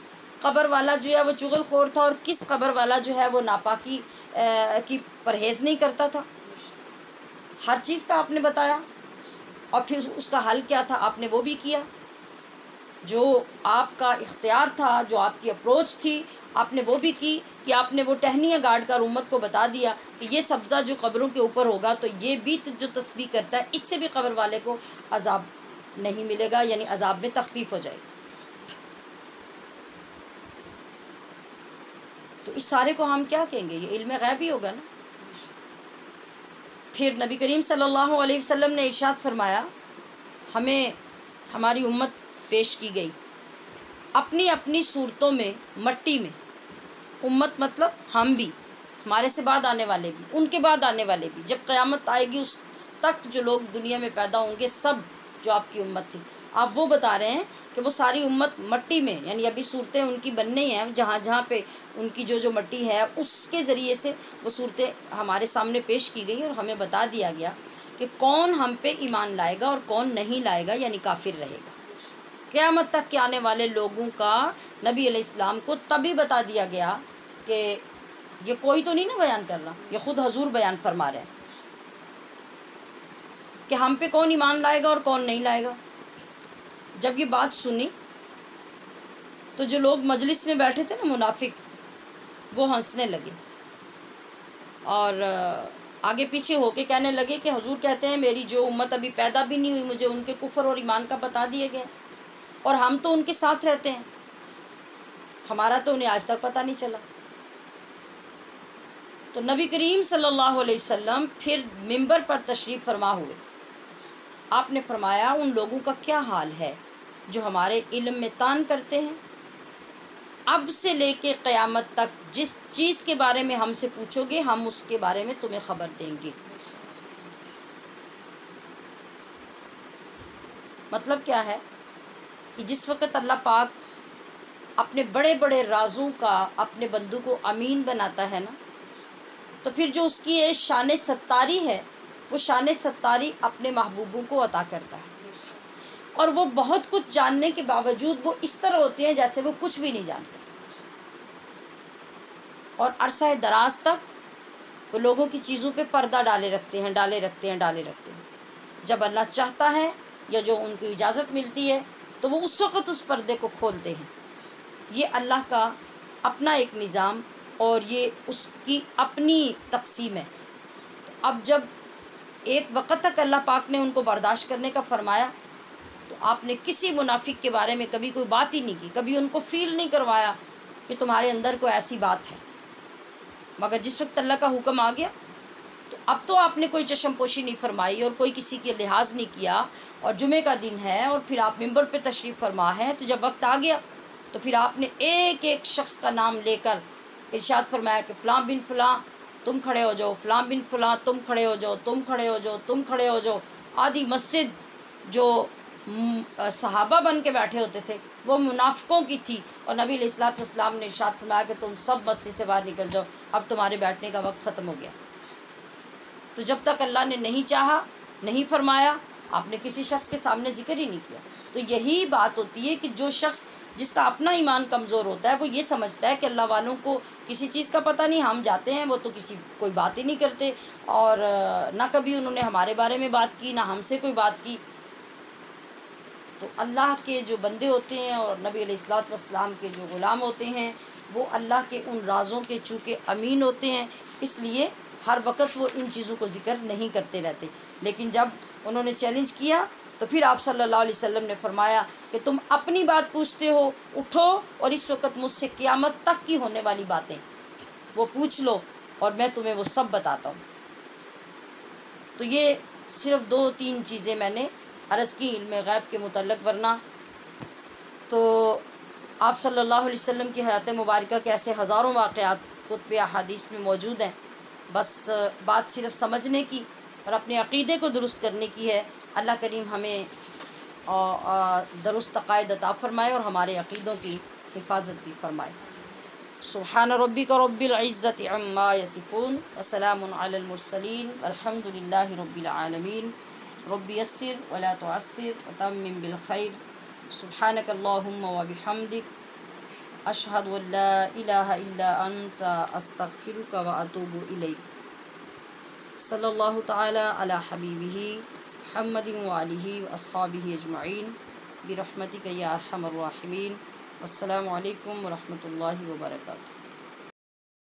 قبر والا جو ہے وہ چغل خور تھا اور کس قبر والا جو ہے وہ ناپاکی کی پرہیز نہیں کرتا تھا۔ ہر چیز کا آپ نے بتایا، اور پھر اس کا حل کیا تھا آپ نے وہ بھی کیا، جو آپ کا اختیار تھا، جو آپ کی اپروچ تھی آپ نے وہ بھی کی، کہ آپ نے وہ ٹہنیاں گاڑ کر امت کو بتا دیا کہ یہ سبزہ جو قبروں کے اوپر ہوگا تو یہ بھی جو تسبیح کرتا ہے اس سے بھی قبر والے کو عذاب نہیں ملے گا، یعنی عذاب میں تخفیف ہو جائے گی۔ تو اس سارے کو ہم کیا کہیں گے؟ یہ علم غیب ہی ہوگا نا۔ پھر نبی کریم صلی اللہ علیہ وسلم نے ارشاد فرمایا، ہمیں ہماری امت پیش کی گئی اپنی اپنی صورتوں میں مٹی میں، امت مطلب ہم بھی، ہمارے سے بعد آنے والے بھی، ان کے بعد آنے والے بھی، جب قیامت آئے گی اس تک جو لوگ دنیا میں پیدا ہوں گے سب جو آپ کی امت تھی، آپ وہ بتا رہے ہیں کہ وہ ساری امت مٹی میں، یعنی ابھی صورتیں ان کی بننے ہیں، جہاں جہاں پہ ان کی جو مٹی ہے اس کے ذریعے سے وہ صورتیں ہمارے سامنے پیش کی گئی اور ہمیں بتا دیا گیا کہ کون ہم پہ ایمان لائے گا اور کون نہیں لائے گا، یعنی کافر رہے گا۔ قیامت تک کے آنے والے لوگوں کا نبی علیہ السلام کو تبھی بتا دیا گیا کہ یہ کوئی تو نہیں نا بیان کر رہا، یہ خود حضور بیان فرما رہے ہیں کہ ہم پہ کون ایمان لائے گا اور کون نہیں لائے گا۔ جب یہ بات سنی تو جو لوگ مجلس میں بیٹھے تھے نا منافق، وہ ہنسنے لگے اور آگے پیچھے ہو کے کہنے لگے کہ حضور کہتے ہیں میری جو امت ابھی پیدا بھی نہیں ہوئی مجھے ان کے کفر اور ایمان کا بتا دیے گئے، اور ہم تو ان کے ساتھ رہتے ہیں، ہمارا تو انہیں آج تک پتہ نہیں چلا۔ تو نبی کریم صلی اللہ علیہ وسلم پھر منبر پر تشریف فرما ہوئے۔ آپ نے فرمایا ان لوگوں کا کیا حال ہے جو ہمارے علم میں طعن کرتے ہیں، اب سے لے کے قیامت تک جس چیز کے بارے میں ہم سے پوچھو گے ہم اس کے بارے میں تمہیں خبر دیں گے۔ مطلب کیا ہے کہ جس وقت اللہ پاک اپنے بڑے بڑے رازوں کا اپنے بندوں کو امین بناتا ہے نا، تو پھر جو اس کی یہ شان ستاری ہے وہ شان ستاری اپنے محبوبوں کو عطا کرتا ہے، اور وہ بہت کچھ جاننے کے باوجود وہ اس طرح ہوتے ہیں جیسے وہ کچھ بھی نہیں جانتے، اور عرصہ دراز تک وہ لوگوں کی چیزوں پہ پردہ ڈالے رکھتے ہیں۔ جب اللہ چاہتا ہے یا جو ان کو اجازت ملتی ہے تو وہ اس وقت اس پردے کو کھولتے ہیں۔ یہ اللہ کا اپنا ایک نظام اور یہ اس کی اپنی تقسیم ہے۔ اب جب ایک وقت تک اللہ پاک نے ان کو برداشت کرنے کا فرمایا تو آپ نے کسی منافق کے بارے میں کبھی کوئی بات ہی نہیں کی، کبھی ان کو فیل نہیں کروایا کہ تمہارے اندر کوئی ایسی بات ہے، مگر جس وقت اللہ کا حکم آ گیا تو اب تو آپ نے کوئی چشم پوشی نہیں فرمائی اور کوئی کسی کے لحاظ نہیں کیا، اور جمعے کا دن ہے اور پھر آپ منبر پہ تشریف فرما ہے، تو جب وقت آ گیا تو پھر آپ نے ایک ایک شخص کا نام لے کر ارشاد فرمایا کہ فلاں بن فلاں تم کھڑے ہو جاؤ، فلاں بن فلاں تم کھڑے ہو جاؤ، تم کھڑے ہو جاؤ، تم کھڑے ہو جاؤ۔ آدھی مسجد جو صحابہ بن کے بیٹھے ہوتے تھے وہ منافقوں کی تھی، اور نبی علیہ الصلوۃ والسلام نے ارشاد فرمایا کہ تم سب مسجد سے باہر نکل جاؤ، اب تمہارے بیٹھنے کا وقت ختم ہو گیا۔ تو جب تک اللہ نے نہیں چاہا، نہیں فرمایا، آپ نے کسی شخص کے سامنے ذکر ہی نہیں کیا۔ تو یہی بات ہوتی ہے کہ جو شخص جس کا اپنا ایمان کمزور ہوتا ہے وہ یہ سمجھتا ہے کہ اللہ والوں کو کسی چیز کا پتہ نہیں، ہم جاتے ہیں وہ تو کوئی بات ہی نہیں کرتے، اور نہ کبھی انہوں نے ہمارے بارے میں بات کی، نہ ہم سے کوئی بات کی۔ تو اللہ کے جو بندے ہوتے ہیں اور نبی علیہ الصلوۃ والسلام کے جو غلام ہوتے ہیں وہ اللہ کے ان رازوں کے چونکہ امین ہوتے ہیں، اس لیے ہر وقت وہ ان چیزوں کو ذکر نہیں کرتے رہتے۔ لیکن جب انہوں نے چیلنج کیا تو پھر آپ صلی اللہ علیہ وسلم نے فرمایا کہ تم اپنی بات پوچھتے ہو، اٹھو اور اس وقت مجھ سے قیامت تک کی ہونے والی باتیں وہ پوچھ لو اور میں تمہیں وہ سب بتاتا ہوں۔ تو یہ صرف 2-3 چیزیں میں نے عرض کی علم غیب کے متعلق، ورنہ تو آپ صلی اللہ علیہ وسلم کی حیات مبارکہ کے ایسے ہزاروں واقعات کتب احادیث میں موجود ہیں، بس بات صرف سمجھنے کی اور اپنے عقیدے کو درست کرنے کی ہے۔ اللہ کریم ہمیں درست عقائد عطا فرمائے اور ہمارے عقیدوں کی حفاظت بھی فرمائے۔ سبحان ربک رب العزت عما یصفون وسلام علی المرسلین الحمد للہ رب العالمین۔ رب یسر ولا تعسر وتمم بالخیر۔ سبحانک اللہم وبحمدک اشہد ان لا الہ الا انت استغفرک واتوب الیک۔ صلی اللہ تعالی علی حبیبہ محمد وآلہ واصحابہ اجمعین برحمتک یا ارحم الراحمین۔ والسلام علیکم ورحمۃ اللہ وبرکاتہ۔